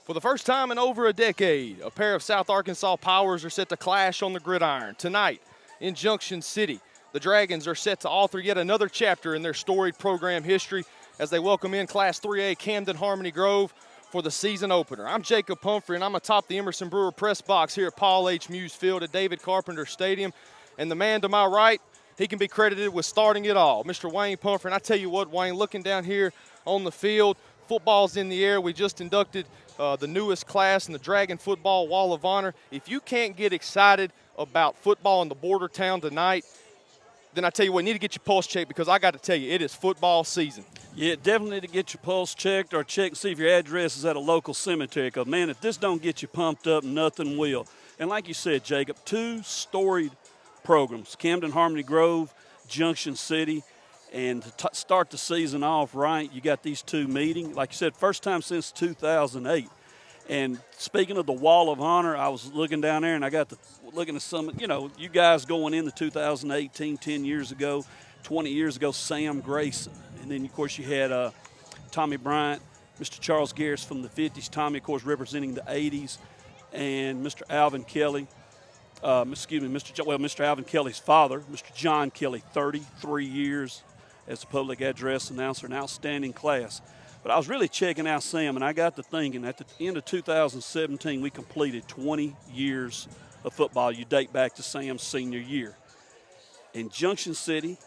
For the first time in over a decade, a pair of South Arkansas powers are set to clash on the gridiron. Tonight in Junction City, the Dragons are set to author yet another chapter in their storied program history as they welcome in Class 3A Camden Harmony Grove for the season opener. I'm Jacob Pumphrey, and I'm atop the Emerson Brewer press box here at Paul H. Muse Field at David Carpenter Stadium. And the man to my right, he can be credited with starting it all, Mr. Wayne Pumphrey. And I tell you what, Wayne, looking down here on the field, football's in the air. We just inducted the newest class in the Dragon Football Wall of Honor. If you can't get excited about football in the border town tonight, then I tell you what, you need to get your pulse checked, because I got to tell you, it is football season. Yeah, definitely need to get your pulse checked, or check and see if your address is at a local cemetery, because, man, if this don't get you pumped up, nothing will. And like you said, Jacob, two storied programs, Camden Harmony Grove, Junction City. And to start the season off right, you got these two meeting. Like you said, first time since 2008. And speaking of the Wall of Honor, I was looking down there, and I got to looking at some, you guys going into 2018, 10 years ago, 20 years ago, Sam Grayson. And then, of course, you had Tommy Bryant, Mr. Charles Garris from the 50s. Tommy, of course, representing the 80s. And Mr. Alvin Kelly. Mr. Alvin Kelly's father, Mr. John Kelly, 33 years as a public address announcer, an outstanding class. But I was really checking out Sam, and I got to thinking, at the end of 2017, we completed 20 years of football. You date back to Sam's senior year. In Junction City,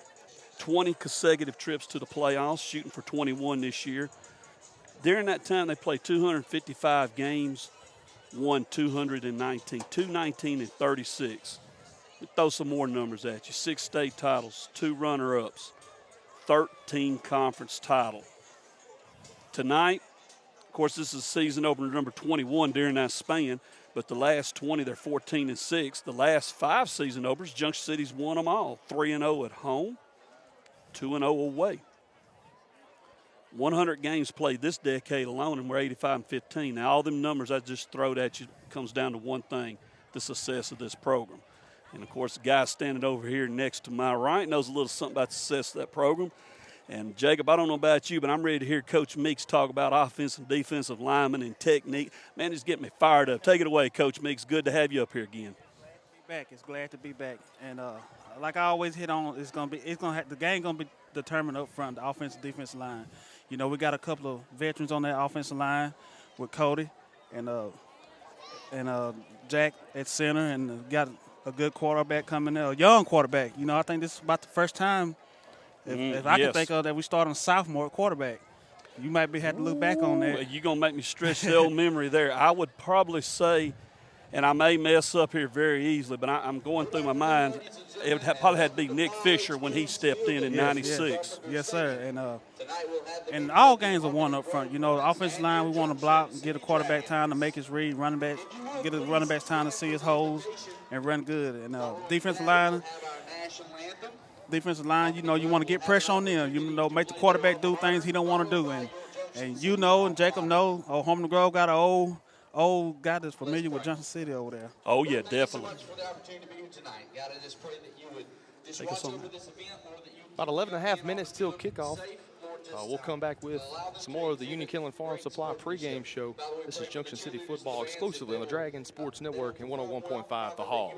20 consecutive trips to the playoffs, shooting for 21 this year. During that time, they played 255 games, won 219, 219 and 36. Let me throw some more numbers at you. 6 state titles, 2 runner-ups, 13 conference title. Tonight, of course, this is season opener number 21 during that span, but the last 20, they're 14 and 6. The last 5 season openers, Junction City's won them all. 3-0 at home, 2-0 away. 100 games played this decade alone, and we're 85 and 15. Now, all them numbers I just throwed at you comes down to one thing: the success of this program. And, of course, the guy standing over here next to my right knows a little something about the success of that program. And, Jacob, I don't know about you, but I'm ready to hear Coach Meeks talk about offensive and defensive linemen and technique. Man, just get me fired up. Take it away, Coach Meeks. Good to have you up here again. Glad to be back. And like I always hit on, the game gonna be determined up front, the offensive defensive line. We got a couple of veterans on that offensive line with Cody and Jack at center, and got a good quarterback coming there, a young quarterback. I think this is about the first time, if I can think of, that we start on a sophomore quarterback. You might have to look back on that. Well, you're going to make me stretch the old memory there. I would probably say, and I may mess up here very easily, but I'm going through my mind, it would probably had to be Nick Fisher when he stepped in 96. Yes, sir. And all games are won up front. The offensive line, we want to block and get a quarterback time to make his read, get a running back's time to see his holes and run good. And defensive line, you want to get pressure on them. Make the quarterback do things he don't want to do. And Jacob know, Harmony Grove got an old guy that's familiar with Junction City over there. Oh, yeah, definitely. About 11 and a half minutes till kickoff. We'll come back with some more of the Union Killen Farm Supply pregame show. This is Junction City football exclusively on the Dragon Sports Network and 101.5 The Hog.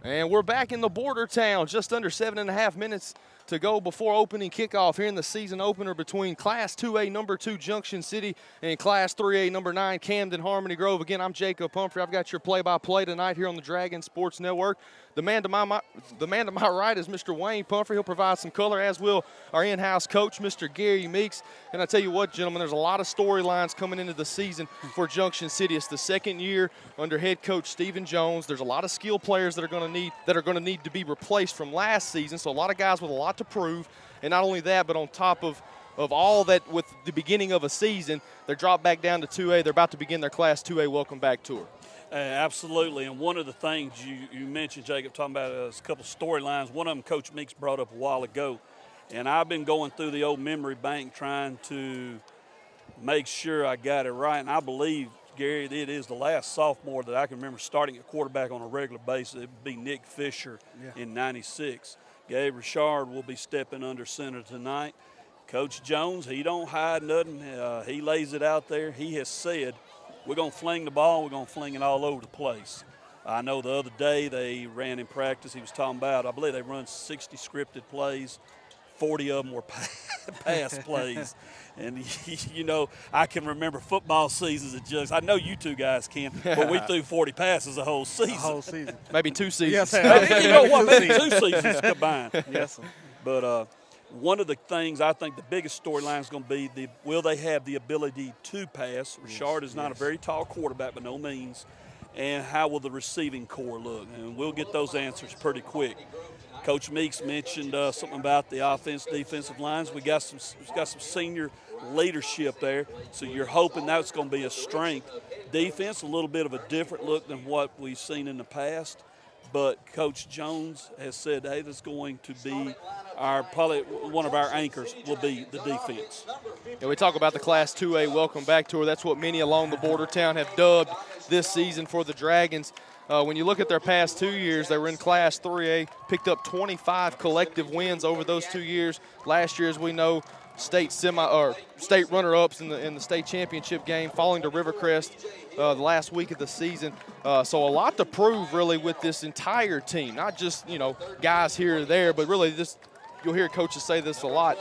And we're back in the border town, just under 7.5 minutes to go before opening kickoff here in the season opener between Class 2A number 2 Junction City and Class 3A number 9 Camden Harmony Grove. Again, I'm Jacob Humphrey. I've got your play-by-play tonight here on the Dragon Sports Network. The man to my right is Mr. Wayne Pumphrey. He'll provide some color, as will our in-house coach, Mr. Gary Meeks. And I tell you what, gentlemen, there's a lot of storylines coming into the season for Junction City. It's the second year under head coach Stephen Jones. There's a lot of skill players that are going to need to be replaced from last season. So a lot of guys with a lot to prove. And not only that, but on top of all that, with the beginning of a season, they're dropped back down to 2A. They're about to begin their Class 2A welcome back tour. Absolutely, and one of the things you mentioned, Jacob, talking about a couple of storylines. One of them Coach Meeks brought up a while ago, and I've been going through the old memory bank trying to make sure I got it right, and I believe, Gary, it is the last sophomore that I can remember starting at quarterback on a regular basis. It would be Nick Fisher in '96. Gabe Richard will be stepping under center tonight. Coach Jones, he don't hide nothing. He lays it out there. He has said, we're going to fling the ball. We're going to fling it all over the place. I know the other day they ran in practice. He was talking about, I believe they run 60 scripted plays. 40 of them were pass plays. And, you know, I can remember football seasons at Jugs. I know you two guys can, but we threw 40 passes a whole season. A whole season. Maybe 2 seasons. Yes, You know what, maybe 2 seasons combined. Yes, sir. But one of the things I think the biggest storyline is going to be will they have the ability to pass? Richard is not a very tall quarterback by no means. And how will the receiving core look? And we'll get those answers pretty quick. Coach Meeks mentioned something about the defensive lines. We got some senior leadership there, so you're hoping that's going to be a strength. Defense, a little bit of a different look than what we've seen in the past. But Coach Jones has said, hey, that's going to be probably one of our anchors will be the defense. And we talk about the Class 2A welcome back tour. That's what many along the border town have dubbed this season for the Dragons. When you look at their past 2 years, they were in Class 3A, picked up 25 collective wins over those 2 years. Last year, as we know, state runner-ups in the state championship game, falling to Rivercrest the last week of the season. So a lot to prove, really, with this entire team. Not just, guys here or there, but really you'll hear coaches say this a lot.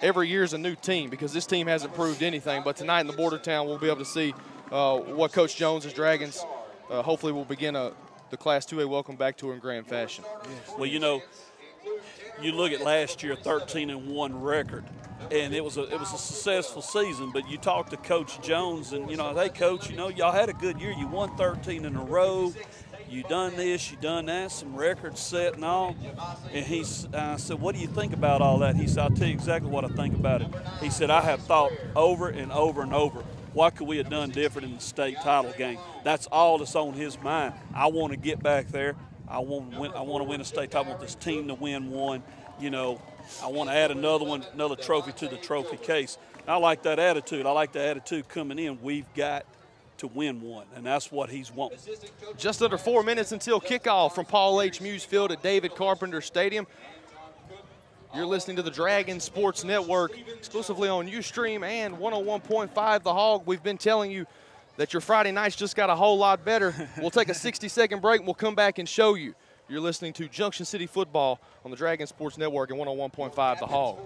Every year is a new team because this team hasn't proved anything. But tonight in the border town, we'll be able to see what Coach Jones' Dragons hopefully will begin the Class 2A welcome back tour in grand fashion. Well, you look at last year, 13-1 record, and it was a successful season. But you talk to Coach Jones, and hey, Coach, y'all had a good year. You won 13 in a row. You done this, you done that, some records set and all. And I said, what do you think about all that? He said, I'll tell you exactly what I think about it. He said, I have thought over and over and over, what could we have done different in the state title game? That's all that's on his mind. I want to get back there. I want to win a state title. I want this team to win one. I want to add another trophy to the trophy case. And I like that attitude. I like the attitude coming in. We've got to win one, and that's what he's wanting. Just under 4 minutes until kickoff from Paul H. Muse Field at David Carpenter Stadium. You're listening to the Dragon Sports Network, exclusively on Ustream and 101.5 The Hog. We've been telling you that your Friday nights just got a whole lot better. We'll take a 60-second break, and we'll come back and show you. You're listening to Junction City Football on the Dragon Sports Network and 101.5 The Hog.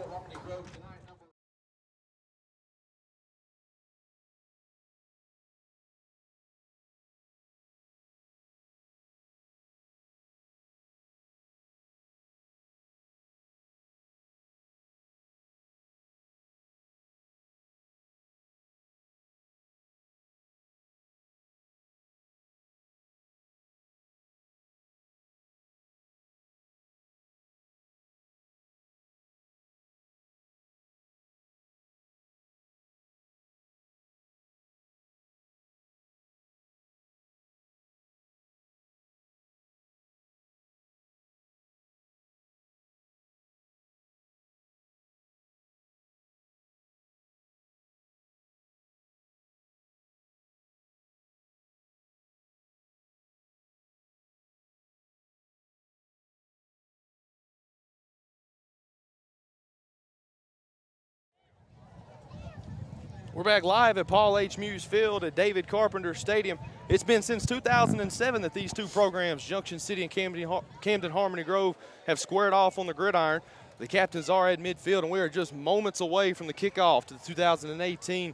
We're back live at Paul H. Muse Field at David Carpenter Stadium. It's been since 2007 that these two programs, Junction City and Camden Harmony Grove, have squared off on the gridiron. The captains are at midfield, and we are just moments away from the kickoff to the 2018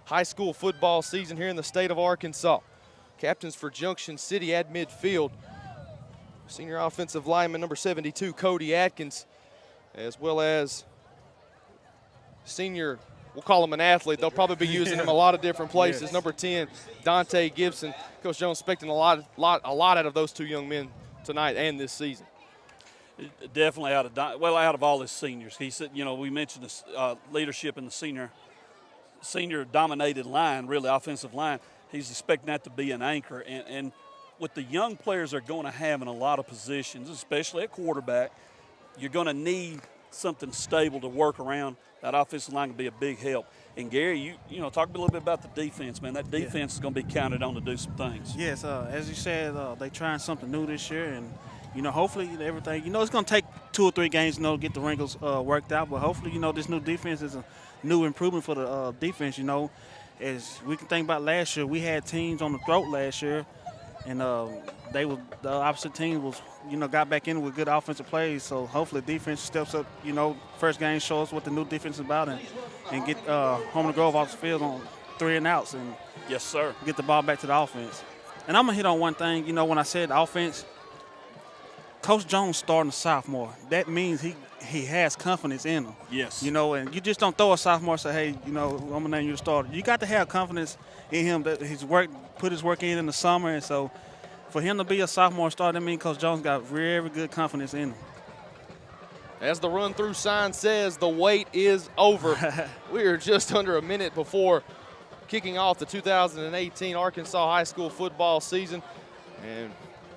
high school football season here in the state of Arkansas. Captains for Junction City at midfield, senior offensive lineman number 72, Cody Atkins, as well as senior, we'll call him an athlete. They'll probably be using him a lot of different places. Yes. Number 10, Dante Gibson. Coach Jones expecting a lot out of those two young men tonight and this season. Definitely out of all his seniors. He said, you know, we mentioned the leadership in the senior dominated line, really offensive line. He's expecting that to be an anchor. And with the young players they're going to have in a lot of positions, especially at quarterback, you're going to need something stable to work around. That offensive line can be a big help. And Gary, you know, talk a little bit about the defense, man. That defense is going to be counted on to do some things. Yes, as you said, they trying something new this year, and you know, hopefully everything. You know, it's going to take 2 or 3 games, you know, to get the wrinkles worked out. But hopefully, you know, this new defense is a new improvement for the defense. You know, as we can think about last year, we had teams on the throat last year, and the opposite team was, you know, got back in with good offensive plays. So hopefully, defense steps up. You know, first game shows what the new defense is about, and get Harmony Grove off the field on 3 and outs, and yes, sir, get the ball back to the offense. And I'm gonna hit on one thing. You know, when I said offense, Coach Jones starting a sophomore. That means he has confidence in him. yes, You know, and you just don't throw a sophomore and say, hey, you know, I'm gonna name you the starter. You got to have confidence in him that he's put his work in the summer, and so for him to be a sophomore starter, that means Coach Jones got very good confidence in him. As the run-through sign says, the wait is over. We are just under a minute before kicking off the 2018 Arkansas high school football season. And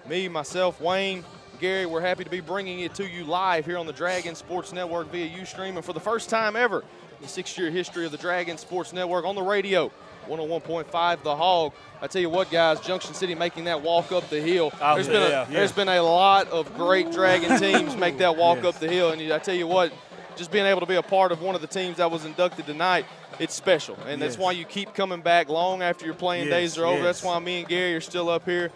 me, myself, Wayne, Gary, we're happy to be bringing it to you live here on the Dragon Sports Network via Ustream. And for the first time ever in the 6-year history of the Dragon Sports Network on the radio, 101.5 The Hog. I tell you what, guys, Junction City making that walk up the hill. There's been a lot of great Dragon teams make that walk up the hill. And I tell you what, just being able to be a part of one of the teams that was inducted tonight, it's special. And that's why you keep coming back long after your playing days are over. That's why me and Gary are still up here.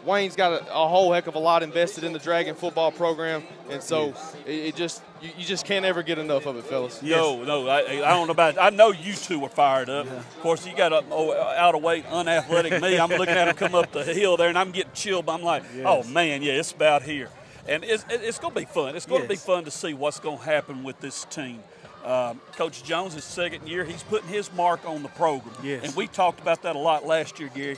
Wayne's got a whole heck of a lot invested in the Dragon football program, and so you just can't ever get enough of it, fellas. No, I don't know about it. I know you two were fired up. Yeah. Of course, you got out of weight, unathletic me. I'm looking at him come up the hill there, and I'm getting chilled. I'm like, oh, man, yeah, it's about here. And it's going to be fun. It's going to be fun to see what's going to happen with this team. Coach Jones, his second year, he's putting his mark on the program. Yes. And we talked about that a lot last year, Gary.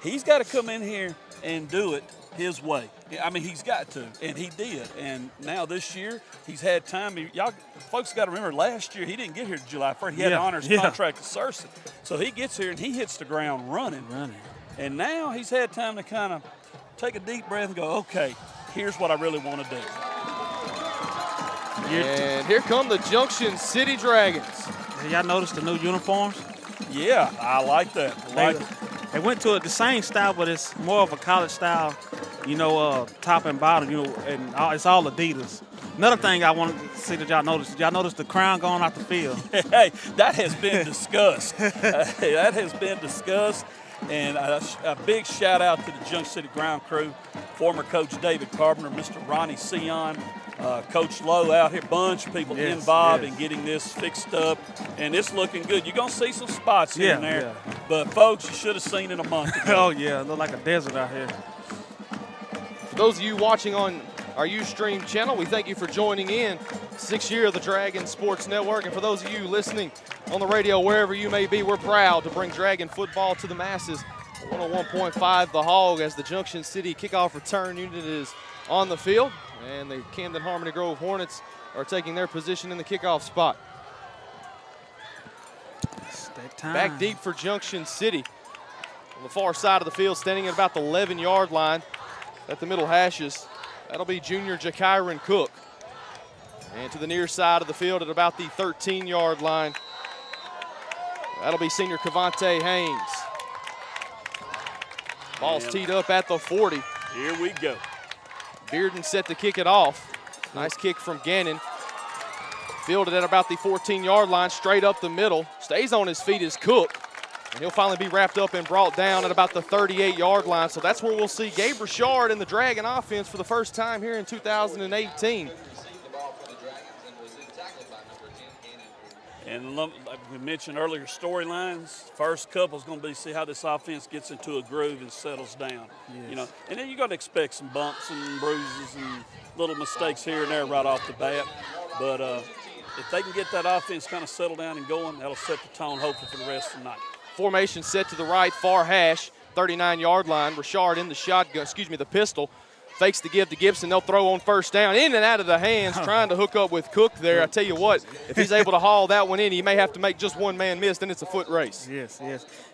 He's got to come in here and do it his way. I mean, he's got to, and he did. And now this year, he's had time. Y'all folks got to remember, last year he didn't get here July 1st. He had an honors contract with Searcy. So he gets here and he hits the ground running. And now he's had time to kind of take a deep breath and go, okay, here's what I really want to do. And here come the Junction City Dragons. Have y'all noticed the new uniforms? Yeah, I like that. They went to the same style, but it's more of a college style, you know, top and bottom, you know, and it's all Adidas. Another thing I wanted to see that y'all noticed, did y'all notice the crown going out the field? Hey, that has been discussed. That has been discussed. And a big shout out to the Junction City ground crew, former coach David Carpenter, Mr. Ronnie Sion, Coach Lowe out here, bunch of people involved in getting this fixed up, and it's looking good. You're going to see some spots here and there, but folks, you should have seen it a month ago. Oh, yeah, it looked like a desert out here. For those of you watching on our Ustream channel, we thank you for joining in. 6th year of the Dragon Sports Network, and for those of you listening on the radio, wherever you may be, we're proud to bring Dragon football to the masses. 101.5 The Hog as the Junction City kickoff return unit is on the field, and the Camden Harmony Grove Hornets are taking their position in the kickoff spot. It's that time. Back deep for Junction City. On the far side of the field, standing at about the 11-yard line at the middle hashes, that'll be junior Jakyron Cook. And to the near side of the field at about the 13-yard line, that'll be senior Cavante Haynes. Ball's teed up at the 40. Here we go. Bearden set to kick it off. Nice kick from Gannon. Fielded at about the 14-yard line, straight up the middle. Stays on his feet is Cook. And he'll finally be wrapped up and brought down at about the 38-yard line. So that's where we'll see Gabe Richard in the Dragon offense for the first time here in 2018. And like we mentioned earlier, storylines. First couple is going to be see how this offense gets into a groove and settles down. Yes. You know, and then you got to expect some bumps and bruises and little mistakes here and there right off the bat. But if they can get that offense kind of settled down and going, that'll set the tone hopefully for the rest of the night. Formation set to the right, far hash, 39-yard line. Richard in the shotgun, the pistol. Fakes the give to Gibson. They'll throw on first down. In and out of the hands, trying to hook up with Cook there. I tell you what, if he's able to haul that one in, he may have to make just one man miss, then it's a foot race. Yes.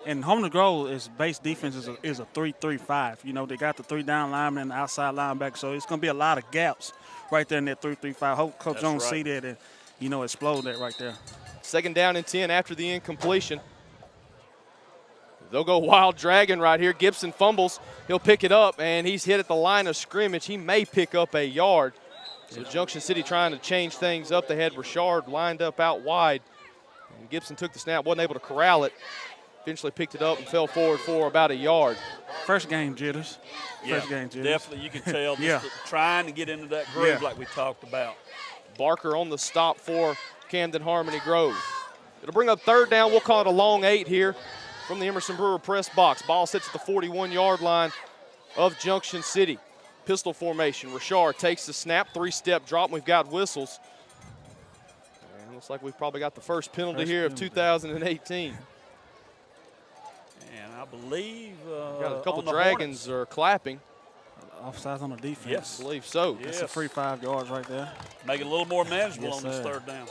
And Homeland Grove is base defense is a 3-3-5. You know, they got the 3 down linemen and the outside linebacker, so it's going to be a lot of gaps right there in that 3-3-5. Hope Coach Jones see that and, you know, explode that right there. 2nd down and 10 after the incompletion. They'll go Wild Dragon right here. Gibson fumbles. He'll pick it up, and he's hit at the line of scrimmage. He may pick up a yard. So Junction City trying to change things up. They had Richard lined up out wide. And Gibson took the snap, wasn't able to corral it. Eventually picked it up and fell forward for about a yard. First game jitters. Yeah, First game jitters. definitely. You can tell just trying to get into that groove like we talked about. Barker on the stop for Camden Harmony Grove. It'll bring up 3rd down. We'll call it a long 8 here from the Emerson Brewer press box. Ball sits at the 41-yard line of Junction City. Pistol formation. Richard takes the snap, 3-step drop, and we've got whistles. And looks like we've probably got the first penalty here of 2018. And I believe Got a couple Dragons are clapping. Offsides on the defense. Yes. I believe so. It's a free 5 yards right there. Make it a little more manageable Yes, on this sir. 3rd down.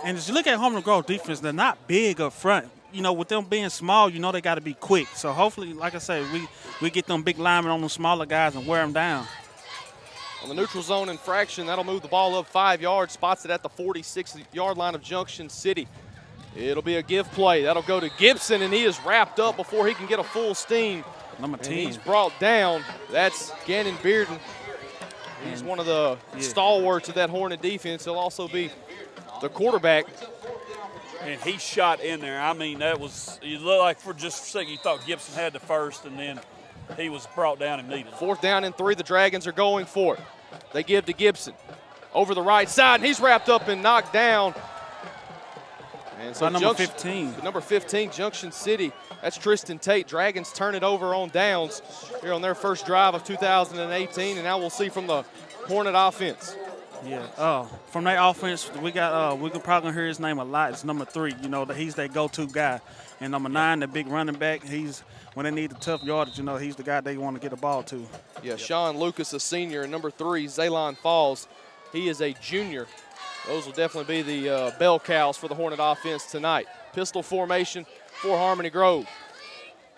And as you look at Homeland Grove defense, they're not big up front. You know, with them being small, you know they got to be quick. So hopefully, like I said, we get them big linemen on them smaller guys and wear them down. On the neutral zone infraction, that'll move the ball up 5 yards, spots it at the 46-yard line of Junction City. It'll be a give play. That'll go to Gibson, and he is wrapped up before he can get a full steam. Number 10. And he's brought down. That's Gannon Bearden. He's one of the stalwarts of that Hornet defense. He'll also be the quarterback. And he shot in there. I mean, that was, you look like for just a second you thought Gibson had the first, and then he was brought down immediately. 4th down and 3. The Dragons are going for it. They give to Gibson. Over the right side, and he's wrapped up and knocked down. And so number 15. Number 15, Junction City. That's Tristan Tate. Dragons turn it over on downs here on their first drive of 2018, and now we'll see from the Hornet offense. Yeah. From that offense, we got we can probably hear his name a lot. It's number 3. You know, he's that go-to guy. And number 9, the big running back. He's when they need the tough yardage. You know, he's the guy they want to get the ball to. Yeah. Sean Lucas, a senior, and number 3, Zaylon Falls. He is a junior. Those will definitely be the bell cows for the Hornet offense tonight. Pistol formation for Harmony Grove.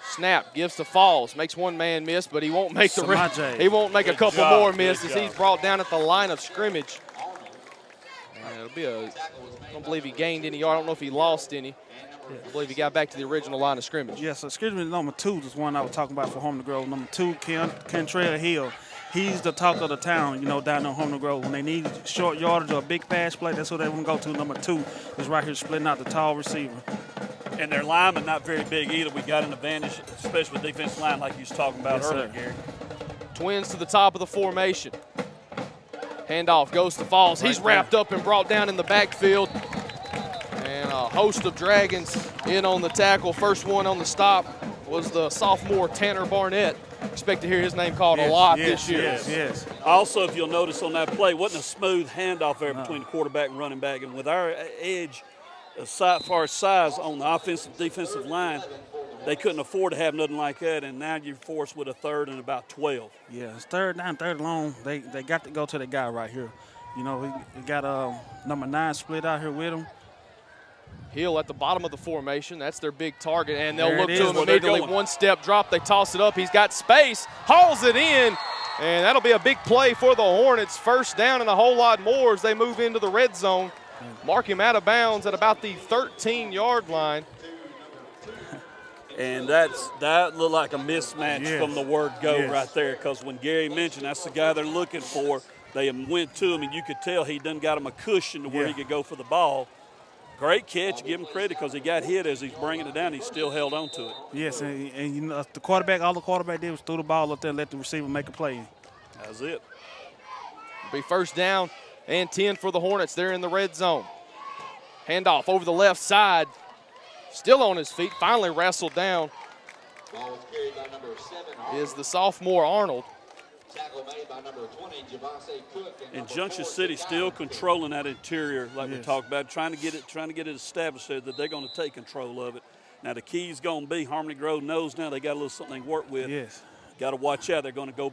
Snap, gives to Falls, makes one man miss, but he won't make he won't make a couple more misses. He's brought down at the line of scrimmage. And it'll be I don't believe he gained any yard. I don't know if he lost any. I believe he got back to the original line of scrimmage. Yes, excuse me, number 2 is one I was talking about for Homeland Grove. Number 2, Kentrell Hill. He's the talk of the town, you know, down in Homeland Grove. When they need short yardage or a big pass play, that's what they want to go to. Number 2 is right here splitting out the tall receiver. And their linemen not very big either. We got an advantage, especially with defensive line like you was talking about earlier, Gary. Twins to the top of the formation. Handoff goes to Falls. He's wrapped up and brought down in the backfield. And a host of Dragons in on the tackle. First one on the stop was the sophomore Tanner Barnett. Expect to hear his name called a lot this year. Yes. Also, if you'll notice on that play, wasn't a smooth handoff there between the quarterback and running back. And with our edge, as far as size on the offensive defensive line, they couldn't afford to have nothing like that, and now you're forced with a 3rd and about 12. Yeah, it's 3rd down, 3rd long. They got to go to the guy right here. You know, we got number 9 split out here with him. Hill at the bottom of the formation. That's their big target, and they'll There look it to is. him Well, they're immediately. going. 1-step drop. They toss it up. He's got space. Hauls it in, and that'll be a big play for the Hornets. 1st down and a whole lot more as they move into the red zone. Mark him out of bounds at about the 13-yard line. And that looked like a mismatch from the word go right there, because when Gary mentioned that's the guy they're looking for, they went to him, and you could tell he done got him a cushion to where he could go for the ball. Great catch. Give him credit because he got hit as he's bringing it down. He still held on to it. Yes, and you know, all the quarterback did was throw the ball up there and let the receiver make a play. That's it. Be first down and 10 for the Hornets. They're in the red zone. Handoff over the left side. Still on his feet. Finally wrestled down. Ball was carried by number 7. Is the sophomore Arnold. Tackle made by number 20, Javante Cook. And Junction City still controlling that interior, like we talked about, trying to get it established there that they're going to take control of it. Now the key's going to be Harmony Grove knows now they got a little something to work with. Yes. Got to watch out. They're going to go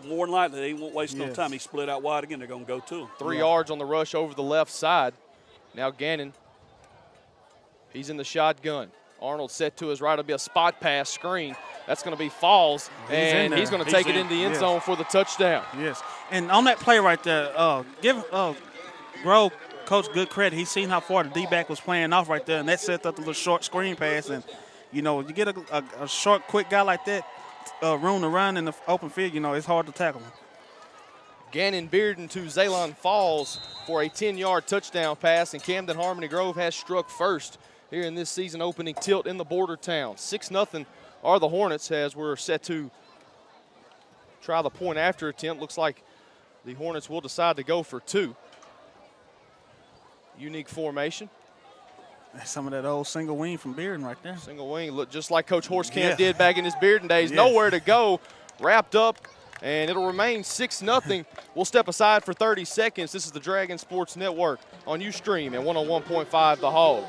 more than likely. They won't waste no time. He split out wide again. They're going to go to him. 3 yards on the rush over the left side. Now Gannon. He's in the shotgun. Arnold set to his right. It'll be a spot pass screen. That's going to be Falls, and he's going to take it in the end zone for the touchdown. Yes, and on that play right there, give Grove coach good credit. He's seen how far the D-back was playing off right there, and that set up the little short screen pass. And, you know, you get a short, quick guy like that, room to run in the open field, you know, it's hard to tackle him. Gannon Bearden to Zaylon Falls for a 10-yard touchdown pass, and Camden Harmony Grove has struck first here in this season opening tilt in the border town. 6-0 are the Hornets as we're set to try the point after attempt. Looks like the Hornets will decide to go for 2. Unique formation. That's some of that old single wing from Bearden right there. Single wing, look just like Coach Horskamp did back in his Bearden days. Nowhere to go, wrapped up, and it'll remain 6-0. We'll step aside for 30 seconds. This is the Dragon Sports Network on Ustream and 101.5 The Hog.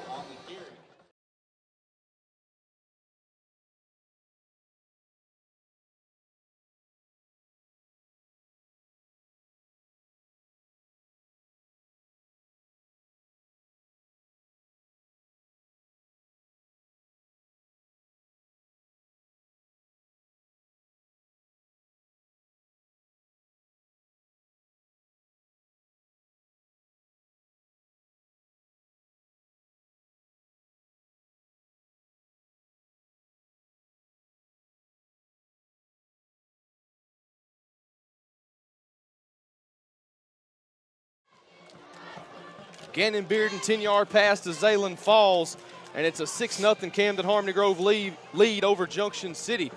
Gannon Bearden, 10-yard pass to Zaylon Falls, and it's a 6-0 Camden Harmony Grove lead over Junction City.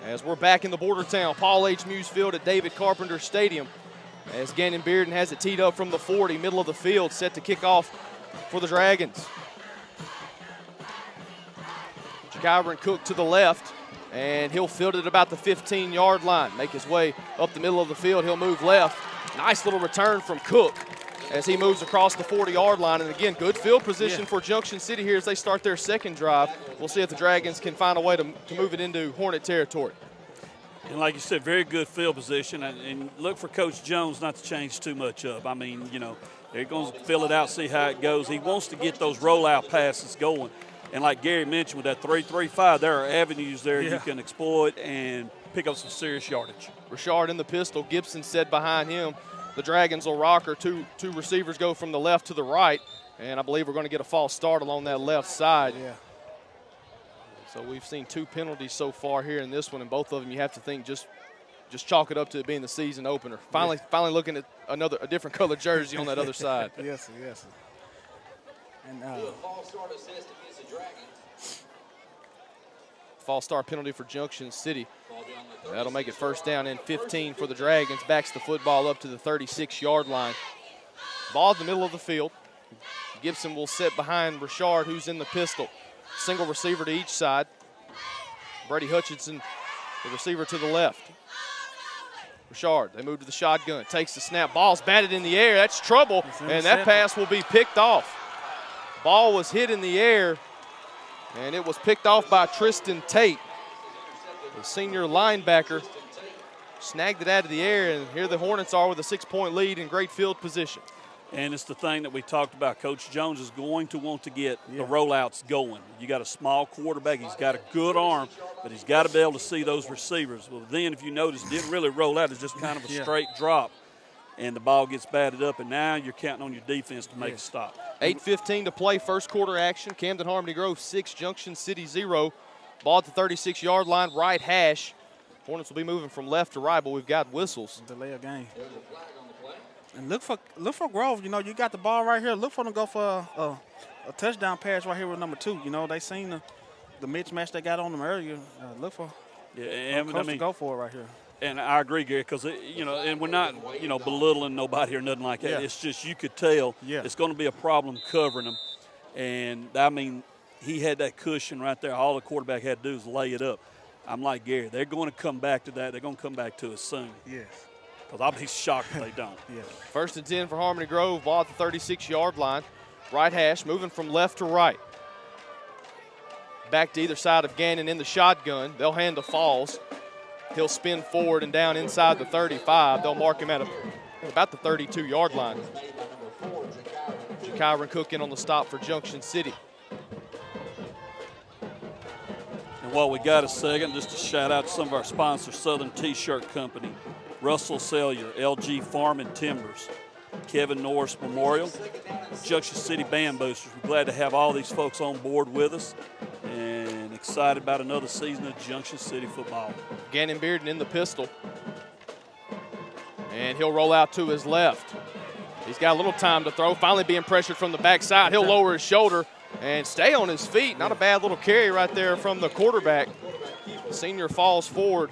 As we're back in the border town, Paul H. Muse Field at David Carpenter Stadium. As Gannon Bearden has it teed up from the 40, middle of the field, set to kick off for the Dragons. Kyron Cook to the left, and he'll field it about the 15-yard line. Make his way up the middle of the field. He'll move left. Nice little return from Cook as he moves across the 40-yard line. And again, good field position for Junction City here as they start their second drive. We'll see if the Dragons can find a way to move it into Hornet territory. And like you said, very good field position. And look for Coach Jones not to change too much up. I mean, you know, they're going to fill it out, see how it goes. He wants to get those rollout passes going. And like Gary mentioned with that 3-3-5, there are avenues there you can exploit and pick up some serious yardage. Richard in the pistol. Gibson said behind him. The Dragons will rock her. Two receivers go from the left to the right. And I believe we're going to get a false start along that left side. Yeah. So we've seen 2 penalties so far here in this one, and both of them you have to think just chalk it up to it being the season opener. Finally looking at a different color jersey on that other side. Yes. And false start assist against the Dragons. False start penalty for Junction City. That'll make it first down and 15 for the Dragons. Backs the football up to the 36-yard line. Ball in the middle of the field. Gibson will sit behind Richard, who's in the pistol. Single receiver to each side. Brady Hutchinson, the receiver to the left. Richard, they move to the shotgun. Takes the snap. Ball's batted in the air. That's trouble, and that pass will be picked off. Ball was hit in the air, and it was picked off by Tristan Tate. The senior linebacker snagged it out of the air, and here the Hornets are with a 6-point lead in great field position. And it's the thing that we talked about. Coach Jones is going to want to get the rollouts going. You got a small quarterback. He's got a good arm, but he's got to be able to see those receivers. Well, then if you notice, it didn't really roll out. It's just kind of a straight drop, and the ball gets batted up, and now you're counting on your defense to make a stop. 8:15 to play, first quarter action. Camden Harmony Grove 6, Junction City 0. Ball at the 36-yard line, right hash. Hornets will be moving from left to right, but we've got whistles. Delay a game. And look for Grove. You know, you got the ball right here. Look for them to go for a touchdown pass right here with number 2. You know, they seen the mismatch they got on them earlier. Look for coach to go for it right here. And I agree, Gary, because, and we're not, belittling nobody or nothing like that. Yeah. It's just you could tell Yeah. it's going to be a problem covering them. And, I mean, he had that cushion right there. All the quarterback had to do is lay it up. I'm like Gary. They're going to come back to that. They're going to come back to it soon. Yes. Because I'll be shocked if they don't. Yeah. 1st and 10 for Harmony Grove, ball at the 36-yard line. Right hash, moving from left to right. Back to either side of Gannon in the shotgun. They'll hand to Falls. He'll spin forward and down inside the 35. They'll mark him at about the 32-yard line. Kyron Cook in on the stop for Junction City. And while we got a second, just to shout out to some of our sponsors, Southern T-Shirt Company, Russell Cellular, LG Farm and Timbers, Kevin Norris Memorial, Junction City Band Boosters. We're glad to have all these folks on board with us and excited about another season of Junction City football. Gannon Bearden in the pistol. And he'll roll out to his left. He's got a little time to throw, finally being pressured from the backside. He'll lower his shoulder and stay on his feet. Not a bad little carry right there from the quarterback. The senior falls forward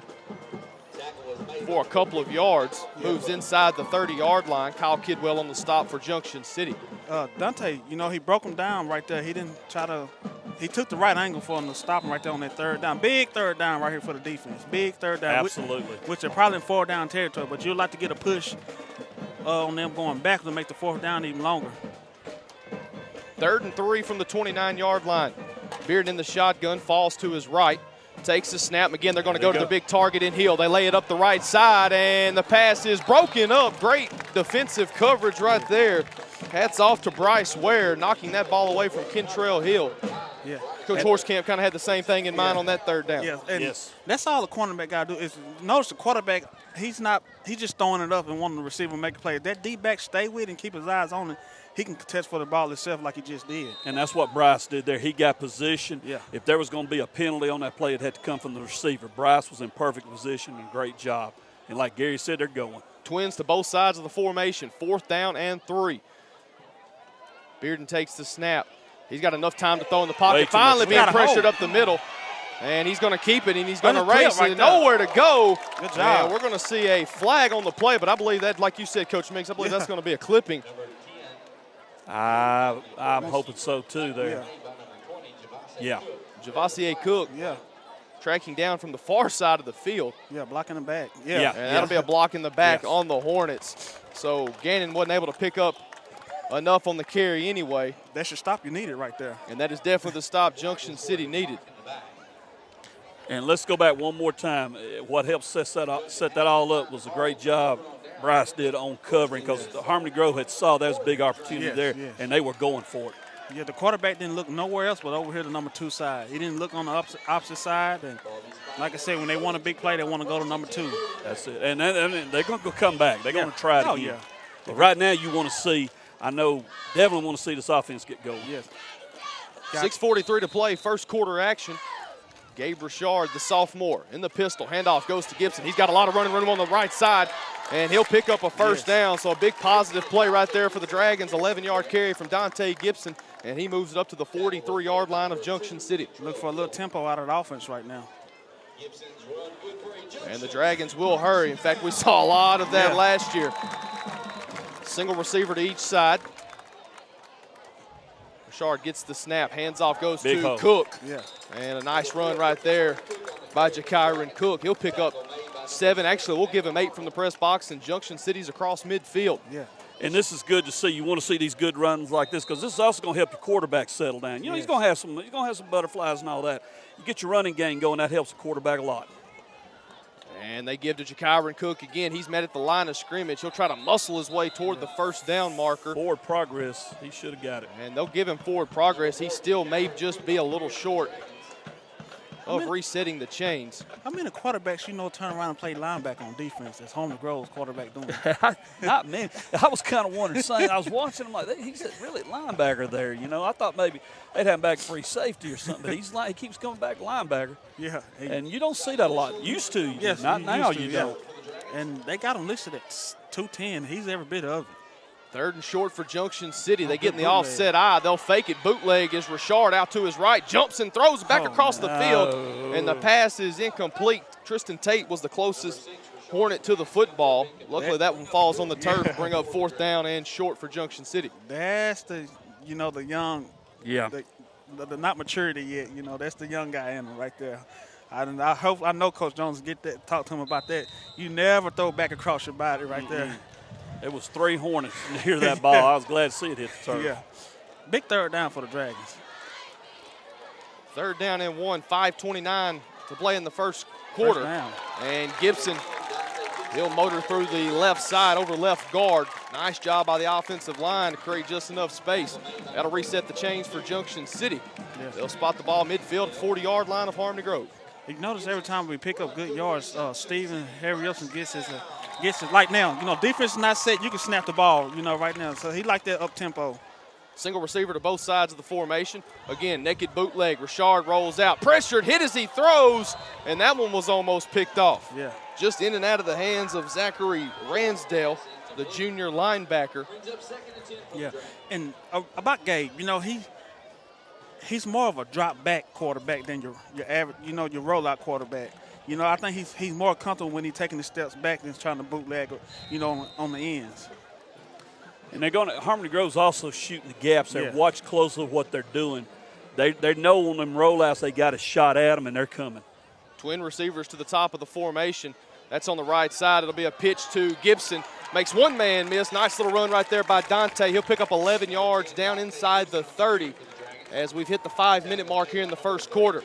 for a couple of yards, moves inside the 30-yard line. Kyle Kidwell on the stop for Junction City. Dante, he broke him down right there. He didn't try to – he took the right angle for him to stop him right there on that third down. Big third down right here for the defense. Big third down. Absolutely. Which are probably in 4th down territory, but you'd like to get a push on them going back to make the 4th down even longer. 3rd and 3 from the 29-yard line. Bearden in the shotgun, falls to his right. Takes the snap. Again, they're going to go to the big target in Hill. They lay it up the right side, and the pass is broken up. Great defensive coverage right there. Hats off to Bryce Ware, knocking that ball away from Kentrell Hill. Yeah. Coach Horskamp kind of had the same thing in mind on that 3rd down. Yeah, and that's all the cornerback got to do is notice the quarterback, he's just throwing it up and wanting the receiver to make a play. If that D-back stay with it and keep his eyes on it, he can contest for the ball himself like he just did. And that's what Bryce did there. He got position. Yeah. If there was going to be a penalty on that play, it had to come from the receiver. Bryce was in perfect position and great job. And like Gary said, they're going. Twins to both sides of the formation, 4th down and 3. Bearden takes the snap. He's got enough time to throw in the pocket. Finally being pressured up the middle. And he's going to keep it, and he's going to race it. Nowhere to go. Good job. And we're going to see a flag on the play, but I believe that, like you said, Coach Mix, I believe that's going to be a clipping. I'm hoping so, too, there. Yeah. Javassier Cook tracking down from the far side of the field. Yeah, blocking the back. And that'll be a block in the back on the Hornets. So Gannon wasn't able to pick up enough on the carry anyway. That should stop you needed right there. And that is definitely the stop Junction City needed. And let's go back one more time. What helped set that all up was a great job Bryce did on covering, because Harmony Grove had saw that was a big opportunity there, and they were going for it. Yeah, the quarterback didn't look nowhere else but over here, the number 2 side. He didn't look on the opposite side. And like I said, when they want a big play, they want to go to number 2. That's it. And they're going to come back. They're going to try it again. Yeah. But right now you want to see, I know definitely want to see this offense get going. Yes. 6:43 to play, first quarter action. Gabe Richard, the sophomore, in the pistol. Handoff goes to Gibson. He's got a lot of running room on the right side, and he'll pick up a first down. So a big positive play right there for the Dragons. 11-yard carry from Dante Gibson, and he moves it up to the 43-yard line of Junction City. Look for a little tempo out of the offense right now. And the Dragons will hurry. In fact, we saw a lot of that last year. Single receiver to each side. Richard gets the snap. Hands off goes to Cook. Yeah. And a nice run right there by Jakyron Cook. He'll pick up 7. Actually, we'll give him 8 from the press box, and Junction City's across midfield. Yeah. And this is good to see. You want to see these good runs like this, because this is also going to help your quarterback settle down. You know, he's going to have some butterflies and all that. You get your running game going, that helps the quarterback a lot. And they give to Jakyron Cook again. He's met at the line of scrimmage. He'll try to muscle his way toward the first down marker. Forward progress. He should have got it. And they'll give him forward progress. He still may just be a little short of resetting the chains. How many quarterbacks turn around and play linebacker on defense? That's Harmony Grove's quarterback doing. Not many. I was kind of wondering, I was watching him like, he's a really linebacker there. You know, I thought maybe they'd have him back free safety or something, but he keeps coming back linebacker. Yeah. And you don't see that a lot. Used to. Not now you don't. And they got him listed at 210. He's every bit of it. Third and short for Junction City. They Oh, get in the good bootleg. offset eye. They'll fake it. Bootleg is Richard out to his right. Jumps and throws back across the field. And the pass is incomplete. Tristan Tate was the closest Hornet to the football. Luckily, that one falls on the turf to bring up fourth down and short for Junction City. That's the, the young, Yeah. the not maturity yet. That's the young guy in him right there. I know Coach Jones talk to him about that. You never throw back across your body right there. It was 3 Hornets near that ball. I was glad to see it hit the turf. Yeah. Big third down for the Dragons. Third down and 1, 5:29 to play in the first quarter. First down. And Gibson, he'll motor through the left side over left guard. Nice job by the offensive line to create just enough space. That'll reset the chains for Junction City. Yeah. They'll spot the ball midfield, 40-yard line of Harmony Grove. You notice every time we pick up good yards, Steven Harry-Wilson gets his like now. Defense is not set. You can snap the ball, right now. So he like that up tempo. Single receiver to both sides of the formation. Again, naked bootleg. Richard rolls out. Pressured, hit as he throws, and that one was almost picked off. Yeah. Just in and out of the hands of Zachary Ransdale, the junior linebacker. Yeah. And about Gabe, he's more of a drop back quarterback than your average, your rollout quarterback. I think he's more comfortable when he's taking the steps back than trying to bootleg, on the ends. And Harmony Grove's also shooting the gaps there. Yeah. Watch closely what they're doing. They know on them rollouts they got a shot at them, and they're coming. Twin receivers to the top of the formation. That's on the right side. It'll be a pitch to Gibson. Makes one man miss. Nice little run right there by Dante. He'll pick up 11 yards down inside the 30 as we've hit the 5-minute mark here in the first quarter.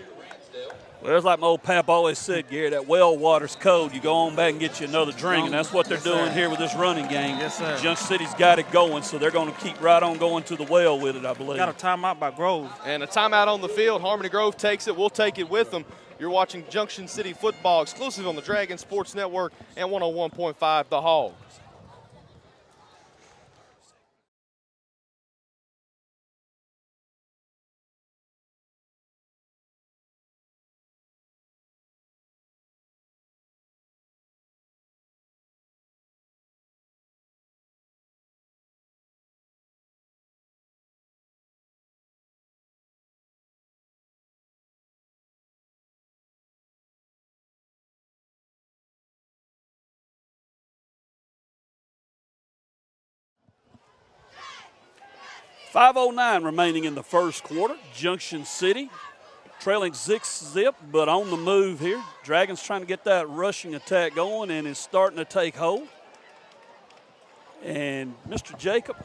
Well, it's like my old pap always said, Gary, that well water's cold. You go on back and get you another drink, and that's what they're doing here with this running game. Yes, sir. Junction City's got it going, so they're going to keep right on going to the well with it, I believe. Got a timeout by Grove. And a timeout on the field. Harmony Grove takes it. We'll take it with them. You're watching Junction City football exclusive on the Dragon Sports Network and 101.5 The Hogs. .509 remaining in the first quarter. Junction City trailing 6-zip, but on the move here. Dragons trying to get that rushing attack going, and is starting to take hold. And Mr. Jacob,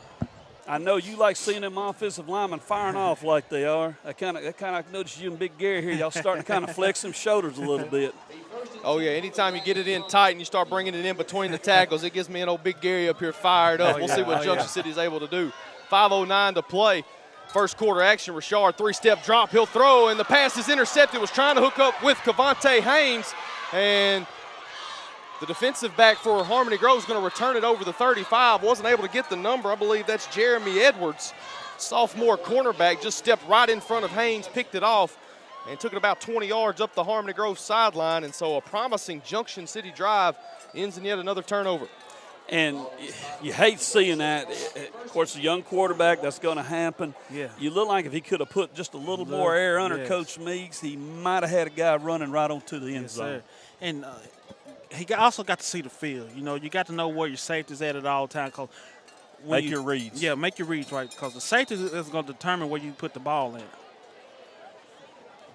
I know you like seeing them offensive linemen firing off like they are. I kind of noticed you and Big Gary here. Y'all starting to kind of flex them shoulders a little bit. Oh, yeah, anytime you get it in tight and you start bringing it in between the tackles, it gets me and old Big Gary up here fired up. We'll see what Junction City's able to do. 5:09 to play. First quarter action. Richard, 3-step drop. He'll throw, and the pass is intercepted. Was trying to hook up with Cavante Haynes, and the defensive back for Harmony Grove is going to return it over the 35. Wasn't able to get the number. I believe that's Jeremy Edwards, sophomore cornerback. Just stepped right in front of Haynes, picked it off, and took it about 20 yards up the Harmony Grove sideline. And so a promising Junction City drive ends in yet another turnover. And you hate seeing that. Of course, a young quarterback, that's going to happen. Yeah. You look like if he could have put just a little more air under Coach Meeks, he might have had a guy running right onto the end zone. Sir. And he also got to see the field. You got to know where your safety's at all times. Make your reads. Yeah, make your reads right, because the safety is going to determine where you put the ball in.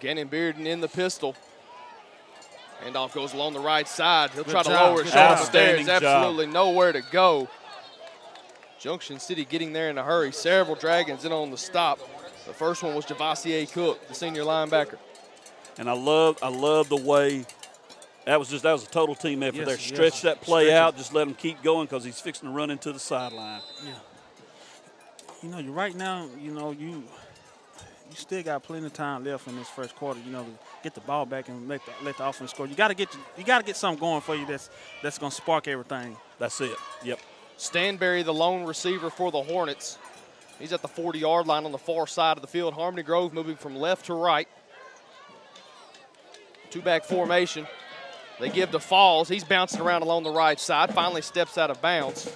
Gannon Bearden in the pistol. Handoff goes along the right side. He'll try to job. lower it Good short, job. but there's Outstanding job. absolutely nowhere to go. Junction City getting there in a hurry. Several Dragons in on the stop. The first one was Javassier Cook, the senior linebacker. And I love the way that was a total team effort there. Yes. Stretch that play Stretch out, just let him keep going because he's fixing to run into the sideline. Yeah. You right now, you still got plenty of time left in this first quarter, to get the ball back and let the offense score. You got to get something going for you that's going to spark everything. That's it. Yep. Stanberry, the lone receiver for the Hornets. He's at the 40-yard line on the far side of the field. Harmony Grove moving from left to right. Two-back formation. They give to Falls. He's bouncing around along the right side. Finally steps out of bounds.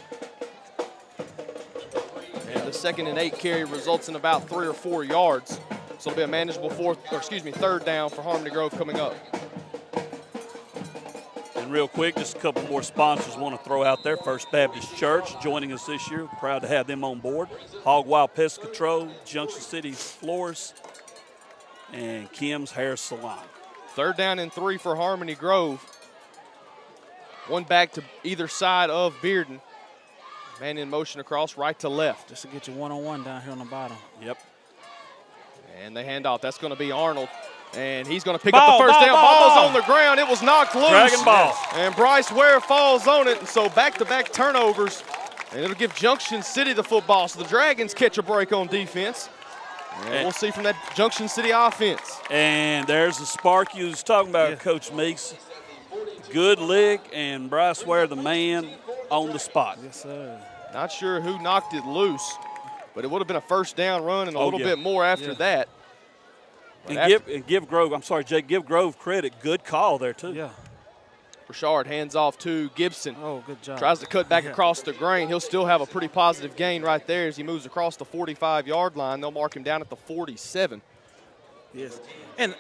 And the 2nd and 8 carry results in about 3 or 4 yards. So it'll be a manageable third down for Harmony Grove coming up. And real quick, just a couple more sponsors want to throw out there. First Baptist Church joining us this year. Proud to have them on board. Hog Wild Pest Control, Junction City Floors, and Kim's Hair Salon. 3rd down and 3 for Harmony Grove. One back to either side of Bearden. Man in motion across right to left. Just to get you one-on-one down here on the bottom. Yep. And they hand off. That's going to be Arnold. And he's going to pick up the first down. Ball's on the ground. It was knocked loose. Dragon ball. And Bryce Ware falls on it. And so back-to-back turnovers. And it'll give Junction City the football. So the Dragons catch a break on defense. And we'll see from that Junction City offense. And there's the spark you was talking about, Coach Meeks. Good lick, and Bryce Ware, the man, on the spot. Yes, sir. Not sure who knocked it loose, but it would have been a first down run and a little bit more after that. And give Grove, I'm sorry, Jake, give Grove credit. Good call there, too. Yeah. Richard hands off to Gibson. Oh, good job. Tries to cut back across the grain. He'll still have a pretty positive gain right there as he moves across the 45-yard line. They'll mark him down at the 47. Yes. And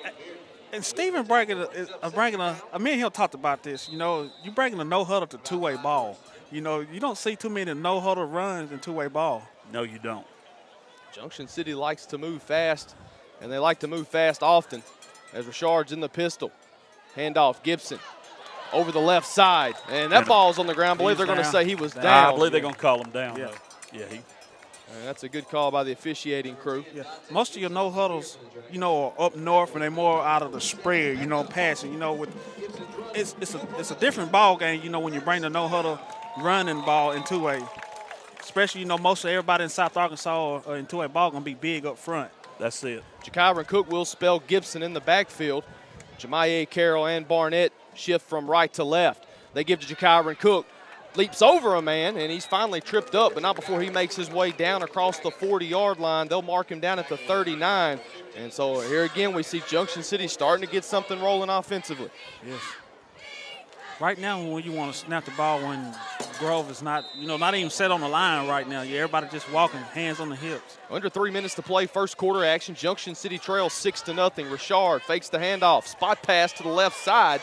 Stephen bringing me and him talked about this. You know, you bringing a no-huddle to two-way ball. You know, you don't see too many no-huddle runs in two-way ball. No, you don't. Junction City likes to move fast, and they like to move fast often. As Richard's in the pistol. Handoff, Gibson over the left side. And that ball's on the ground. I believe they're going to say he was down. I believe they're going to call him down, Yeah. though. Yeah, And that's a good call by the officiating crew. Yeah. Most of your no-huddles, you know, are up north, and they're more out of the spread, you know, passing. You know, it's a different ball game, you know, when you bring the no-huddle running ball in two-way. Especially, you know, most of everybody in South Arkansas or in two-way ball going to be big up front. That's it. Jakyron Cook will spell Gibson in the backfield. Jemiah Carroll and Barnett shift from right to left. They give to Jakyron Cook. Leaps over a man, and he's finally tripped up, but not before he makes his way down across the 40-yard line. They'll mark him down at the 39. And so here again we see Junction City starting to get something rolling offensively. Yes. Right now when you want to snap the ball when Grove is not, you know, not even set on the line right now. Everybody just walking, hands on the hips. Under 3 minutes to play, first quarter action. Junction City trails 6-0. Richard fakes the handoff. Spot pass to the left side.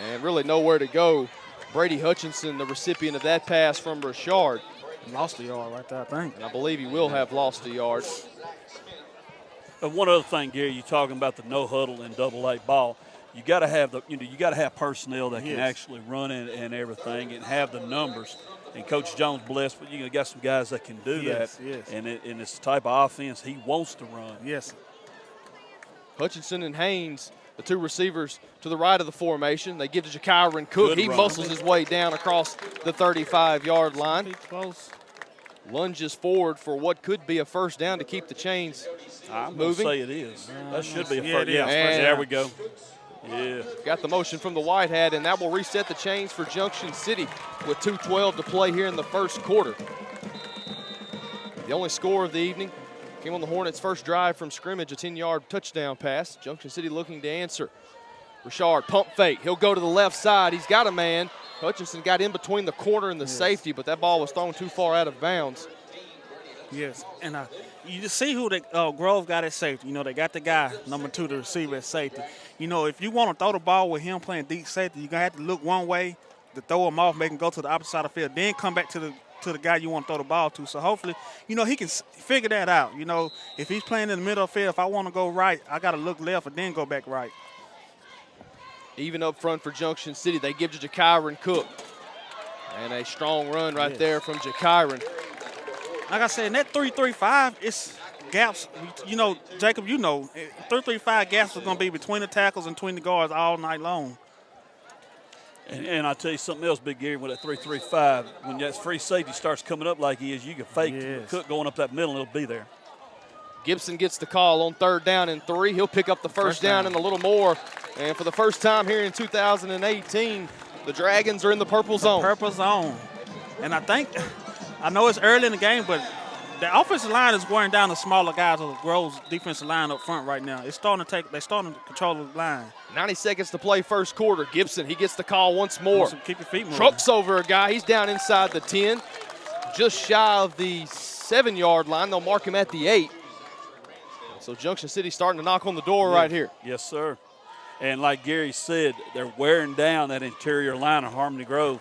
And really nowhere to go. Brady Hutchinson, the recipient of that pass from Richard. Lost a yard right there, I think. And I believe he will have lost a yard. But one other thing, Gary, you're talking about the no huddle and double-A ball. You got to have personnel that can actually run it and everything, and have the numbers. And Coach Jones blessed, but you got some guys that can do that. Yes. And it's the type of offense he wants to run. Yes. Hutchinson and Haynes, the two receivers to the right of the formation. They give to Jakyron Cook. He muscles his way down across the 35-yard line. Pretty close. Lunges forward for what could be a first down to keep the chains I'm moving. going to say it is. That should be a Yeah, first. it is. Yeah, there we go. Yeah. Got the motion from the White Hat, and that will reset the chains for Junction City with 2:12 to play here in the first quarter. The only score of the evening came on the Hornets' first drive from scrimmage, a 10-yard touchdown pass. Junction City looking to answer. Richard, pump fake. He'll go to the left side. He's got a man. Hutchinson got in between the corner and the safety, but that ball was thrown too far out of bounds. Yes, and you just see who Grove got at safety. You know, they got the guy, number 2, the receiver at safety. You know, if you want to throw the ball with him playing deep safety, you're going to have to look one way to throw him off, make him go to the opposite side of the field, then come back to the guy you want to throw the ball to. So hopefully, you know, he can figure that out. You know, if he's playing in the middle of the field, if I want to go right, I got to look left and then go back right. Even up front for Junction City, they give to Jakyron Cook. And a strong run right there from Jakyron. Like I said, in that 3-3-5, it's gaps. You know, Jacob, you know, 3-3-5 gaps are going to be between the tackles and between the guards all night long. And I'll tell you something else, Big Gary, with that 3-3-5, when that free safety starts coming up like he is, you can fake Cook going up that middle and it'll be there. Gibson gets the call on 3rd down and 3. He'll pick up the first down and a little more. And for the first time here in 2018, the Dragons are in the purple zone. Purple zone. And I know it's early in the game, but the offensive line is wearing down the smaller guys of Grove's defensive line up front right now. They're starting to control the line. 90 seconds to play first quarter. Gibson, he gets the call once more. Keep your feet moving. Trucks over a guy. He's down inside the 10. Just shy of the 7-yard line. They'll mark him at the 8. So Junction City starting to knock on the door right here. Yes, sir. And like Gary said, they're wearing down that interior line of Harmony Grove.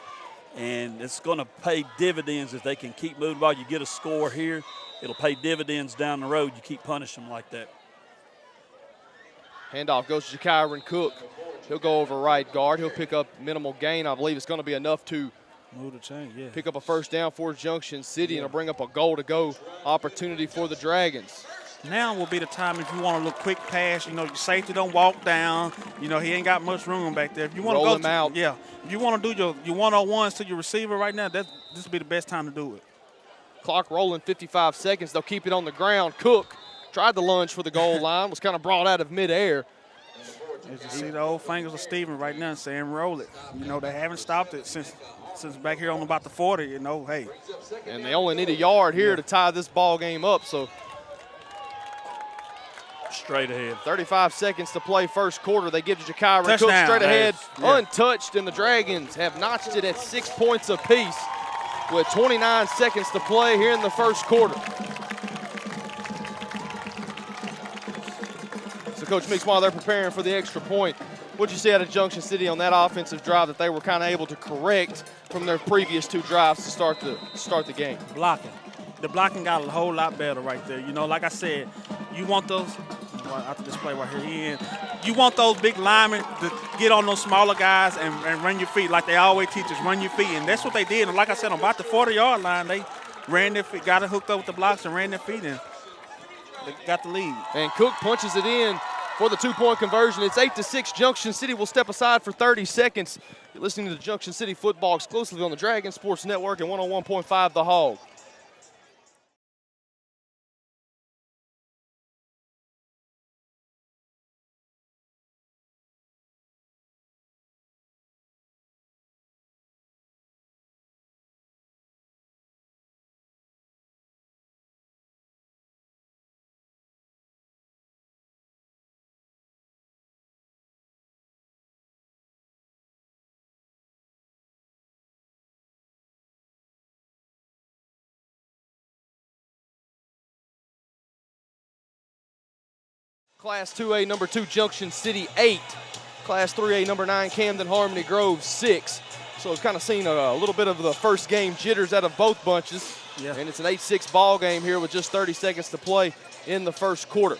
And it's going to pay dividends if they can keep moving the ball. You get a score here, it'll pay dividends down the road. You keep punishing them like that. Handoff goes to Kyron Cook. He'll go over right guard. He'll pick up minimal gain. I believe it's going to be enough to Move the chain, yeah. pick up a first down for Junction City, and it'll bring up a goal-to-go opportunity for the Dragons. Now will be the time if you want a little quick pass. You know, your safety don't walk down. You know, he ain't got much room back there. If you want to Roll go him out. Yeah. If you want to do your one-on-ones to your receiver right now, this will be the best time to do it. Clock rolling, 55 seconds. They'll keep it on the ground. Cook tried to lunge for the goal line, was kind of brought out of midair. As you see the old fingers of Steven right now saying roll it. You know, they haven't stopped it since back here on about the 40, you know, hey. And they only need a yard here to tie this ball game up, so Straight ahead. 35 seconds to play first quarter. They give to Jakyron Cook Touchdown. straight ahead, Yeah. untouched, and the Dragons have notched it at 6 points apiece with 29 seconds to play here in the first quarter. So, Coach Meeks, while they're preparing for the extra point, what'd you say out of Junction City on that offensive drive that they were kind of able to correct from their previous 2 drives to start the game? Blocking. The blocking got a whole lot better right there. You know, like I said, you want those, after this play right here, you want those big linemen to get on those smaller guys and run your feet like they always teach us, run your feet. And that's what they did. And like I said, on about the 40-yard line, they ran their feet, got it hooked up with the blocks and ran their feet in. They got the lead. And Cook punches it in for the 2-point conversion. It's 8-6. Junction City will step aside for 30 seconds. You're listening to the Junction City football exclusively on the Dragon Sports Network and 101.5 The Hog. Class 2A number 2 Junction City 8. Class 3A number 9 Camden Harmony Grove 6. So it's kind of seen a little bit of the first game jitters out of both bunches. Yeah. And it's an 8-6 ball game here with just 30 seconds to play in the first quarter.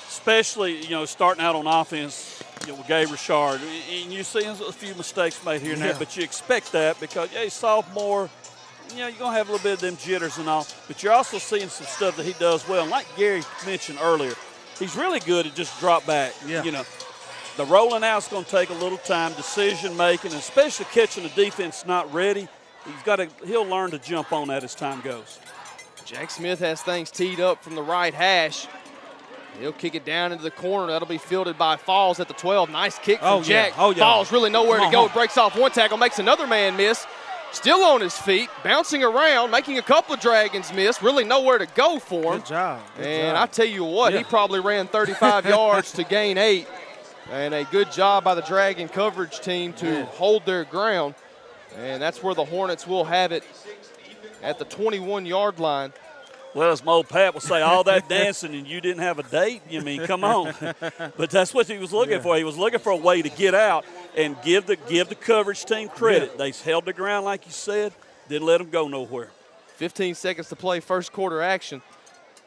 Especially, you know, starting out on offense, you know, with Gabe Richard. And you're seeing a few mistakes made here and there, but you expect that because, yeah, he's sophomore. You know, you're going to have a little bit of them jitters and all. But you're also seeing some stuff that he does well. And like Gary mentioned earlier, he's really good at just drop back. Yeah. You know, the rolling out's going to take a little time, decision making, and especially catching the defense not ready. He'll learn to jump on that as time goes. Jack Smith has things teed up from the right hash. He'll kick it down into the corner. That'll be fielded by Falls at the 12. Nice kick from Jack. Oh, yeah. Falls really nowhere to go. Breaks off one tackle, makes another man miss. Still on his feet, bouncing around, making a couple of Dragons miss. Really nowhere to go for him. Good job. And I tell you what, he probably ran 35 yards to gain 8. And a good job by the Dragon coverage team to hold their ground. And that's where the Hornets will have it at the 21-yard line. Well, as my old Pat would say, all that dancing and you didn't have a date? You mean, come on. But that's what he was looking for. He was looking for a way to get out and give the coverage team credit. They held the ground, like you said, didn't let them go nowhere. 15 seconds to play first quarter action.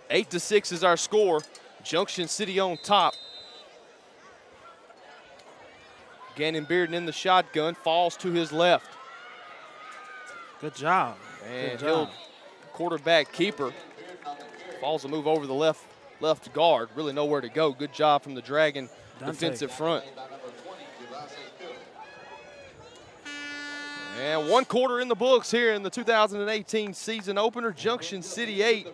8-6 is our score. Junction City on top. Gannon Bearden in the shotgun, falls to his left. Good job. And he'll quarterback keeper. Falls a move over the left guard. Really nowhere to go. Good job from the Dragon defensive front. And 1 quarter in the books here in the 2018 season opener. Junction City 8,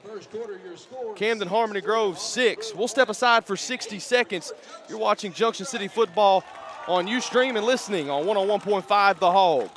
Camden Harmony Grove 6. We'll step aside for 60 seconds. You're watching Junction City football on Ustream and listening on 101.5 The Hog.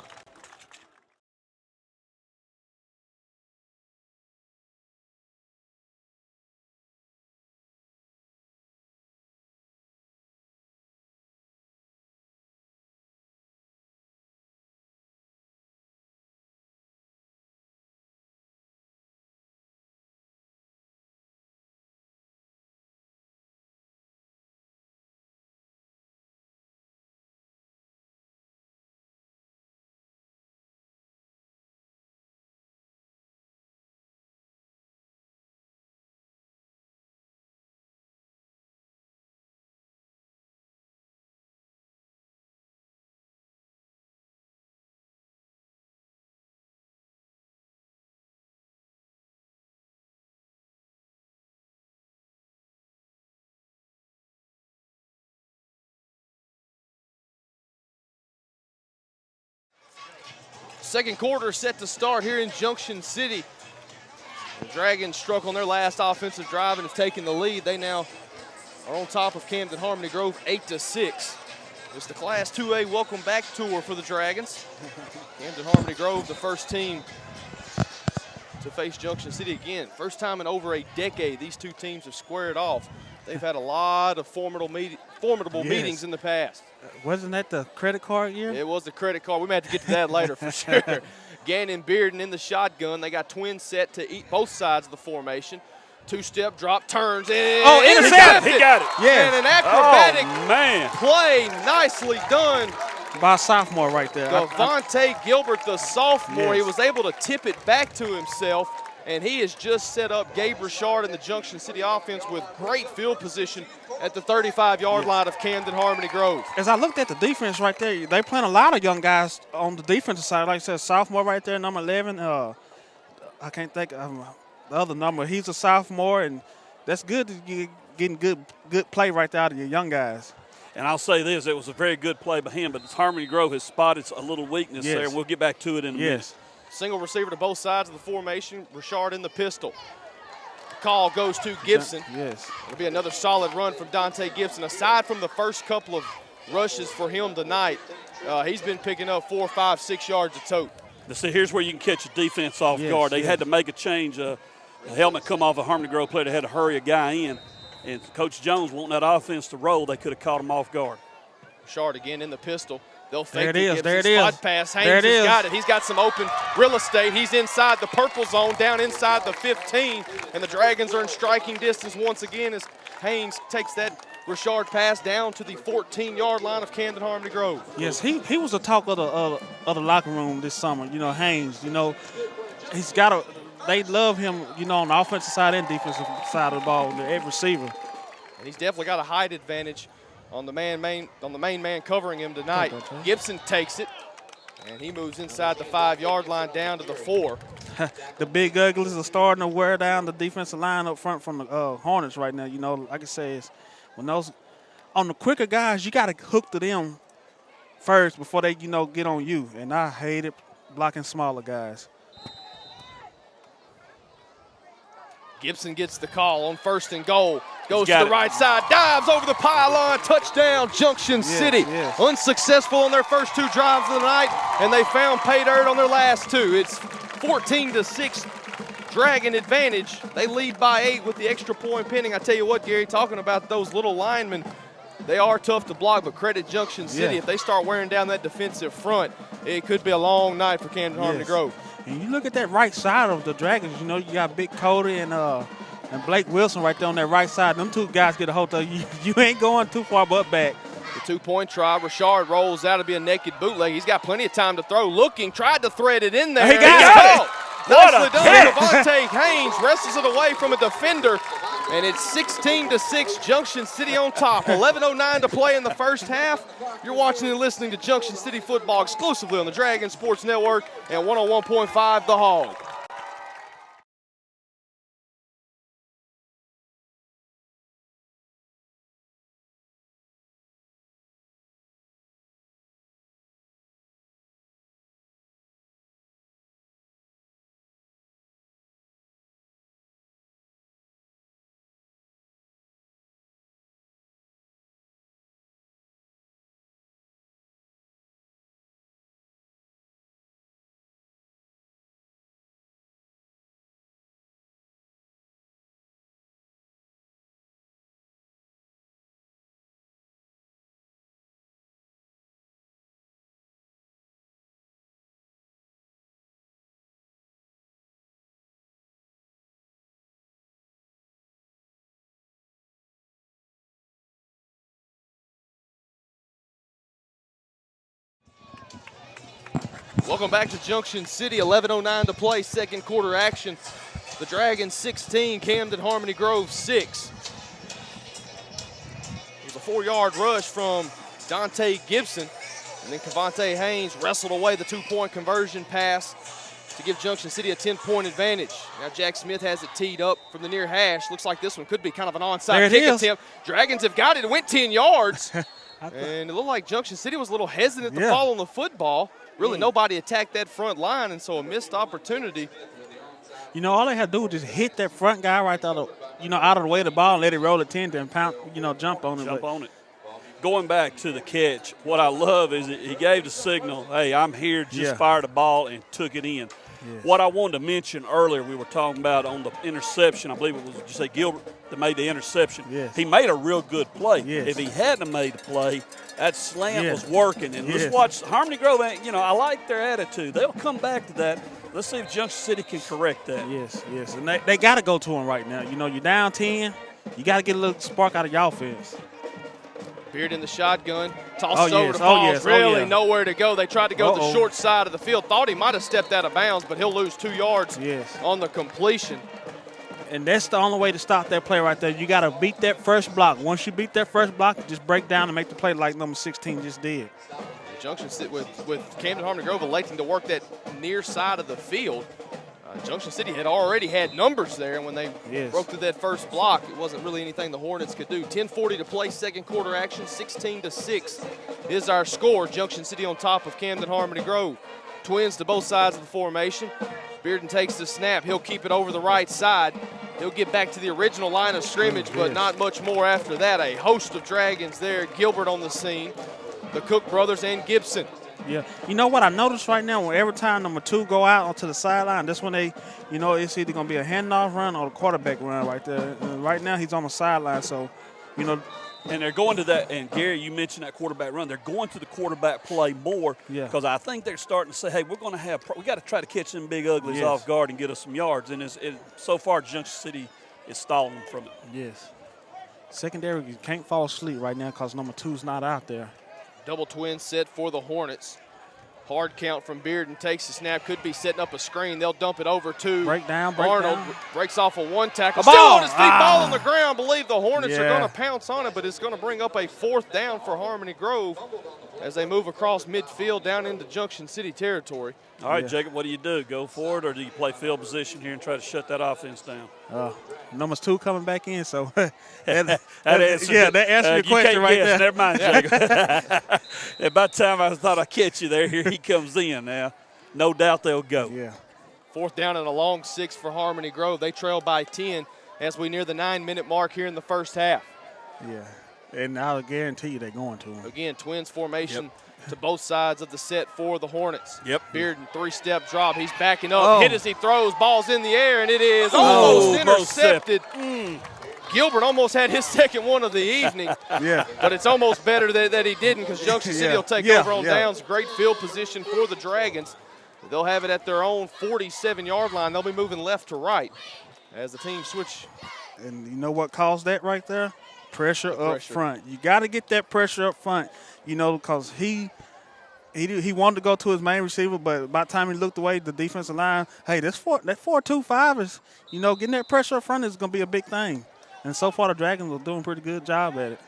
Second quarter set to start here in Junction City. The Dragons struck on their last offensive drive and have taken the lead. They now are on top of Camden Harmony Grove 8-6. It's the Class 2A welcome back tour for the Dragons. Camden Harmony Grove, the first team to face Junction City again. First time in over a decade these two teams have squared off. They've had a lot of formidable meetings in the past. Wasn't that the credit card year? It was the credit card. We may have to get to that later for sure. Gannon Bearden in the shotgun. They got twins set to eat both sides of the formation. Two-step drop, turns, and intercepted. He got it. Yeah. And an acrobatic Man. play, nicely done. By a sophomore right there. Devontae Gilbert, the sophomore, Yes. he was able to tip it back to himself, and he has just set up Gabe Richard in the Junction City offense with great field position at the 35-yard line of Camden Harmony Grove. As I looked at the defense right there, they playing a lot of young guys on the defensive side. Like I said, sophomore right there, number 11. I can't think of the other number. He's a sophomore, and that's good. You're getting good play right there out of your young guys. And I'll say this, it was a very good play by him, but Harmony Grove has spotted a little weakness Yes. there. We'll get back to it in a minute. Single receiver to both sides of the formation. Richard in the pistol. The call goes to Gibson. Yes. It'll be another solid run from Dante Gibson. Aside from the first couple of rushes for him tonight, he's been picking up 4, 5, 6 yards a tote. Now, see, here's where you can catch a defense off guard. They had to make a change. A helmet come off a Harmony Grove player. They had to hurry a guy in. And Coach Jones wanting that offense to roll, they could have caught him off guard. Richard again in the pistol. They'll There fake it is, Gibson there it is. spot pass. Haynes There it has is. got it. He's got some open real estate. He's inside the purple zone, down inside the 15, and the Dragons are in striking distance once again as Haynes takes that Richard pass down to the 14-yard line of Camden Harmony Grove. Yes, he was the talk of the locker room this summer. You know, Haynes. You know, he's got a. They love him. You know, on the offensive side and defensive side of the ball, every receiver. And he's definitely got a height advantage on the main man covering him tonight. Gibson takes it, and he moves inside the 5-yard line down to the 4. The big uglies are starting to wear down the defensive line up front from the Hornets right now. You know, like I said, when those on the quicker guys, you got to hook to them first before they, you know, get on you. And I hate it blocking smaller guys. Gibson gets the call on 1st and goal. Goes to got the it. right side, dives over the pylon, touchdown, Junction City. yes. Unsuccessful on their first 2 drives of the night, and they found pay dirt on their last 2. It's 14-6 Dragon advantage. They lead by 8 with the extra point pending. I tell you what, Gary, talking about those little linemen, they are tough to block, but credit Junction City. Yeah. If they start wearing down that defensive front, it could be a long night for Camden Harmony Grove. And you look at that right side of the Dragons, you know, you got Big Cody and Blake Wilson right there on that right side. Them 2 guys get a hold of you. You ain't going too far but back. The 2-point try. Richard rolls out to be a naked bootleg. He's got plenty of time to throw. Looking, tried to thread it in there. He got It's it. caught. What Nicely a done. catch. Devontae Haynes wrestles it away from a defender, and it's 16-6 Junction City on top. 11:09 to play in the first half. You're watching and listening to Junction City football exclusively on the Dragon Sports Network and 101.5 The Hog. Welcome back to Junction City. 11:09 to play, second quarter action. The Dragons 16, Camden Harmony Grove 6. It was a 4-yard rush from Dante Gibson, and then Cavante Haynes wrestled away the 2-point conversion pass to give Junction City a 10-point advantage. Now Jack Smith has it teed up from the near hash. Looks like this one could be kind of an There onside it kick is. attempt. Dragons have got it. It went 10 yards. And it looked like Junction City was a little hesitant to fall on the football. really nobody attacked that front line, and so a missed opportunity. You know, all they had to do was just hit that front guy right out of, out of the way of the ball and let it roll at 10 and pound, jump on it. Jump on it. Going back to the catch, what I love is he gave the signal, hey, I'm here, just fire the ball, and took it in. Yes. What I wanted to mention earlier, we were talking about on the interception, I believe it was, did you say Gilbert that made the interception? Yes. He made a real good play. Yes. If he hadn't made the play, that slam was working. And let's watch Harmony Grove, I like their attitude. They'll come back to that. Let's see if Junction City can correct that. Yes. And they got to go to him right now. You're down 10. You got to get a little spark out of your offense. Beard in the shotgun, tosses over to Oh, Pauls. yes. Really nowhere to go. They tried to go the short side of the field. Thought he might have stepped out of bounds, but he'll lose 2 yards on the completion. And that's the only way to stop that play right there. You got to beat that first block. Once you beat that first block, just break down and make the play like number 16 just did. Junction City with Camden Harmony Grove electing to work that near side of the field. Junction City had already had numbers there, and when they broke through that first block, it wasn't really anything the Hornets could do. 10:40 to play, second quarter action, 16-6 is our score. Junction City on top of Camden Harmony Grove. Twins to both sides of the formation. Bearden takes the snap. He'll keep it over the right side. He'll get back to the original line of scrimmage, but not much more after that. A host of Dragons there. Gilbert on the scene, the Cook brothers, and Gibson. Yeah. You know what I noticed right now? When every time number 2 go out onto the sideline, that's when they, it's either going to be a handoff run or a quarterback run right there. And right now he's on the sideline, so, And they're going to that, and Gary, you mentioned that quarterback run. They're going to the quarterback play more because I think they're starting to say, hey, we got to try to catch them big uglies off guard and get us some yards. And so far, Junction City is stalling from it. Yes. Secondary, you can't fall asleep right now because number 2's not out there. Double twin set for the Hornets. Hard count from Bearden. Takes the snap. Could be setting up a screen. They'll dump it over to Arnold. Breaks off a one tackle. Still on his feet. Ball on the ground. Believe the Hornets are going to pounce on it, but it's going to bring up a 4th down for Harmony Grove as they move across midfield down into Junction City territory. All right, Jacob, what do you do? Go for it, or do you play field position here and try to shut that offense down? Number 2 coming back in, so that answers your question right there. Never mind, Jacob. By the time I thought I'd catch you there, here he comes in now. No doubt they'll go. Yeah. 4th down and a long 6 for Harmony Grove. They trail by 10 as we near the 9-minute mark here in the first half. Yeah, and I'll guarantee you they're going to him. Again, Twins formation to both sides of the set for the Hornets. Bearden, 3-step drop. He's backing up. Hit as he throws. Ball's in the air, and it is almost intercepted. Gilbert almost had his second one of the evening. But it's almost better that he didn't because Junction City will take over on downs. Great field position for the Dragons. They'll have it at their own 47-yard line. They'll be moving left to right as the team switch. And you know what caused that right there? Pressure up front. You got to get that pressure up front, because he wanted to go to his main receiver, but by the time he looked away, the defensive line, hey, that 4-2-5 is, getting that pressure up front is going to be a big thing. And so far, the Dragons are doing a pretty good job at it.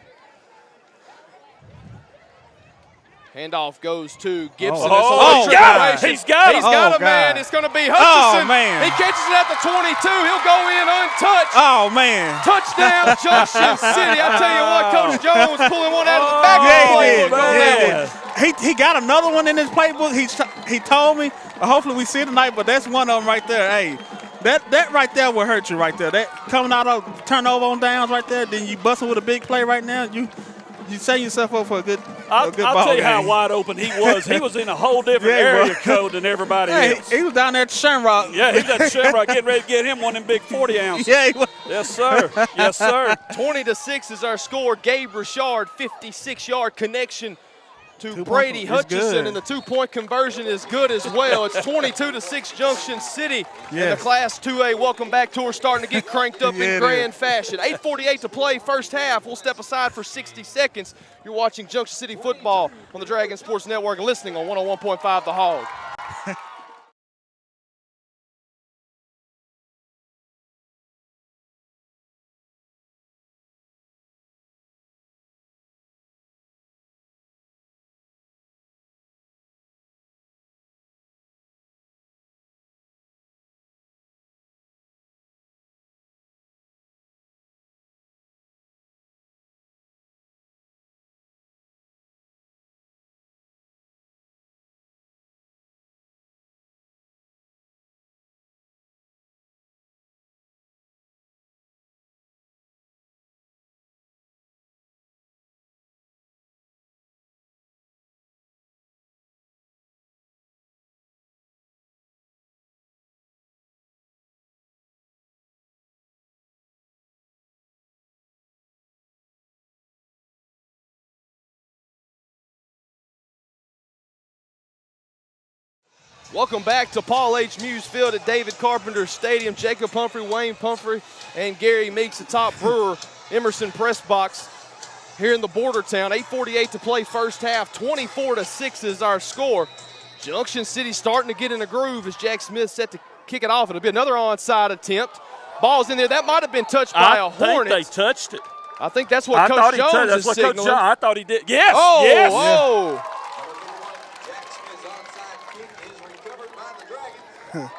Handoff goes to Gibson. He's got a man. It's going to be Hutchison. Oh, man. He catches it at the 22. He'll go in untouched. Oh, man. Touchdown, Junction City. I tell you what, Coach Jones pulling one out of the back of the playbook. He got another one in his playbook. He told me. Hopefully we see it tonight, but that's one of them right there. Hey, that right there will hurt you right there. That coming out of turnover on downs right there, then you busting with a big play right now, you set yourself up for a good I'll tell you how wide open he was. He was in a whole different area code than everybody else. He was down there at Shamrock. Yeah, he's at Shamrock getting ready to get him one of them big 40 ounces. Yeah, he was. Yes, sir. Yes, sir. 20-6 is our score. Gabe Richard, 56-yard connection to Brady Hutchison, and the 2-point conversion is good as well. It's 22-6 Junction City. And the Class 2A welcome back tour starting to get cranked up in grand fashion. 8:48 to play, first half. We'll step aside for 60 seconds. You're watching Junction City football on the Dragon Sports Network and listening on 101.5 The Hog. Welcome back to Paul H. Muse Field at David Carpenter Stadium. Jacob Humphrey, Wayne Pumphrey, and Gary Meeks, the top brewer. Emerson Press Box here in the border town. 8:48 to play first half. 24-6 is our score. Junction City starting to get in a groove as Jack Smith set to kick it off. It'll be another onside attempt. Ball's in there. That might have been touched by a Hornet. I think they touched it. I think that's what Coach Jones is signaling. Coach Jones, I thought he did. Yes, oh, yes. Oh, Jack Smith's onside kick is recovered by the Dragons.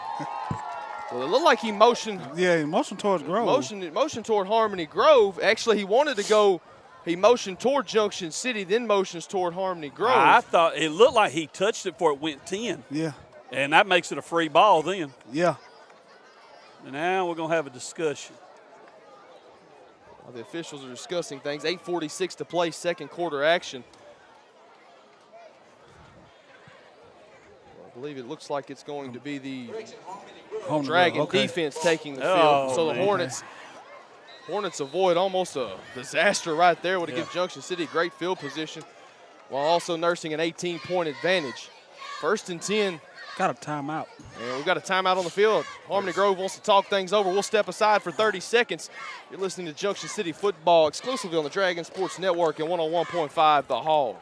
well, it looked like he motioned. Yeah, motion towards Grove. Motion toward Harmony Grove. Actually, he wanted to go. He motioned toward Junction City, then motions toward Harmony Grove. I thought it looked like he touched it before it went 10. Yeah. And that makes it a free ball then. Yeah. And now we're going to have a discussion. Well, the officials are discussing things. 8:46 to play, second quarter action. I believe it looks like it's going to be the Dragon defense taking the field. So the Hornets avoid almost a disaster right there. Would have given Junction City great field position while also nursing an 18-point advantage. First and 10. Got a timeout. And we've got a timeout on the field. Harmony Grove wants to talk things over. We'll step aside for 30 seconds. You're listening to Junction City football exclusively on the Dragon Sports Network and 101.5 The Hog.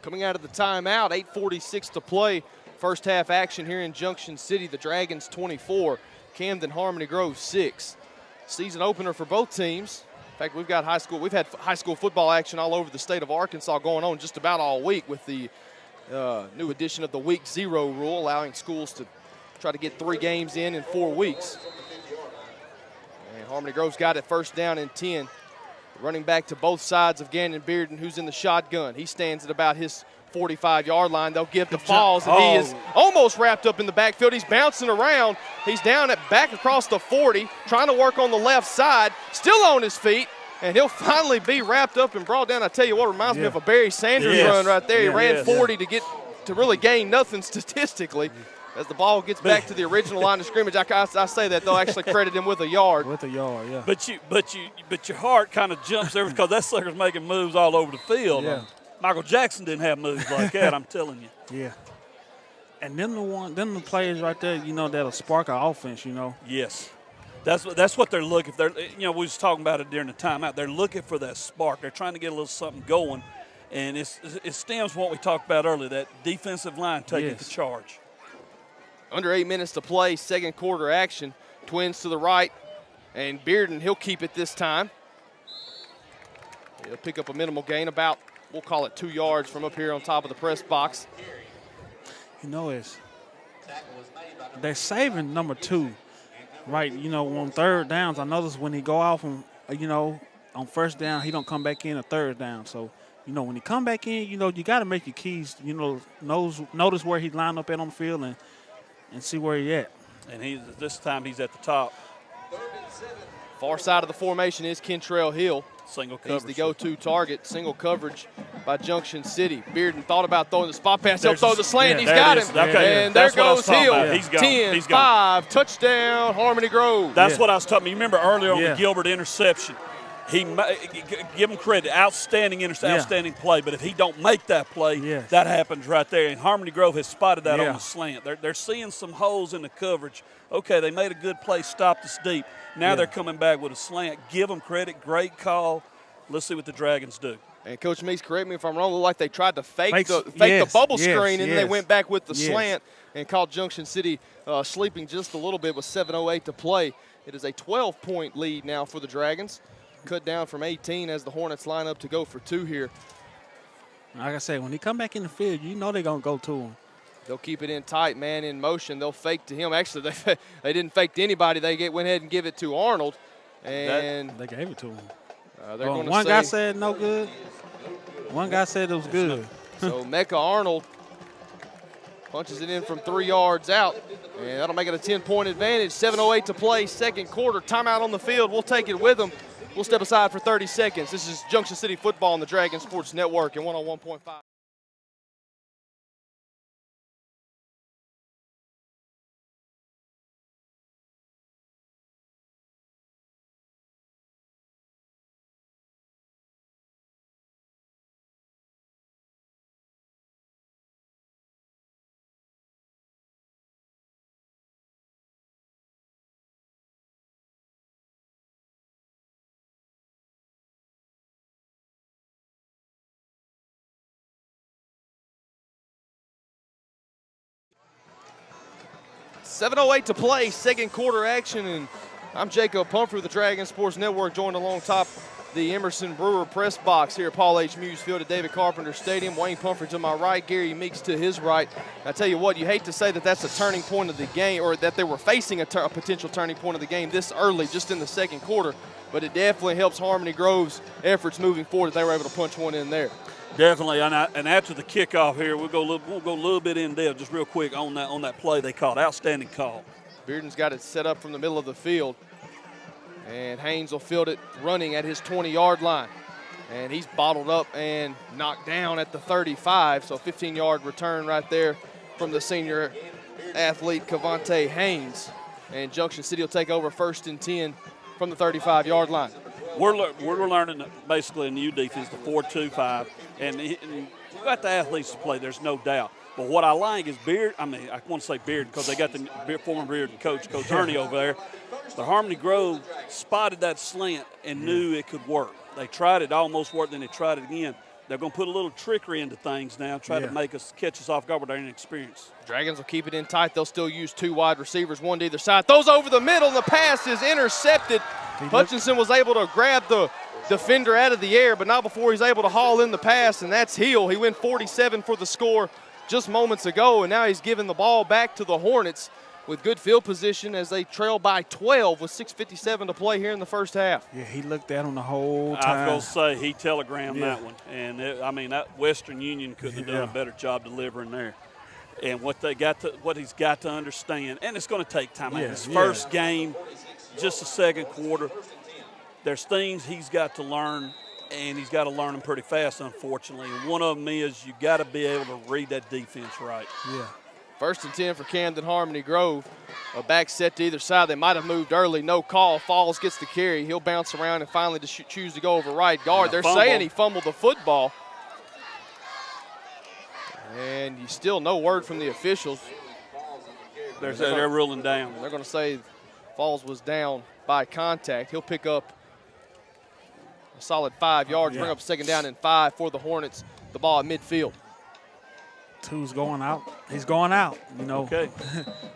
Coming out of the timeout, 8:46 to play. First half action here in Junction City. The Dragons 24, Camden Harmony Grove 6. Season opener for both teams. In fact, we've had high school football action all over the state of Arkansas going on just about all week with the new edition of the Week 0 rule, allowing schools to try to get 3 games in 4 weeks. And Harmony Grove's got it first down and 10. Running back to both sides of Gannon Bearden, who's in the shotgun. He stands at about his 45-yard line. They'll give the Falls, and he is almost wrapped up in the backfield. He's bouncing around. He's down at back across the 40, trying to work on the left side, still on his feet, and he'll finally be wrapped up and brought down. I tell you what, reminds me of a Barry Sanders run right there. He ran 40 to really gain nothing statistically. As the ball gets back to the original line of scrimmage, I say that they'll actually credit him with a yard. With a yard, yeah. But your heart kind of jumps there because that sucker's making moves all over the field. Yeah. Michael Jackson didn't have moves like that, I'm telling you. Yeah. And then the players right there, that'll spark our offense, Yes. That's what they're looking for. We was talking about it during the timeout. They're looking for that spark. They're trying to get a little something going. And it stems from what we talked about earlier, that defensive line taking the charge. Under 8 minutes to play, second quarter action. Twins to the right, and Bearden, he'll keep it this time. He'll pick up a minimal gain, about, we'll call it 2 yards from up here on top of the press box. They're saving number 2, right? On third downs. I noticed when he go off on first down, he don't come back in a third down. So, when he come back in, you got to make your keys, notice where he lined up at on the field and see where he at. And this time he's at the top. Far side of the formation is Kentrell Hill. Single coverage. He's the go-to target. Single coverage by Junction City. Bearden thought about throwing the spot pass. He'll throw the slant. He's got him. Okay. And there goes Hill. He's gone. 10-5, touchdown, Harmony Grove. That's what I was talking about. You remember earlier on the Gilbert interception. Give him credit, outstanding play. But if he don't make that play, that happens right there. And Harmony Grove has spotted that on the slant. They're seeing some holes in the coverage. Okay, they made a good play, stopped us deep. Now they're coming back with a slant. Give them credit, great call. Let's see what the Dragons do. And Coach Meeks, correct me if I'm wrong, looked like they tried to fake the bubble screen, and then they went back with the slant and caught Junction City sleeping just a little bit with 7:08 to play. It is a 12-point lead now for the Dragons. Cut down from 18 as the Hornets line up to go for 2 here. Like I said, when he come back in the field, they're going to go to him. They'll keep it in tight, man in motion. They'll fake to him. Actually, they didn't fake to anybody. They went ahead and give it to Arnold. And they gave it to him. One guy said no good. One guy said it was good. So Mecca Arnold Punches it in from 3 yards out, and that'll make it a 10-point advantage. 7:08 to play, second quarter. Timeout on the field. We'll take it with them. We'll step aside for 30 seconds. This is Junction City Football on the Dragon Sports Network and 101.5. .708 to play, second quarter action, and I'm Jacob Pumphrey with the Dragon Sports Network, joined along top the Emerson Brewer press box here at Paul H. Muse Field at David Carpenter Stadium. Wayne Pumphrey to my right, Gary Meeks to his right. I tell you what, you hate to say that that's a turning point of the game, or that they were facing a potential turning point of the game this early, just in the second quarter, but it definitely helps Harmony Grove's efforts moving forward that they were able to punch one in there. Definitely, and after the kickoff here, we'll go a little bit in depth, just real quick on that play they called. Outstanding call. Bearden's got it set up from the middle of the field, and Haynes will field it running at his 20-yard line. And he's bottled up and knocked down at the 35, so 15-yard return right there from the senior athlete, Cavante Haynes. And Junction City will take over 1st and 10 from the 35-yard line. We're learning basically in the U defense the 4-2-5, and we've got the athletes to play. There's no doubt. But what I like is I want to say Bearden because they got the former Bearden coach Ernie over there. The Harmony Grove spotted that slant and knew it could work. They tried it, almost worked, then they tried it again. They're going to put a little trickery into things now, try to catch us off guard with their inexperience. Dragons will keep it in tight. They'll still use 2 wide receivers, one to either side. Throws over the middle, and the pass is intercepted. Hutchinson was able to grab the defender out of the air, but not before he's able to haul in the pass, and that's Hill. He went 47 for the score just moments ago, and now he's giving the ball back to the Hornets with good field position as they trail by 12 with 6:57 to play here in the first half. Yeah, he looked at him the whole time. I was going to say, he telegrammed that one. And, that Western Union couldn't have done a better job delivering there. And what he's got to understand, and it's going to take time. His first game, just the second quarter, there's things he's got to learn, and he's got to learn them pretty fast, unfortunately. And one of them is you got to be able to read that defense right. Yeah. 1st and 10 for Camden Harmony Grove. A back set to either side. They might have moved early. No call. Falls gets the carry. He'll bounce around and finally choose to go over right guard. They're saying he fumbled the football. And you still no word from the officials. They're ruling down. They're going to say Falls was down by contact. He'll pick up a solid 5 yards, bring up 2nd down and 5 for the Hornets. The ball at midfield. Two's going out. He's going out, Okay.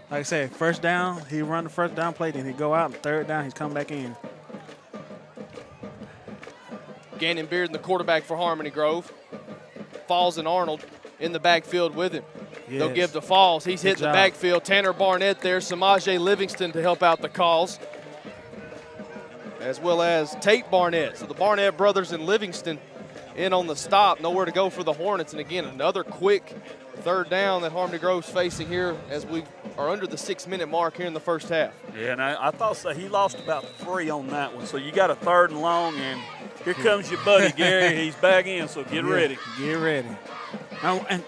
Like I said, 1st down, he run the 1st down play, then he go out, and 3rd down, he's come back in. Gannon Bearden, the quarterback for Harmony Grove. Falls and Arnold in the backfield with him. Yes. They'll give to Falls. He's hitting the backfield. Tanner Barnett there. Samaje Livingston to help out the calls, as well as Tate Barnett. So the Barnett brothers and Livingston in on the stop. Nowhere to go for the Hornets. And again, another quick 3rd down that Harmony Grove's facing here as we are under the 6-minute mark here in the first half. Yeah, and I thought so. He lost about 3 on that one. So you got a 3rd and long, and here comes your buddy, Gary. He's back in, so get ready. Get ready. Now, and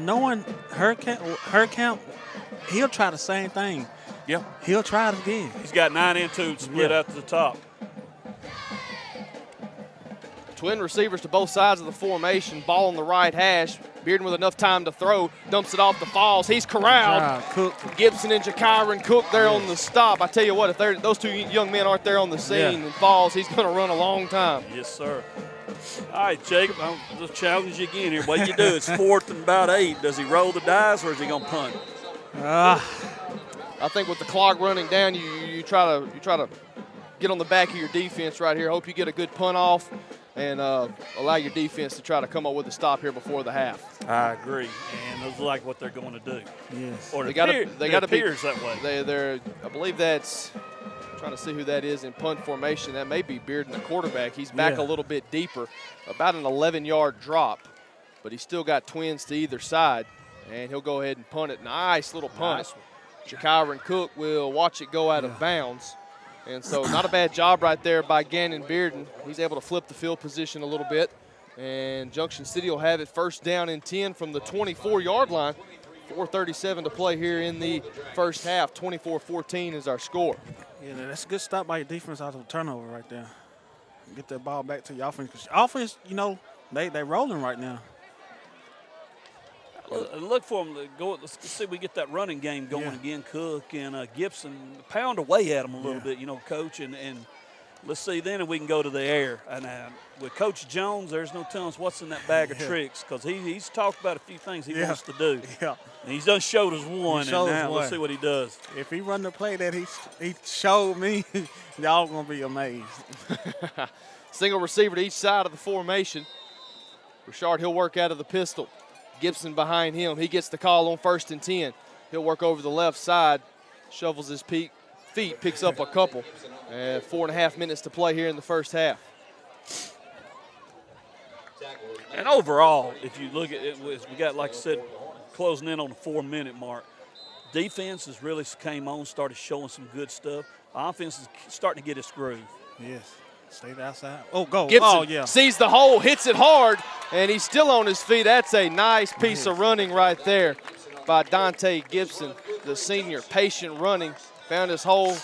knowing her count, he'll try the same thing. Yeah. He'll try it again. He's got 9 and 2 split out to the top. Twin receivers to both sides of the formation. Ball on the right hash. Bearden with enough time to throw. Dumps it off the Falls. He's corralled. Gibson and Jakyron Cook there on the stop. I tell you what, if those 2 young men aren't there on the scene and Falls, he's going to run a long time. Yes, sir. All right, Jacob, I'll just challenge you again here. What do you do? It's 4th and about 8. Does he roll the dice or is he going to punt? I think with the clock running down, you try to get on the back of your defense right here. Hope you get a good punt off and allow your defense to try to come up with a stop here before the half. I agree, and those like what they're going to do. Yes. Or they got to be that way. I believe that's trying to see who that is in punt formation. That may be Bearden, the quarterback. He's back a little bit deeper, about an 11-yard drop, but he's still got twins to either side. And he'll go ahead and punt it. Nice little punt. Nice one. Jakyron Cook will watch it go out of bounds. And so not a bad job right there by Gannon Bearden. He's able to flip the field position a little bit. And Junction City will have it first down and 10 from the 24-yard line. 4:37 to play here in the first half. 24-14 is our score. Yeah, that's a good stop by your defense out of a turnover right there. Get that ball back to your offense. 'Cause your offense, you know, they rolling right now. Look for them to go. Let's see if we get that running game going again. Cook and Gibson pound away at them a little bit, you know, Coach, and let's see then if we can go to the air. And with Coach Jones, there's no telling us what's in that bag of tricks because he's talked about a few things he wants to do. Yeah. And he's done showed us one, and now let's see what he does. If he run the play that he showed me, y'all gonna be amazed. Single receiver to each side of the formation. Richard, he'll work out of the pistol. Gibson behind him. He gets the call on 1st and 10. He'll work over the left side, shovels his feet, picks up a couple. 4.5 minutes to play here in the first half. And overall, if you look at it, we got, like I said, closing in on the 4-minute mark. Defense has really came on, started showing some good stuff. Offense is starting to get its groove. Yes. Stay outside. Oh, go. Gibson oh, yeah. sees the hole, hits it hard, and he's still on his feet. That's a nice piece of running right there by Dante Gibson, the senior. Patient running, found his hole,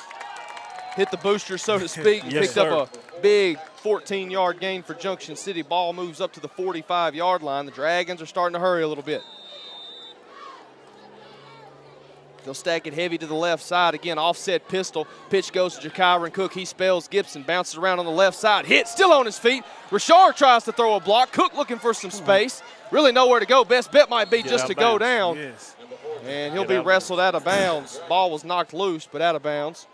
hit the booster, so to speak, and picked up a big 14-yard gain for Junction City. Ball moves up to the 45-yard line. The Dragons are starting to hurry a little bit. They'll stack it heavy to the left side. Again, offset pistol. Pitch goes to Jakyron Cook. He spells Gibson. Bounces around on the left side. Hit, still on his feet. Richard tries to throw a block. Cook looking for some space. Really nowhere to go. Best bet might be just to go down. Yes. And he'll be wrestled out of bounds. Ball was knocked loose, but out of bounds.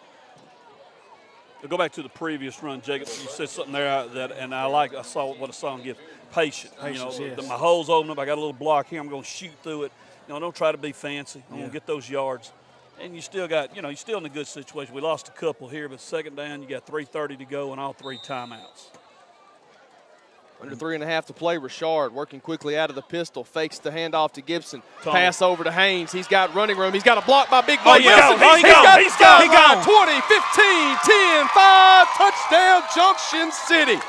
To go back to the previous run, Jacob, you said something there and I saw what a song gives. Patience. Patience, you know, yes. my hole's open up. I got a little block here. I'm going to shoot through it. You know, don't try to be fancy. I'm going to get those yards. And you still got, you're still in a good situation. We lost a couple here, but second down, you got 3:30 to go and all 3 timeouts. Under 3.5 to play. Richard working quickly out of the pistol. Fakes the handoff to Gibson. Tunnel. Pass over to Haynes. He's got running room. He's got a block by Big Oh, Boy yeah. Wilson. He's gone. He got 20, 15, 10, 5. Touchdown, Junction City.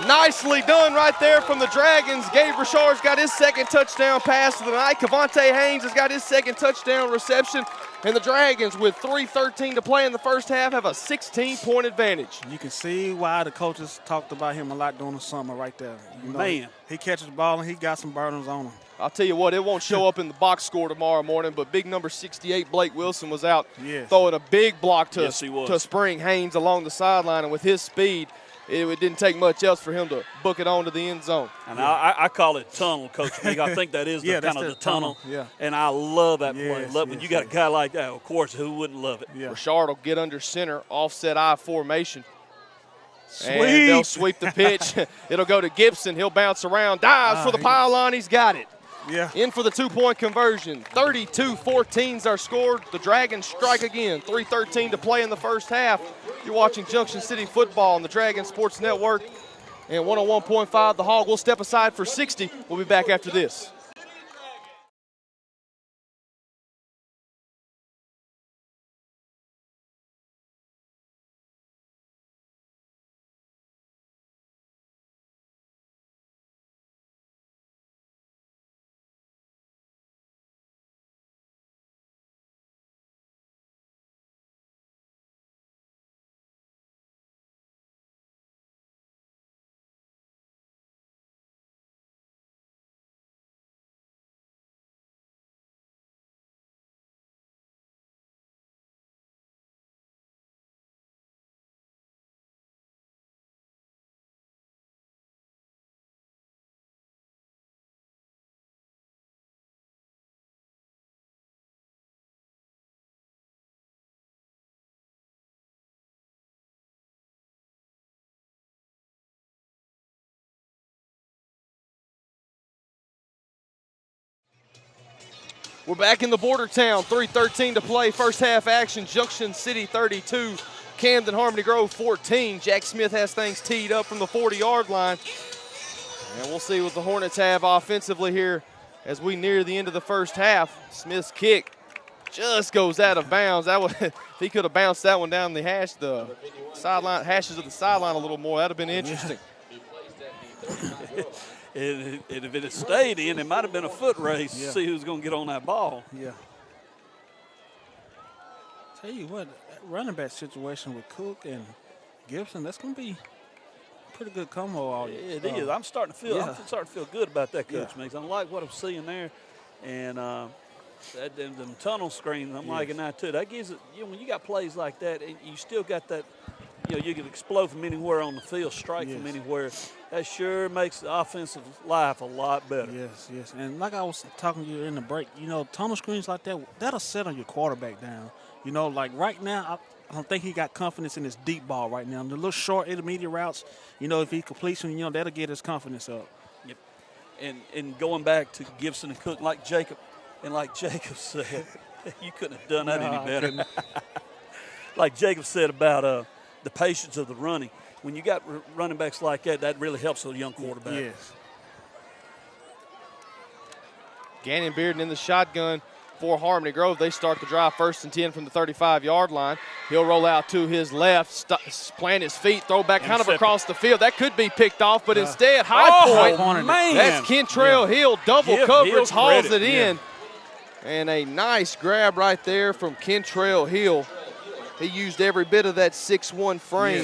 Nicely done right there from the Dragons. Gabe Richard's got his second touchdown pass of the night. Cavante Haynes has got his second touchdown reception. And the Dragons, with 3:13 to play in the first half, have a 16-point advantage. You can see why the coaches talked about him a lot during the summer right there. Man. He catches the ball, and he got some burners on him. I'll tell you what, it won't show up in the box score tomorrow morning, but big number 68, Blake Wilson, was out throwing a big block to Spring Haynes along the sideline, and with his speed, it didn't take much else for him to book it onto the end zone. And I call it tunnel, Coach Meek. I think that is kind of the tunnel. Yeah. And I love that play. Yes, When you got a guy like that, of course, who wouldn't love it? Yeah. Richard will get under center, offset I formation. Sweep. And they'll sweep the pitch. It'll go to Gibson. He'll bounce around, dives for the pylon. He's got it. Yeah. In for the 2-point conversion. 32-14's our score. The Dragons strike again. 3:13 to play in the first half. You're watching Junction City football on the Dragon Sports Network and 101.5 The Hog. We'll step aside for 60. We'll be back after this. We're back in the border town. 3:13 to play. First half action. Junction City 32. Camden Harmony Grove 14. Jack Smith has things teed up from the 40-yard line. And we'll see what the Hornets have offensively here as we near the end of the first half. Smith's kick just goes out of bounds. That would, if he could have bounced that one down the sideline, hashes of the sideline a little more, that'd have been interesting. And if it had stayed in, it might have been a foot race to see who's going to get on that ball. Yeah. Tell you what, that running back situation with Cook and Gibson, that's going to be a pretty good combo all year. It is. I'm starting to feel good about that, Coach Meigs. I like what I'm seeing there, and them tunnel screens, I'm liking that too. That gives it. When you got plays like that, and you still got that. You can explode from anywhere on the field, strike from anywhere. That sure makes the offensive life a lot better. Yes. And like I was talking to you in the break, tunnel screens like that, that'll settle your quarterback down. Like right now, I don't think he got confidence in his deep ball right now. The little short intermediate routes, if he completes them, that'll get his confidence up. Yep. And going back to Gibson and Cook, like Jacob said, you couldn't have done that any better. Like Jacob said about the patience of the running. When you got running backs like that really helps a young quarterback. Yes. Gannon Bearden in the shotgun for Harmony Grove. They start the drive 1st and 10 from the 35-yard line. He'll roll out to his left, plant his feet, throw back kind of across the field. That could be picked off, but instead, high point. Man. That's Kentrell Hill. Double coverage, Hill hauls credit. it in. And a nice grab right there from Kentrell Hill. He used every bit of that 6'1" frame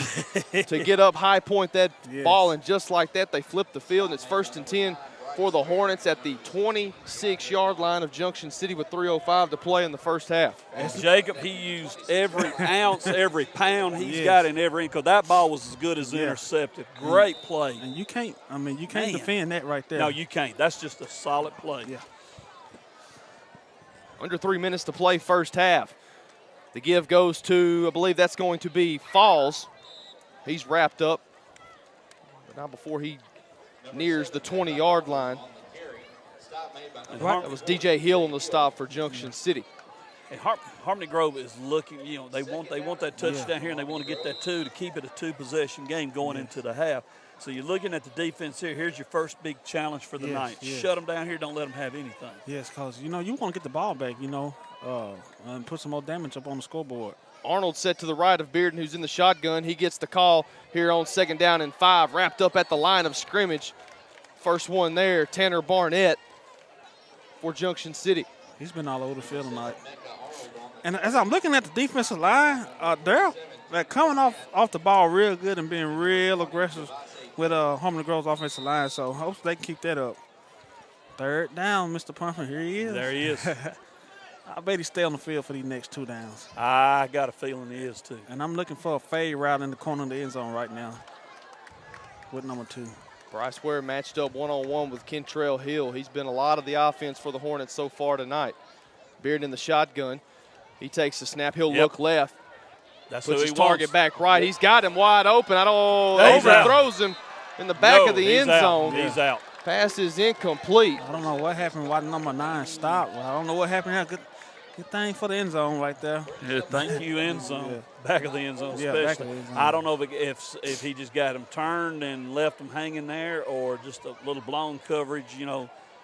to get up high point that ball, and just like that, they flip the field, and it's 1st and 10 for the Hornets at the 26-yard line of Junction City with 3:05 to play in the first half. And Jacob, he used every ounce, every pound he's got in every because that ball was as good as intercepted. Great play. And you can't defend that right there. No, you can't. That's just a solid play. Yeah. Under 3 minutes to play first half. The give goes to, I believe that's going to be Falls. He's wrapped up. But now before he nears the 20-yard line. That was DJ Hill on the stop for Junction City. And Harmony Grove is looking, they want that touchdown here, and they want to get that two to keep it a two-possession game going into the half. So you're looking at the defense here. Here's your first big challenge for the night. Shut them down here. Don't let them have anything. Yes, because, you want to get the ball back, and put some more damage up on the scoreboard. Arnold set to the right of Bearden, who's in the shotgun. He gets the call here on 2nd down and 5, wrapped up at the line of scrimmage. First one there, Tanner Barnett for Junction City. He's been all over the field tonight. And as I'm looking at the defensive line, they're coming off the ball real good and being real aggressive with Harmony Grove's offensive line. So hopefully they can keep that up. 3rd down, Mr. Pumper. Here he is. There he is. I bet he stay on the field for these next 2 downs. I got a feeling he is too. And I'm looking for a fade route in the corner of the end zone right now with number 2. Bryce Ware matched up one-on-one with Kentrell Hill. He's been a lot of the offense for the Hornets so far tonight. Bearden in the shotgun. He takes the snap. He'll look left. That's puts who his he target wants. back right. He's got him wide open. Overthrows him in the back of the end zone. He's out. Pass is incomplete. I don't know what happened. Why number 9 stopped. Well, I don't know what happened there. Good thing for the end zone right there. Yeah, thank you, end zone. Back of the end zone, back especially. of the end zone. I don't know if he just got him turned and left him hanging there, or just a little blown coverage.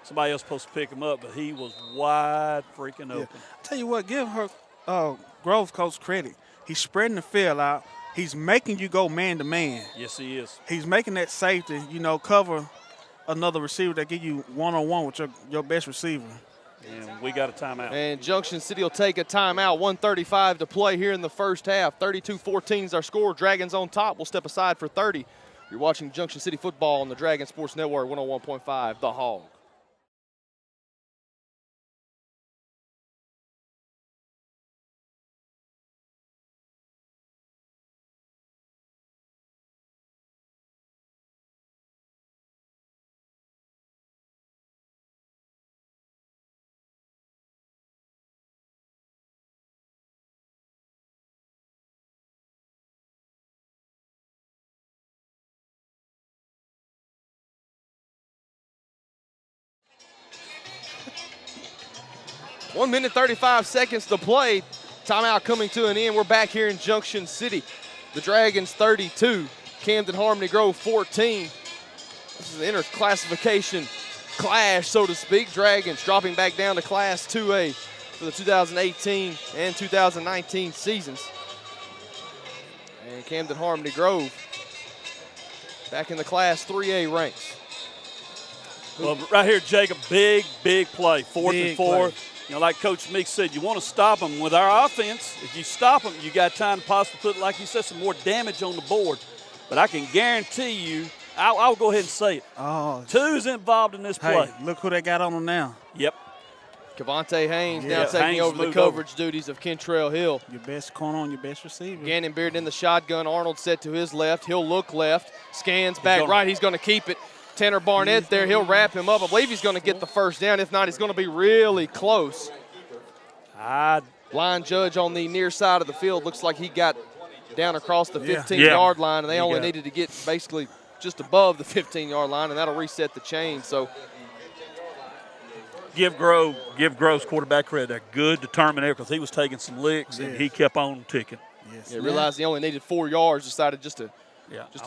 Somebody else supposed to pick him up, but he was wide freaking open. I tell you what, give Grove coach credit. He's spreading the field out. He's making you go man to man. Yes, he is. He's making that safety, cover another receiver that give you one-on-one with your best receiver. And we got a timeout. And Junction City will take a timeout. 1:35 to play here in the first half. 32-14 is our score. Dragons on top. We'll step aside for 30. You're watching Junction City football on the Dragon Sports Network, 101.5 The Hog. One minute, 35 seconds to play. Timeout coming to an end. We're back here in Junction City. The Dragons 32, Camden Harmony Grove 14. This is an interclassification clash, so to speak. Dragons dropping back down to Class 2A for the 2018 and 2019 seasons. And Camden Harmony Grove back in the Class 3A ranks. Well, right here, Jacob, big play, 4th Big and 4. play. You know, like Coach Meeks said, you want to stop them with our offense. If you stop them, you got time to possibly put, like you said, some more damage on the board. But I can guarantee you, I'll go ahead and say it. Oh, 2's involved in this play. hey, look who they got on them now. Yep. Cavante Haynes now Yeah, taking Haynes over the moved coverage duties of Kentrell Hill. Your best corner on your best receiver. Gannon Beard in the shotgun. Arnold set to his left. He'll look left. Scans back gonna- right. He's going to keep it. Tanner Barnett there. He'll wrap him up. I believe he's going to get the first down. If not, he's going to be really close. Line judge on the near side of the field. Looks like he got down across the 15-yard line, and they only needed to get basically just above the 15-yard line, and that'll reset the chain. So Give Grove's quarterback credit. A good determined effort because he was taking some licks and he kept on ticking. Yes. yeah, realized he only needed 4 yards, decided just to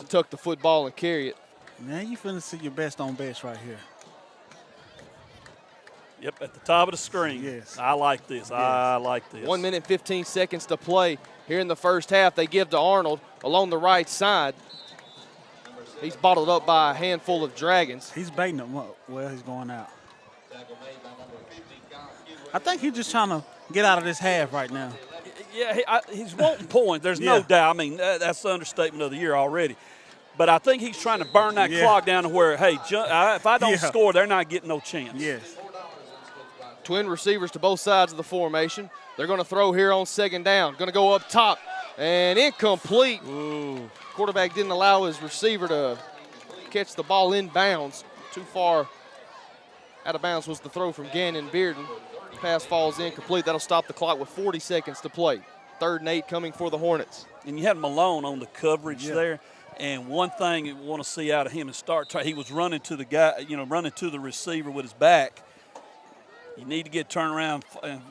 tuck the football and carry it. Now you finna see your best on best right here. Yep, at the top of the screen. Yes. I like this. I like this. 1 minute, 15 seconds to play here in the first half. They give to Arnold along the right side. He's bottled up by a handful of Dragons. He's baiting them up. Well, he's going out. I think he's just trying to get out of this half right now. Yeah, he's wanting points. There's no doubt. I mean, that's the understatement of the year already. But I think he's trying to burn that clock down to where, hey, if I don't score, they're not getting no chance. Yes. Twin receivers to both sides of the formation. They're going to throw here on second down. Going to go up top and incomplete. Ooh. Quarterback didn't allow his receiver to catch the ball in bounds. Too far out of bounds was the throw from Gannon Bearden. Pass falls incomplete. That'll stop the clock with 40 seconds to play. 3rd and 8 coming for the Hornets. And you had Malone on the coverage there. And one thing you want to see out of him is he was running to the guy, running to the receiver with his back. You need to get turned around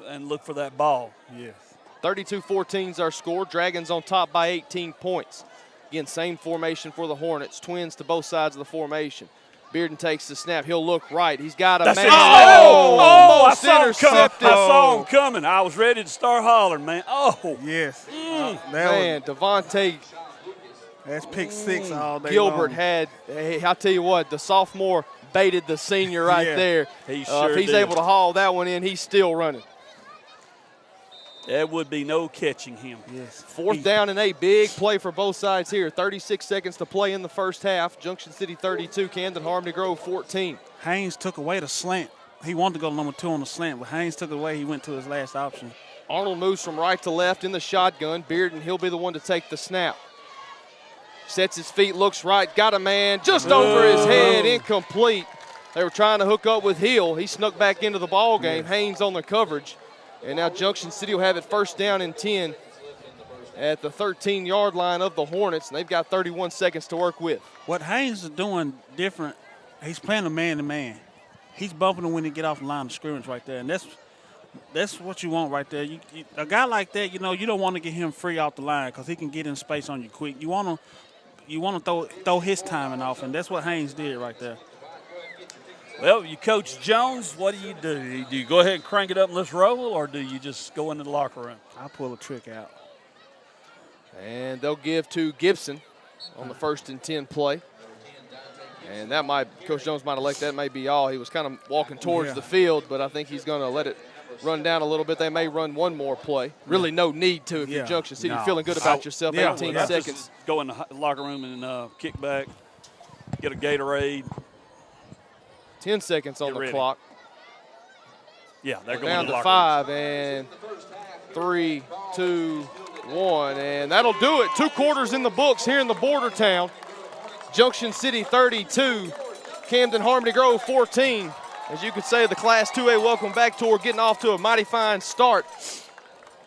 and look for that ball. Yes. 32-14 is our score. Dragons on top by 18 points. Again, same formation for the Hornets. Twins to both sides of the formation. Bearden takes the snap. He'll look right. He's got a man. I Almost saw him coming. intercepted. I saw him coming. I was ready to start hollering, man. Oh. Yes. Man, Devontae That's pick 6 all day Gilbert long. had, hey, I'll tell you what, the sophomore baited the senior right there. He sure if he's did. able to haul that one in, he's still running. There would be no catching him. Yes. 4th down and 8. Big play for both sides here. 36 seconds to play in the first half. Junction City 32, Camden Harmony Grove 14. Haynes took away the slant. He wanted to go number 2 on the slant, but Haynes took it away. He went to his last option. Arnold moves from right to left in the shotgun. Bearden, he'll be the one to take the snap. Sets his feet, looks right, got a man just over his head, incomplete. They were trying to hook up with Hill. He snuck back into the ball game. Haynes on the coverage. And now Junction City will have it 1st down and 10 at the 13-yard line of the Hornets, and they've got 31 seconds to work with. What Haynes is doing different, he's playing a man-to-man. He's bumping him when he get off the line of scrimmage right there, and that's what you want right there. A guy like that, you don't want to get him free off the line because he can get in space on you quick. You want to throw his timing off, and that's what Haynes did right there. Well, you Coach Jones, what do? Do you go ahead and crank it up and let's roll, or do you just go into the locker room? I'll pull a trick out. And they'll give to Gibson on the 1st and 10 play. And Coach Jones might elect that may be all. He was kind of walking towards the field, but I think he's going to let it run down a little bit. They may run one more play. Really no need to if you're Junction City. You're feeling good about yourself, 18 seconds. Just go in the locker room and kick back, get a Gatorade. 10 seconds on the ready. clock. Yeah, they're going Down to to the 5 and 3, 2, 1. And that'll do it. 2 quarters in the books here in the border town. Junction City 32, Camden Harmony Grove 14. As you could say, the Class 2A welcome back tour getting off to a mighty fine start.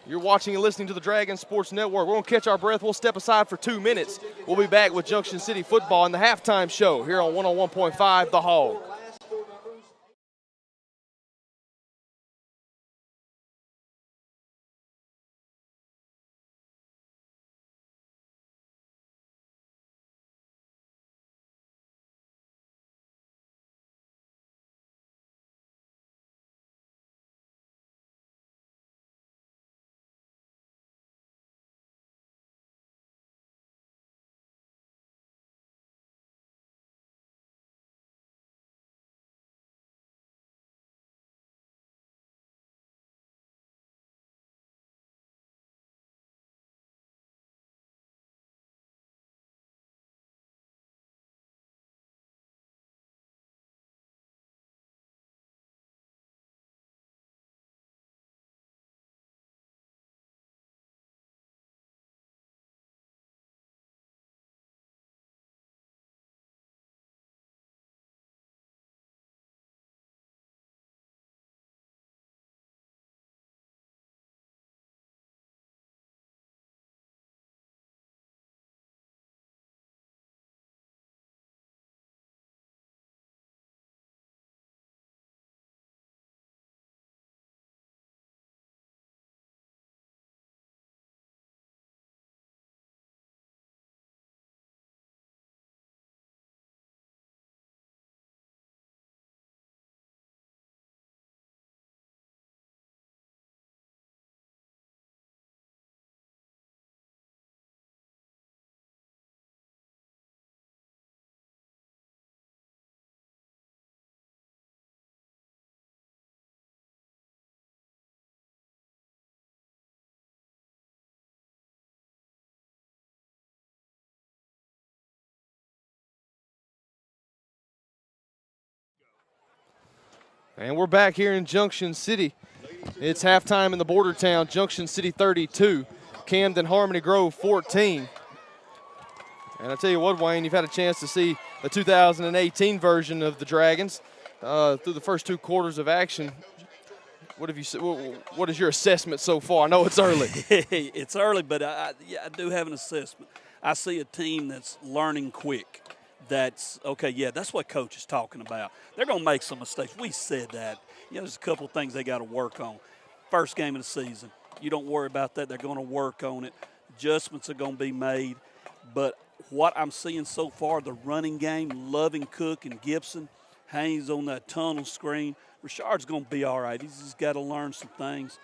You're watching and listening to the Dragon Sports Network. We're going to catch our breath. We'll step aside for 2 minutes. We'll be back with Junction City football in the halftime show here on 101.5 The Hog. And we're back here in Junction City. It's halftime in the border town. Junction City 32, Camden Harmony Grove 14. And I tell you what, Wayne, you've had a chance to see the 2018 version of the Dragons through the first 2 quarters of action. What have you? What is your assessment so far? I know it's early. It's early, but I do have an assessment. I see a team that's learning quick. That's okay. Yeah, that's what Coach is talking about. They're going to make some mistakes. We said that. There's a couple of things they got to work on. First game of the season, you don't worry about that. They're going to work on it. Adjustments are going to be made. But what I'm seeing so far, the running game, Loving, Cook, and Gibson, Haynes on that tunnel screen. Richard's going to be all right. He's just got to learn some things,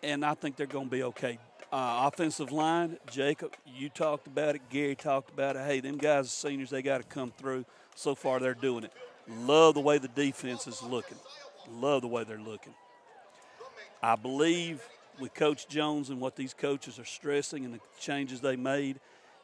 and I think they're going to be okay. Offensive line, Jacob, you talked about it. Gary talked about it. Hey, them guys are seniors. They got to come through. So far, they're doing it. Love the way the defense is looking. Love the way they're looking. I believe with Coach Jones and what these coaches are stressing and the changes they made,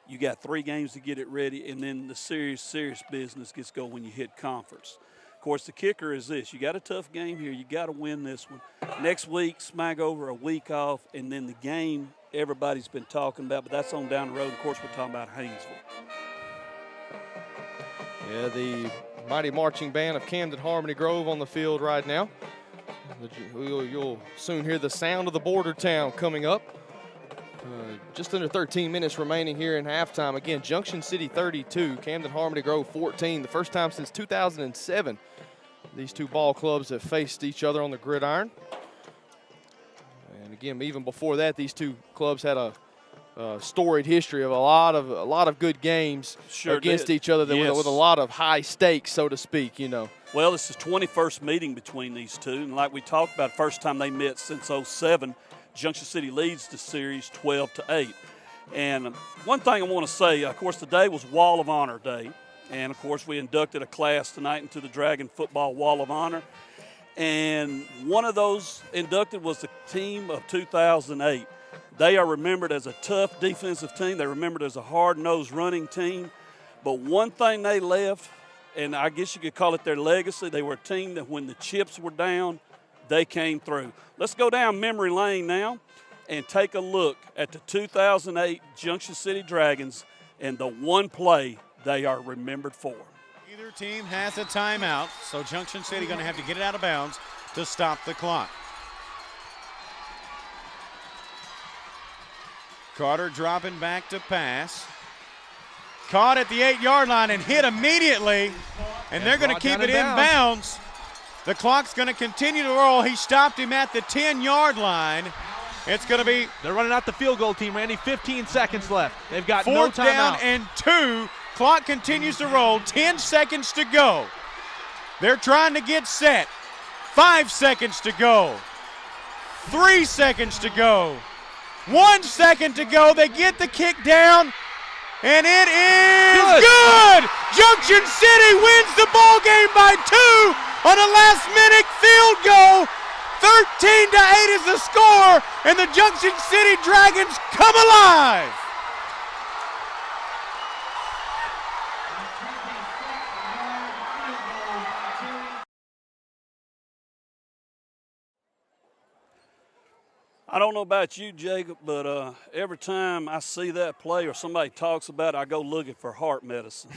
you got 3 games to get it ready, and then the serious business gets going when you hit conference. Of course, the kicker is this. You got a tough game here. You got to win this one. Next week, smack over a week off, and then the game everybody's been talking about, but that's on down the road. Of course, we're talking about Haynesville. Yeah, the mighty marching band of Camden Harmony Grove on the field right now. You'll soon hear the sound of the border town coming up. Just under 13 minutes remaining here in halftime. Again, Junction City 32, Camden Harmony Grove 14. The first time since 2007 these 2 ball clubs have faced each other on the gridiron. And again, even before that, these 2 clubs had a storied history of a lot of good games against each other with a lot of high stakes, so to speak. Well, it's the 21st meeting between these 2, and like we talked about, first time they met since 07. Junction City leads the series 12-8. And one thing I want to say, of course, today was Wall of Honor Day. And, of course, we inducted a class tonight into the Dragon Football Wall of Honor. And one of those inducted was the team of 2008. They are remembered as a tough defensive team. They're remembered as a hard-nosed running team. But one thing they left, and I guess you could call it their legacy, they were a team that when the chips were down, they came through. Let's go down memory lane now and take a look at the 2008 Junction City Dragons and the one play they are remembered for. Either team has a timeout, so Junction City going to have to get it out of bounds to stop the clock. Carter dropping back to pass. Caught at the 8-yard line and hit immediately, and they're going to keep it in bounds. The clock's going to continue to roll. He stopped him at the 10-yard line. It's going to be... They're running out the field goal team, Randy. 15 seconds left. They've got no fourth timeout. Down and 2. Clock continues to roll. 10 seconds to go. They're trying to get set. 5 seconds to go. 3 seconds to go. 1 second to go. They get the kick down, and it is good! Junction City wins the ball game by 2 on a last-minute field goal. 13-8 is the score, and the Junction City Dragons come alive. I don't know about you, Jacob, but every time I see that play or somebody talks about it, I go looking for heart medicine.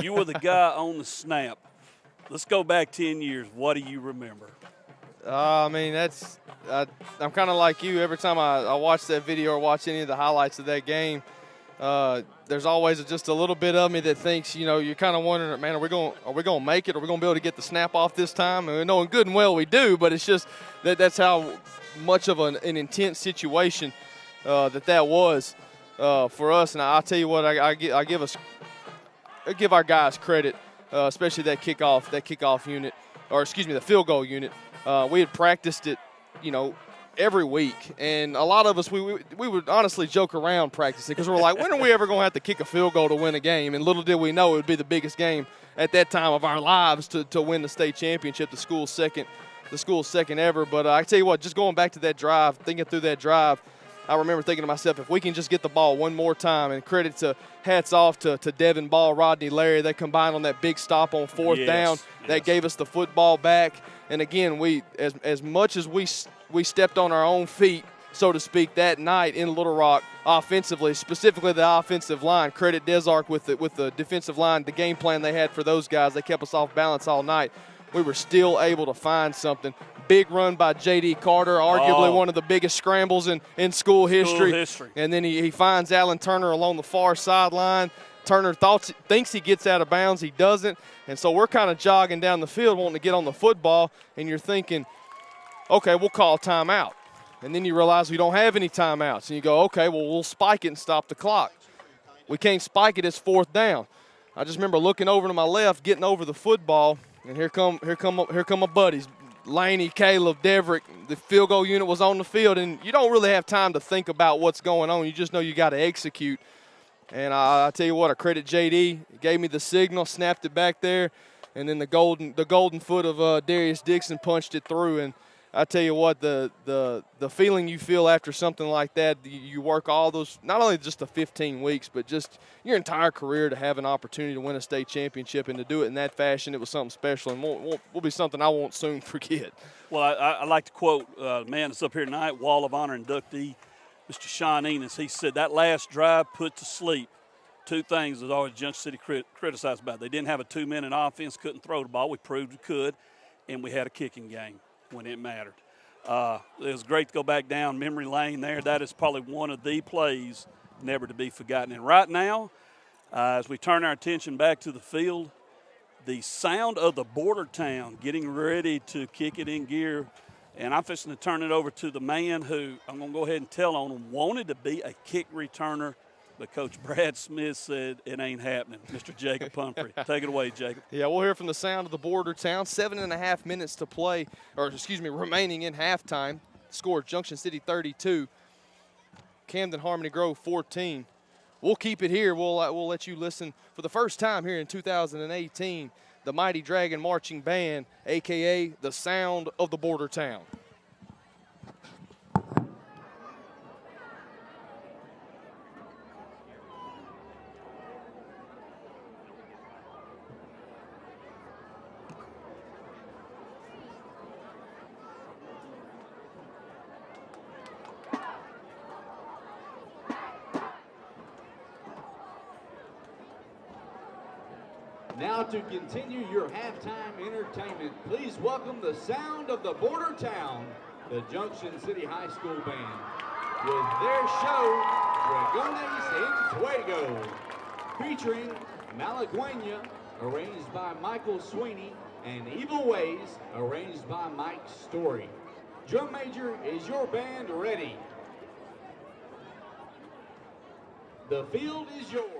You were the guy on the snap. Let's go back 10 years. What do you remember? I'm kind of like you. Every time I watch that video or watch any of the highlights of that game, there's always just a little bit of me that thinks, you're kind of wondering, man, are we going to make it? Are we going to be able to get the snap off this time? And knowing good and well we do, but it's just that's how much of an intense situation that was for us. And I'll tell you what, I give our guys credit, especially that kickoff unit, or excuse me, the field goal unit. We had practiced it, every week, and a lot of us we would honestly joke around practicing because we're like, when are we ever going to have to kick a field goal to win a game? And little did we know it would be the biggest game at that time of our lives to win the state championship, the school's second ever. But I tell you what, just going back to that drive, thinking through that drive, I remember thinking to myself, if we can just get the ball one more time, and hats off to Devin Ball, Rodney Larry, they combined on that big stop on fourth down. That gave us the football back. And again, we as much as we stepped on our own feet, so to speak, that night in Little Rock offensively, specifically the offensive line. Credit Desark with the defensive line, the game plan they had for those guys. They kept us off balance all night. We were still able to find something. Big run by J.D. Carter, arguably one of the biggest scrambles in school history. And then he finds Alan Turner along the far sideline. Turner thinks he gets out of bounds. He doesn't. And so we're kind of jogging down the field wanting to get on the football, and you're thinking, okay, we'll call timeout. And then you realize we don't have any timeouts. And you go, okay, well, we'll spike it and stop the clock. We can't spike it. It's fourth down. I just remember looking over to my left, getting over the football, and here come my buddies, Laney, Caleb, Deverick. The field goal unit was on the field, and you don't really have time to think about what's going on. You just know you got to execute. And I tell you what, I credit JD. He gave me the signal, snapped it back there, and then the golden foot of Darius Dixon punched it through. And I tell you what, the feeling you feel after something like that, you work all those, not only just the 15 weeks, but just your entire career to have an opportunity to win a state championship and to do it in that fashion, it was something special and will be something I won't soon forget. Well, I like to quote a man that's up here tonight, Wall of Honor inductee, Mr. Sean Enos. He said that last drive put to sleep two things that always Junction City criticized about. They didn't have a 2-minute offense, couldn't throw the ball. We proved we could, and we had a kicking game when it mattered. It was great to go back down memory lane there. That is probably one of the plays never to be forgotten. And right now, as we turn our attention back to the field, the sound of the border town getting ready to kick it in gear. And I'm fixing to turn it over to the man who I'm going to go ahead and tell on him wanted to be a kick returner, but Coach Brad Smith said it ain't happening. Mr. Jacob Pumphrey. Take it away, Jacob. Yeah, we'll hear from the sound of the border town. 7.5 minutes to play, remaining in halftime. Score Junction City 32, Camden Harmony Grove 14. We'll keep it here. We'll let you listen for the first time here in 2018. The Mighty Dragon Marching Band, a.k.a. the sound of the border town. Now to continue your halftime entertainment, please welcome the sound of the border town, the Junction City High School Band, with their show, Dragones en Fuego, featuring Malagueña, arranged by Michael Sweeney, and Evil Ways, arranged by Mike Story. Drum major, is your band ready? The field is yours.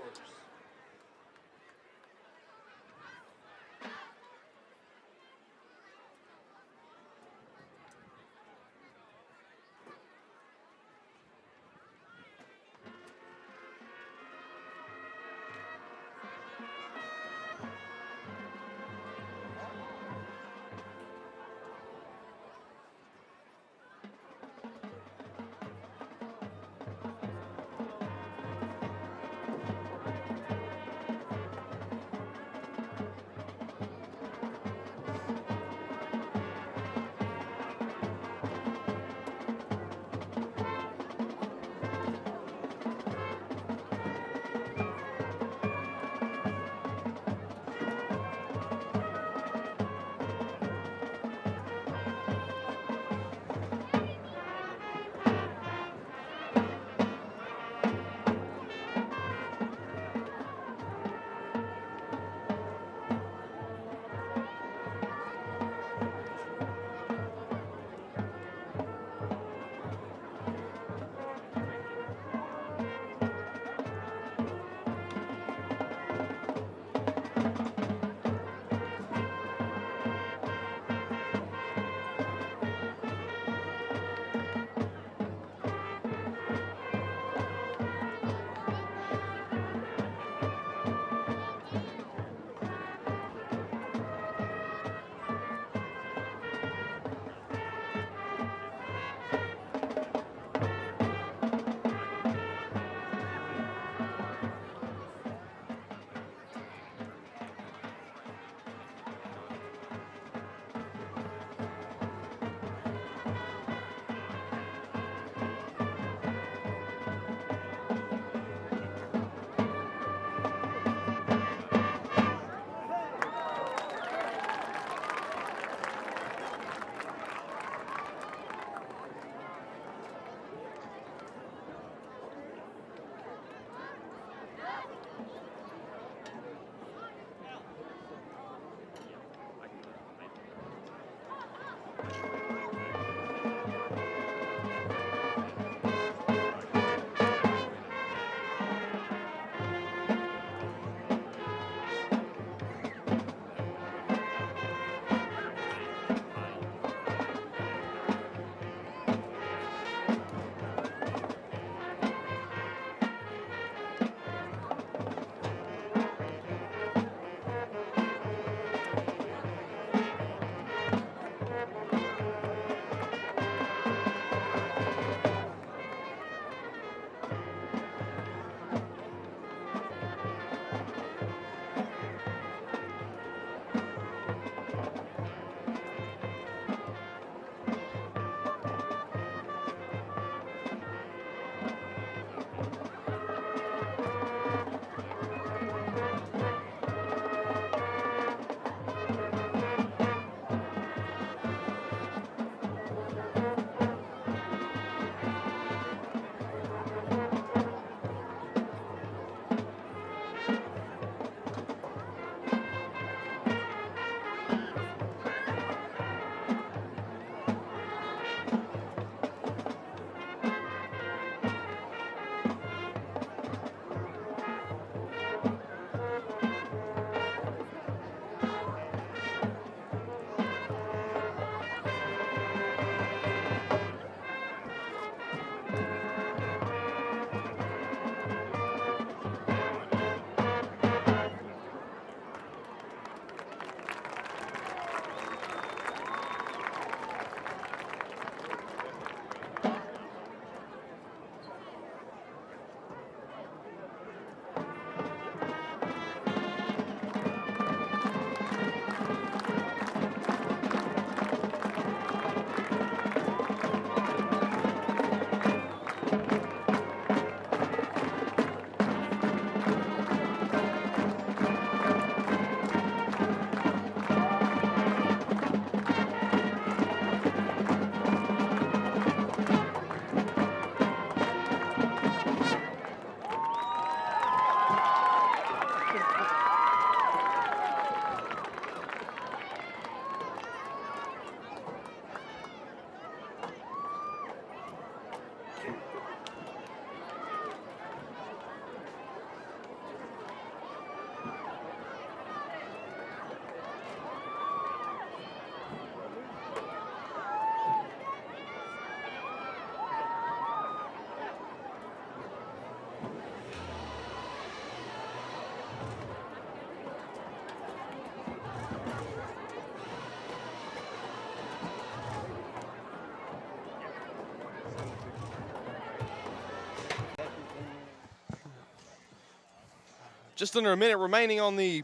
Just under a minute remaining on the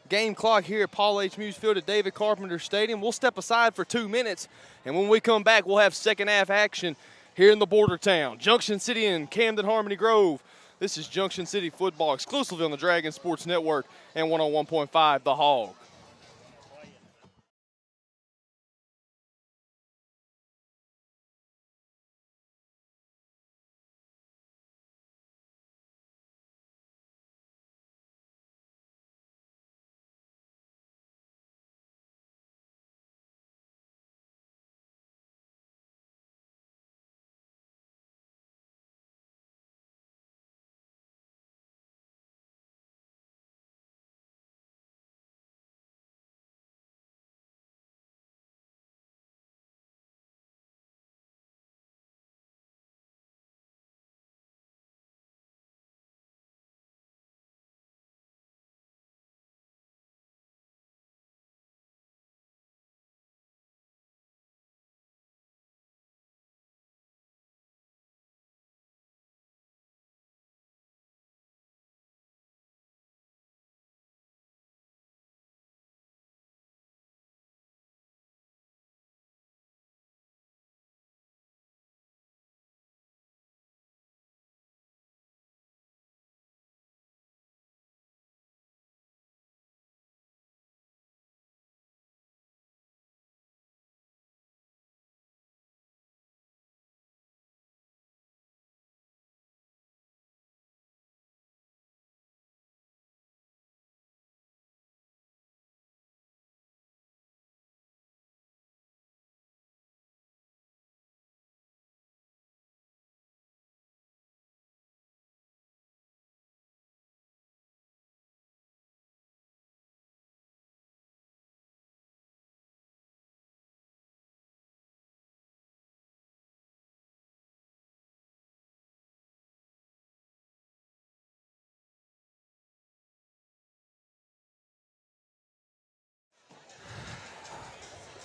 game clock here at Paul H. Muse Field at David Carpenter Stadium. We'll step aside for 2 minutes, and when we come back, we'll have second half action here in the border town. Junction City and Camden Harmony Grove. This is Junction City football exclusively on the Dragon Sports Network and 101.5 The Hog.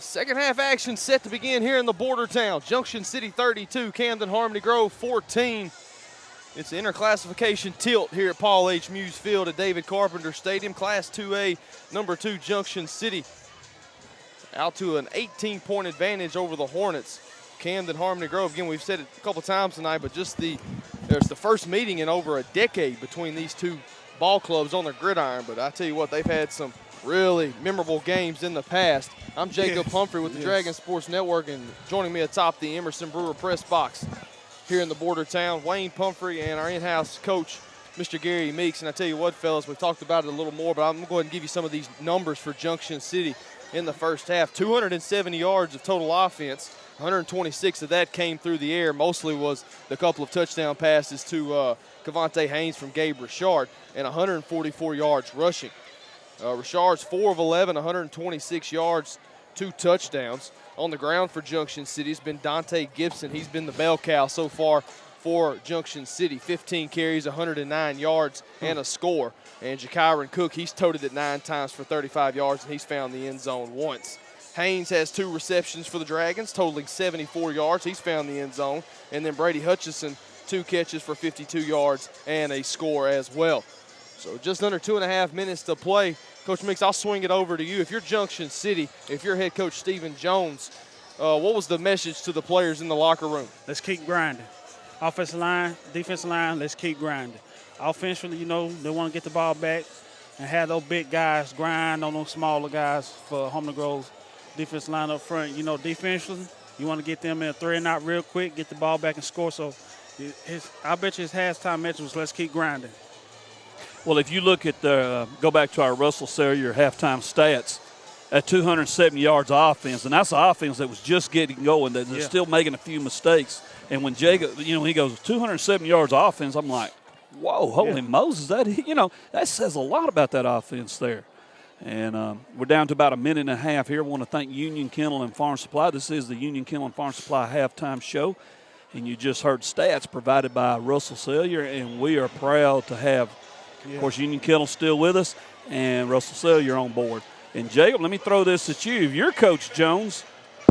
Second half action set to begin here in the border town. Junction City 32, Camden Harmony Grove 14. It's the interclassification tilt here at Paul H. Muse Field at David Carpenter Stadium. Class 2A, number 2 Junction City out to an 18-point advantage over the Hornets. Camden Harmony Grove, again, we've said it a couple times tonight, but just there's the first meeting in over a decade between these two ball clubs on the gridiron. But I tell you what, they've had some really memorable games in the past. I'm Jacob Humphrey with the Dragon Sports Network, and joining me atop the Emerson Brewer press box here in the border town, Wayne Pumphrey and our in-house coach, Mr. Gary Meeks. And I tell you what, fellas, we've talked about it a little more, but I'm going to go ahead and give you some of these numbers for Junction City in the first half. 270 yards of total offense. 126 of that came through the air. Mostly was the couple of touchdown passes to Cavante Haynes from Gabe Richard, and 144 yards rushing. Richard's 4 of 11, 126 yards, 2 touchdowns. On the ground for Junction City has been Dante Gibson. He's been the bell cow so far for Junction City. 15 carries, 109 yards, and a score. And Jakyron Cook, he's toted it 9 times for 35 yards, and he's found the end zone once. Haynes has 2 receptions for the Dragons, totaling 74 yards. He's found the end zone. And then Brady Hutchison, 2 catches for 52 yards and a score as well. So just under 2.5 minutes to play. Coach Meeks, I'll swing it over to you. If you're Junction City, if you're head coach Stephen Jones, what was the message to the players in the locker room? Let's keep grinding. Offensive line, defensive line, let's keep grinding. Offensively, they want to get the ball back and have those big guys grind on those smaller guys for Harmony Grove's defensive line up front. Defensively, you want to get them in a 3-and-out real quick, get the ball back and score. So I bet you his halftime message was let's keep grinding. Well, if you look at go back to our Russell Sellier halftime stats, at 270 yards of offense, and that's the offense that was just getting going. They're still making a few mistakes. And when Jacob, he goes 270 yards of offense, I'm like, whoa, holy Moses, that says a lot about that offense there. And we're down to about a minute and a half here. I want to thank Union Kennel and Farm Supply. This is the Union Kennel and Farm Supply halftime show. And you just heard stats provided by Russell Sellier, and we are proud to have, of course, Union Kennel's still with us, and Russell Sellier on board. And, Jacob, let me throw this at you. If you're Coach Jones,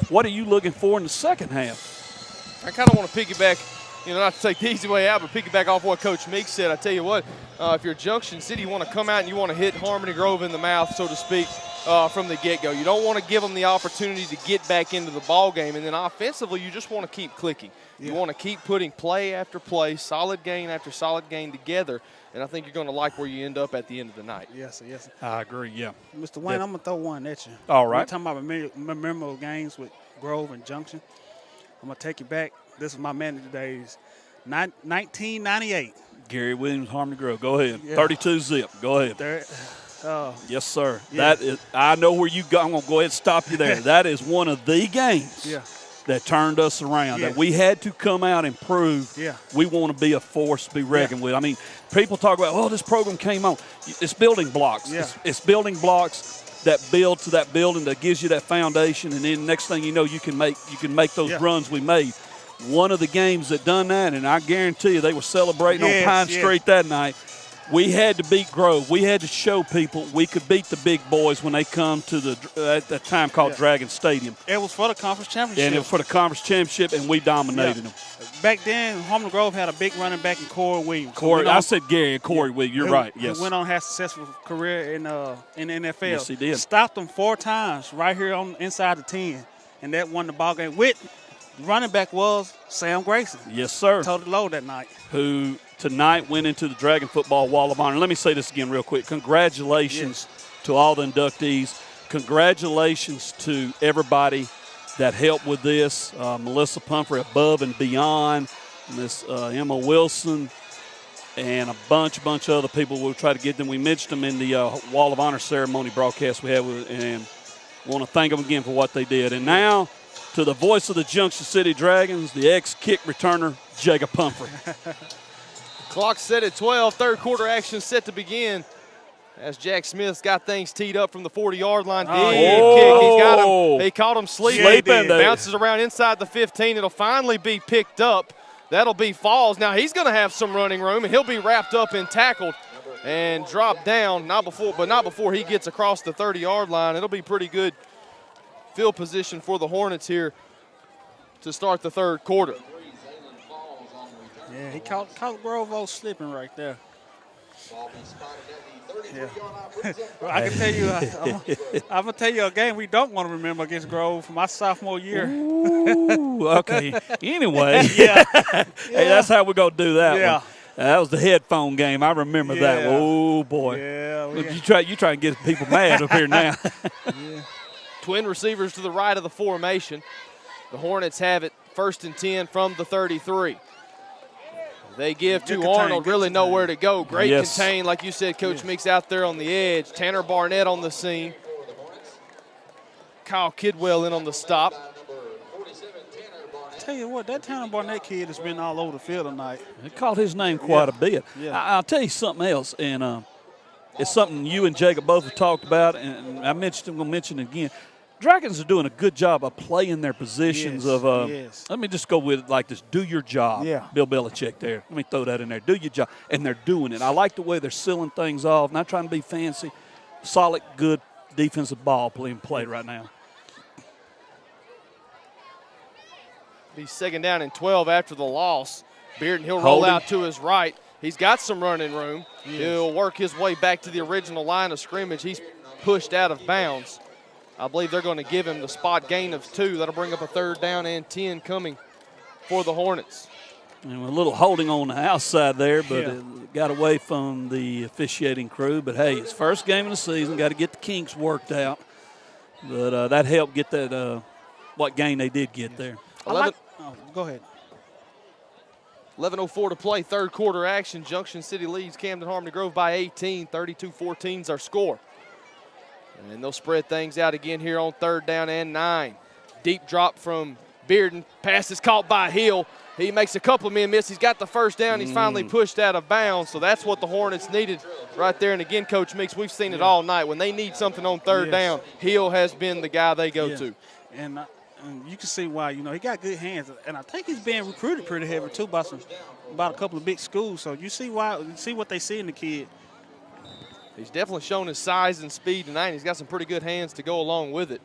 what are you looking for in the second half? I kind of want to piggyback not to take the easy way out, but piggyback off what Coach Meeks said, I tell you what, if you're Junction City, you want to come out and you want to hit Harmony Grove in the mouth, so to speak, from the get-go. You don't want to give them the opportunity to get back into the ball game, and then offensively, you just want to keep clicking. You want to keep putting play after play, solid gain after solid gain together, and I think you're going to like where you end up at the end of the night. Yes, sir, yes, sir. I agree, yeah. Mr. Wayne, I'm going to throw one at you. All right. We're talking about memorable games with Grove and Junction. I'm going to take you back. This is my manager days. 1998. Gary Williams, Harmony Grove. Go ahead. Yeah. 32 zip. Go ahead. Yes, sir. Yeah. That is. I know where you go. I'm going to go ahead and stop you there. That is one of the games that turned us around, that we had to come out and prove we want to be a force to be reckoned with. I mean, people talk about, oh, this program came on. It's building blocks. Yeah. It's building blocks that build to that building that gives you that foundation, and then next thing you know, you can make those runs we made. One of the games that done that, and I guarantee you they were celebrating on Pine Street that night. We had to beat Grove. We had to show people we could beat the big boys when they come to at that time called Dragon Stadium. It was for the conference championship. And it was for the conference championship, and we dominated them. Back then, Harmony Grove had a big running back in Corey Williams. I said Gary and Corey Williams. You're right, yes. He went on to have a successful career in the NFL. Yes, he did. Stopped them 4 times right here inside the 10, and that won the ball game. With the running back was Sam Grayson. Yes, sir. Total low that night. Who tonight went into the Dragon Football Wall of Honor. Let me say this again real quick. Congratulations to all the inductees. Congratulations to everybody that helped with this. Melissa Pumphrey above and beyond. Miss Emma Wilson and a bunch of other people. We'll try to get them. We mentioned them in the Wall of Honor ceremony broadcast we had, and want to thank them again for what they did. And now to the voice of the Junction City Dragons, the ex-kick returner, Jacob Pumphrey. Clock set at 12. Third quarter action set to begin. As Jack Smith's got things teed up from the 40-yard line. Big kick. He's got him. He caught him sleeping. Bounces around inside the 15. It'll finally be picked up. That'll be Falls. Now he's going to have some running room, and he'll be wrapped up and tackled and dropped down. Not before he gets across the 30-yard line. It'll be pretty good field position for the Hornets here to start the third quarter. Yeah, he caught Grove slipping right there. Yeah. Well, I can tell you, I'm going to tell you a game we don't want to remember against Grove from my sophomore year. Ooh, okay. Anyway, hey, that's how we're going to do that one. That was the headphone game. I remember that. Oh, boy. Yeah. You try and get people mad up here now. Twin receivers to the right of the formation. The Hornets have it 1st and 10 from the 33. They give to Arnold, really nowhere to go. Great contain, like you said, Coach Meeks out there on the edge. Tanner Barnett on the scene. Kyle Kidwell in on the stop. Tell you what, that Tanner Barnett kid has been all over the field tonight. They called his name quite a bit. Yeah. I'll tell you something else, and it's something you and Jacob both have talked about, and I'm going to mention it again. Dragons are doing a good job of playing their positions let me just go with it like this. Do your job. Yeah. Bill Belichick there. Let me throw that in there. Do your job. And they're doing it. I like the way they're sealing things off, not trying to be fancy. Solid, good defensive ball being played right now. Be 2nd down and 12 after the loss. Bearden, he'll roll out to his right. He's got some running room. He'll work his way back to the original line of scrimmage. He's pushed out of bounds. I believe they're going to give him the spot gain of 2. That'll bring up a 3rd down and 10 coming for the Hornets. And a little holding on the outside there, but it got away from the officiating crew. But, hey, it's first game of the season. Got to get the kinks worked out. But that helped get that what gain they did get there. Go ahead. 11:04 to play, third quarter action. Junction City leads Camden Harmony Grove by 18. 32-14 is our score. And they'll spread things out again here on 3rd down and 9. Deep drop from Bearden. Pass is caught by Hill. He makes a couple of men miss. He's got the 1st down. He's finally pushed out of bounds. So that's what the Hornets needed right there. And again, Coach Meeks, we've seen it all night. When they need something on 3rd down, Hill has been the guy they go to. And you can see why. He got good hands. And I think he's being recruited pretty heavy, too, by a couple of big schools. So you see why. You see what they see in the kid. He's definitely shown his size and speed tonight. He's got some pretty good hands to go along with it.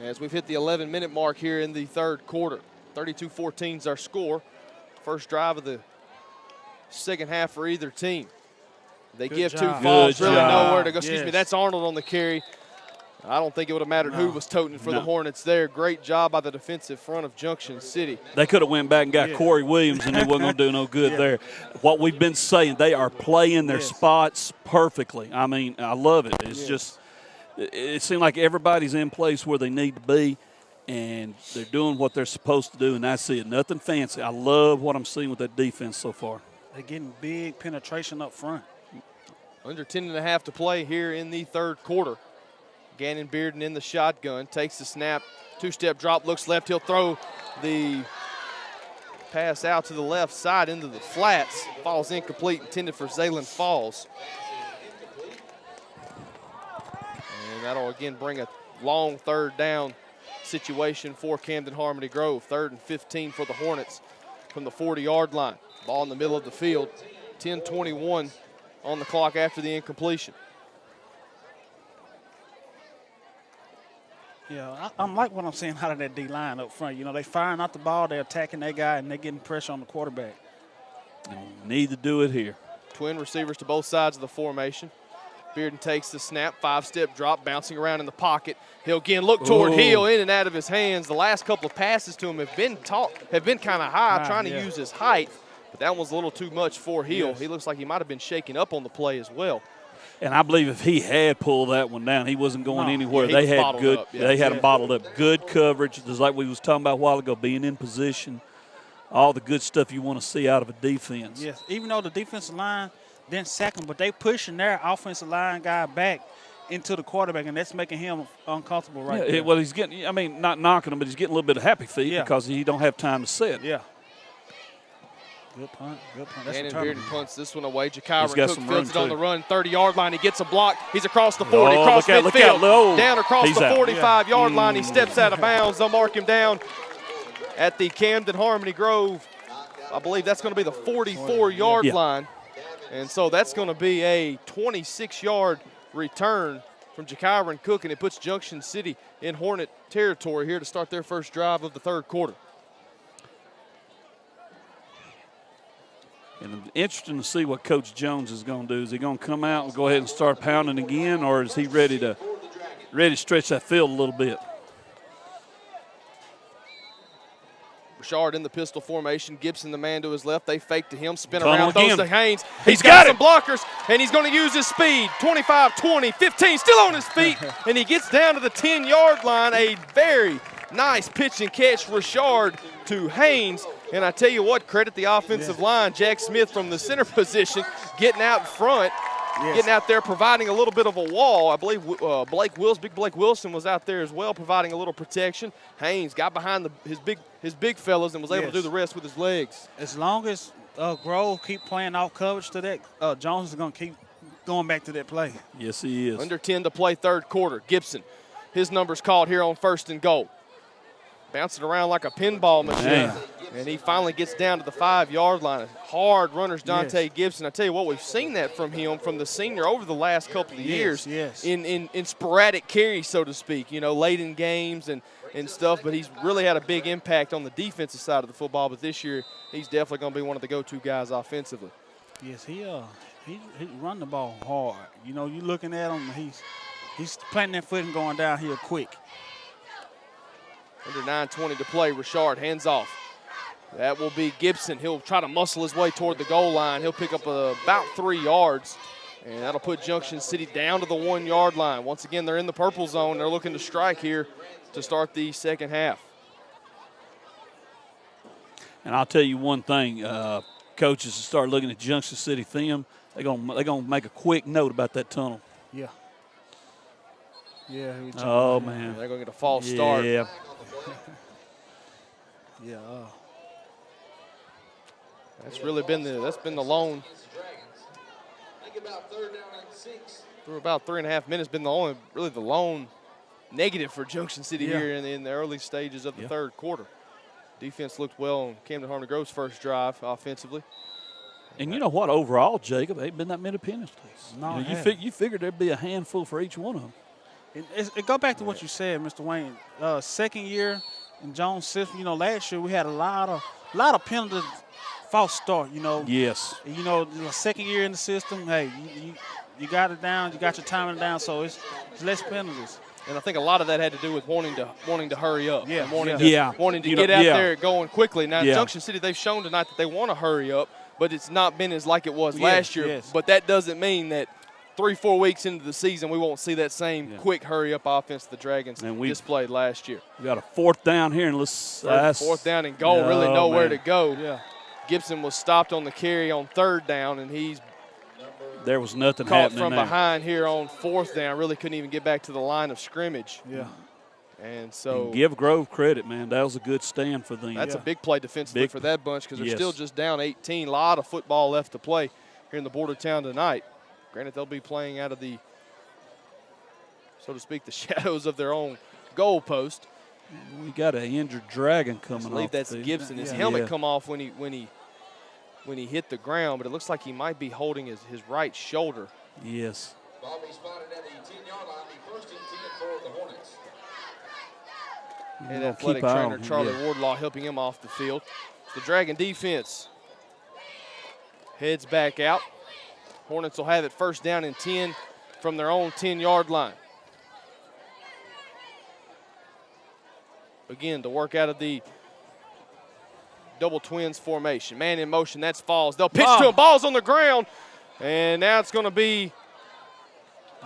As we've hit the 11-minute mark here in the third quarter. 32-14 is our score. First drive of the second half for either team. They Good give job. two falls, Good really job. nowhere to go. Excuse me, Yes. that's Arnold on the carry. I don't think it would have mattered who was toting for the No. Hornets there. Great job by the defensive front of Junction City. They could have went back and got Yeah. Corey Williams, and he wasn't going to do no good there. What we've been saying, they are playing their Yes. spots perfectly. I mean, I love it. It's just, it seems like everybody's in place where they need to be, and they're doing what they're supposed to do, and that's it. Nothing fancy. I love what I'm seeing with that defense so far. They're getting big penetration up front. Under 10.5 to play here in the third quarter. Gannon Bearden in the shotgun, takes the snap, two-step drop, looks left. He'll throw the pass out to the left side into the flats. Falls incomplete, intended for Zaylen Falls. And that'll again bring a long third down situation for Camden Harmony Grove. 3rd and 15 for the Hornets from the 40-yard line. Ball in the middle of the field. 10:21 on the clock after the incompletion. Yeah, I'm like what I'm seeing out of that D-line up front. You know, they firing out the ball, they're attacking that guy, and they're getting pressure on the quarterback. Need to do it here. Twin receivers to both sides of the formation. Bearden takes the snap, 5-step drop, bouncing around in the pocket. He'll again look toward Ooh. Hill, in and out of his hands. The last couple of passes to him have been kind of high, High, trying to yeah. use his height. But that one's a little too much for Hill. Yes. He looks like he might have been shaken up on the play as well. And I believe if he had pulled that one down, he wasn't going No. anywhere. Yeah, he They was had bottled good. up, yeah. They had Yeah. him bottled up. Good coverage, just like we was talking about a while ago. Being in position, all the good stuff you want to see out of a defense. Yes, even though the defensive line didn't sack him, but they pushing their offensive line guy back into the quarterback, and that's making him uncomfortable right Yeah, there. well, he's getting. I mean, not knocking him, but he's getting a little bit of happy feet Yeah. because he don't have time to sit. Yeah. Good punt. Good punt. That's a Gannon turnover. Bearden punts this one away. Jakyron got Cook some fields it room, on the too. run, 30-yard line. He gets a block. He's across the 40, Oh, across look midfield, out, low. down across He's the out. 45-yard line. He steps out of bounds. They'll mark him down at the Camden Harmony Grove. I believe that's going to be the 44-yard Yeah. line. And so that's going to be a 26-yard return from Jakyron Cook, and it puts Junction City in Hornet territory here to start their first drive of the third quarter. And it's interesting to see what Coach Jones is going to do. Is he going to come out and go ahead and start pounding again, or is he ready to stretch that field a little bit? Richard in the pistol formation. Gibson, the man to his left. They fake to him. Spin Tunnel around, throws again. to Haynes. He's got got some blockers, and he's going to use his speed. 25, 20, 15, still on his feet, and he gets down to the 10-yard line. A very nice pitch and catch, Richard to Haynes. And I tell you what, credit the offensive line. Jack Smith from the center position getting out front. Yes. Getting out there, providing a little bit of a wall. I believe Big Blake Wilson was out there as well, providing a little protection. Haynes got behind his big fellas and was able to do Yes. the rest with his legs. As long as Grove keep playing off coverage to that, Jones is going to keep going back to that play. Yes, he is. Under 10 to play third quarter. Gibson, his number's called here on 1st and goal. Bouncing around like a pinball machine. Man. And he finally gets down to the 5-yard line. Hard runners, Dante Yes. Gibson. I tell you what, we've seen that from him, from the senior over the last couple of years. yes. In sporadic carries, so to speak, late in games and stuff. But he's really had a big impact on the defensive side of the football. But this year, he's definitely going to be one of the go-to guys offensively. Yes, he run the ball hard. You looking at him, he's planting that foot and going down here quick. Under 9:20 to play, Richard hands off. That will be Gibson. He'll try to muscle his way toward the goal line. He'll pick up about 3 yards, and that'll put Junction City down to the 1-yard line. Once again, they're in the purple zone. They're looking to strike here to start the second half. And I'll tell you one thing, coaches start looking at Junction City film, they're gonna make a quick note about that tunnel. Yeah. Yeah. Oh, man. They're going to get a false start. Yeah. Yeah. That's been the lone. Think about 3rd down and 6. For about 3.5 minutes, been the lone negative for Junction City Yeah. here in the early stages of the third quarter. Defense looked well on Camden Harmony Grove's first drive offensively. And you know what? Overall, Jacob, ain't been that many penalties. No, it you hasn't. you figured there'd be a handful for each one of them. It go back to what you said, Mr. Wayne. Second year in Jones system, last year we had a lot of penalties false start. You know. Yes. You know, the second year in the system. Hey, you got it down. You got your timing down. So it's less penalties. And I think a lot of that had to do with wanting to hurry up. Yeah, and wanting to You get know, out yeah. there going quickly. Now, Yeah. Junction City, they've shown tonight that they want to hurry up, but it's not been as like it was Yes, last year. yes. But that doesn't mean that 3-4 weeks into the season we won't see that same quick hurry up offense the Dragons And we- displayed last year. We got a 4th down here, and let's Fourth down and goal, really Oh, nowhere man. to go. Yeah. Gibson was stopped on the carry on 3rd down, and he's There was nothing caught happening from there. behind here on 4th down. Really couldn't even get back to the line of scrimmage. Yeah. And so And give Grove credit, man. That was a good stand for them. that's a big play defensively Big for that bunch because they're Yes. still just down 18. A lot of football left to play here in the Bordertown tonight. Granted, they'll be playing out of the, so to speak, the shadows of their own goal post. We got an injured Dragon coming I off. believe that's the field. Gibson. His Yeah. helmet Yeah. come off when he hit the ground, but it looks like he might be holding his right shoulder. Yes. Ball be spotted at the 10-yard line, the 1st and 10 for the Hornets. And We'll athletic keep an eye trainer on him, Charlie yeah. Wardlaw helping him off the field. The Dragon defense heads back out. Hornets will have it 1st down and 10 from their own 10-yard line. Again, to work out of the double twins formation. Man in motion, that's Falls. They'll pitch to him. Ball's on the ground. And now it's going to be,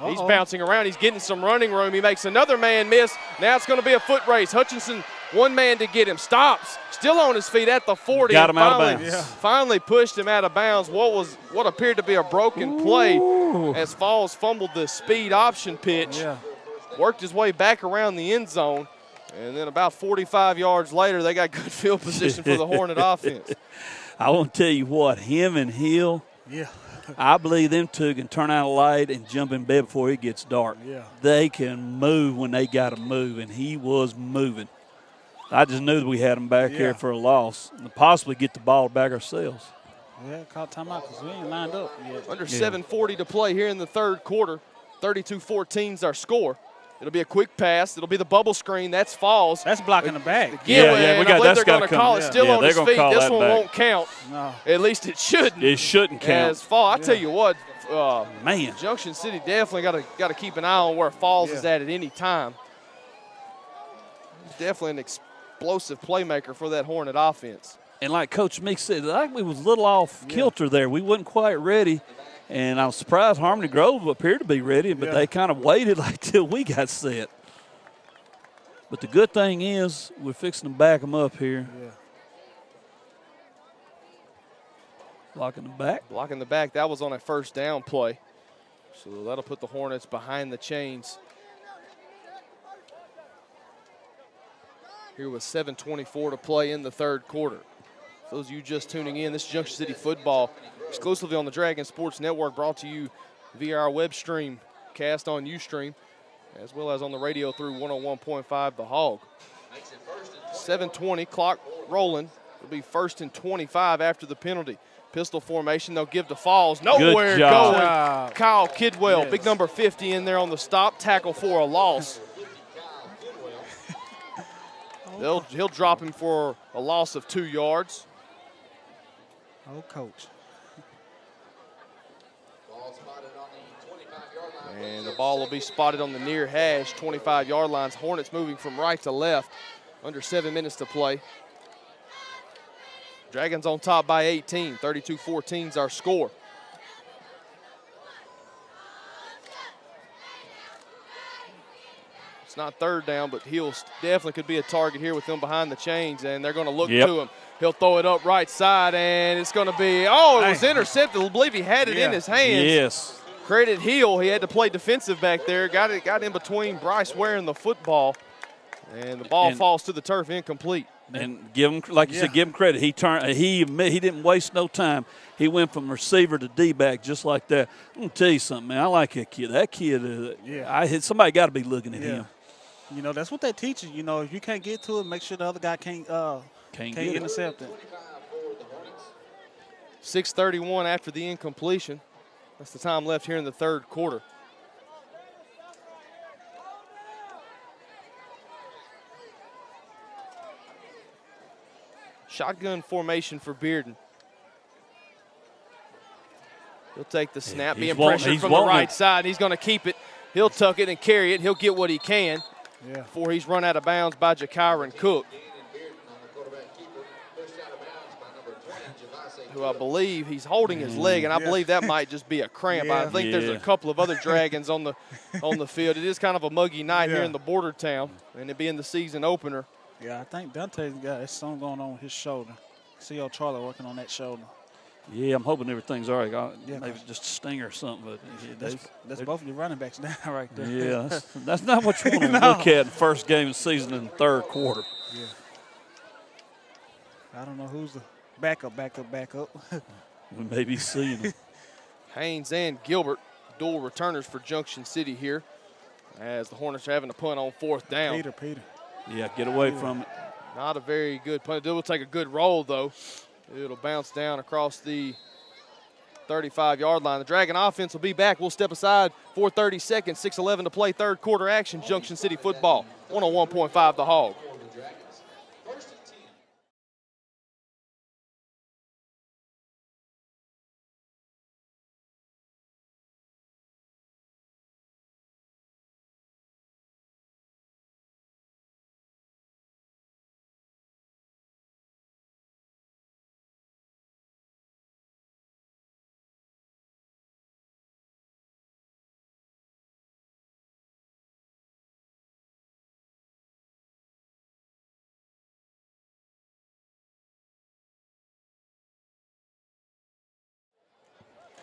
he's bouncing around. He's getting some running room. He makes another man miss. Now it's going to be a foot race. Hutchinson, one man to get him. Stops. Still on his feet at the 40. Got and him out of finally- bounds. Finally pushed him out of bounds. What appeared to be a broken play as Falls fumbled the speed option pitch. Yeah. Worked his way back around the end zone. And then about 45 yards later, they got good field position for the Hornet offense. I want to tell you what, him and Hill, Yeah. I believe them two can turn out a light and jump in bed before it gets dark. Yeah. They can move when they got to move, and he was moving. I just knew that we had him back here for a loss and possibly get the ball back ourselves. Yeah, caught timeout because we ain't lined up yet. Under 7:40 to play here in the 3rd quarter. 32-14 is our score. It'll be a quick pass. It'll be the bubble screen. That's Falls. That's blocking the back. Yeah, we and I got believe that's they're going got to to call come. it still Yeah, on they're his gonna feet. call This that one back. won't count. No. At least it shouldn't. It shouldn't count. As Fall, I tell you what, Man. Junction City definitely got to keep an eye on where Falls is at any time. Definitely an explosive playmaker for that Hornet offense. And like Coach Meek said, like we was a little off kilter there. We wasn't quite ready. And I was surprised Harmony Grove appeared to be ready, but they kind of waited like till we got set. But the good thing is we're fixing to back them up here. Yeah. Blocking the back. Blocking the back, that was on a 1st down play. So that'll put the Hornets behind the chains. Here with 7:24 to play in the 3rd quarter. For those of you just tuning in, this is Junction City football exclusively on the Dragon Sports Network, brought to you via our web stream, cast on Ustream, as well as on the radio through 101.5 The Hog. 7:20, clock rolling. It'll be 1st and 25 after the penalty. Pistol formation, they'll give to Falls. Nowhere job. going. Kyle Kidwell, big number 50 in there on the stop, tackle for a loss. He'll drop him for a loss of 2 yards. Oh, coach. Ball spotted on the 25-yard line. And the ball will be spotted on the near hash, 25-yard lines. Hornets moving from right to left. Under 7 minutes to play. Dragons on top by 18. 32-14 is our score. It's not 3rd down, but Hill definitely could be a target here with them behind the chains, and they're going to look to him. He'll throw it up right side, and it's going to be, it was intercepted. I believe he had it in his hands. Yes. Credit Hill. He had to play defensive back there. Got in between Bryce Ware and the football. And the ball falls to the turf, incomplete. And give him, like you said, give him credit. He turned. He didn't waste no time. He went from receiver to D-back just like that. I'm gonna tell you something, man. I like that kid. That kid. Somebody got to be looking at him. You know, that's what they teach you. You know, if you can't get to it, make sure the other guy can't get it. intercept it. 6:31 after the incompletion. That's the time left here in the 3rd quarter. Shotgun formation for Bearden. He'll take the snap, He's being pressured he's from the wanting right it. side. He's going to keep it. He'll tuck it and carry it. He'll get what he can before he's run out of bounds by Jakyron Cook, who I believe he's holding his leg, and I believe that might just be a cramp. I think there's a couple of other Dragons on the field. It is kind of a muggy night here in the border town, and it being the season opener. Yeah, I think Dante's got something going on with his shoulder. See old Charlie working on that shoulder. Yeah, I'm hoping everything's all right. Yeah, Maybe just a stinger or something. But that's both of your running backs down right there. Yeah, that's not what you want to look at in the first game of the season in the third quarter. Yeah. I don't know who's the backup. We may be seeing them. Haynes and Gilbert, dual returners for Junction City here, as the Hornets are having to punt on 4th down. Peter. Yeah, get away from it. Not a very good punt. It will take a good roll, though. It'll bounce down across the 35-yard line. The Dragon offense will be back. We'll step aside for 30 seconds. 6:11 to play, third quarter action. Junction City football, 101.5 The Hog.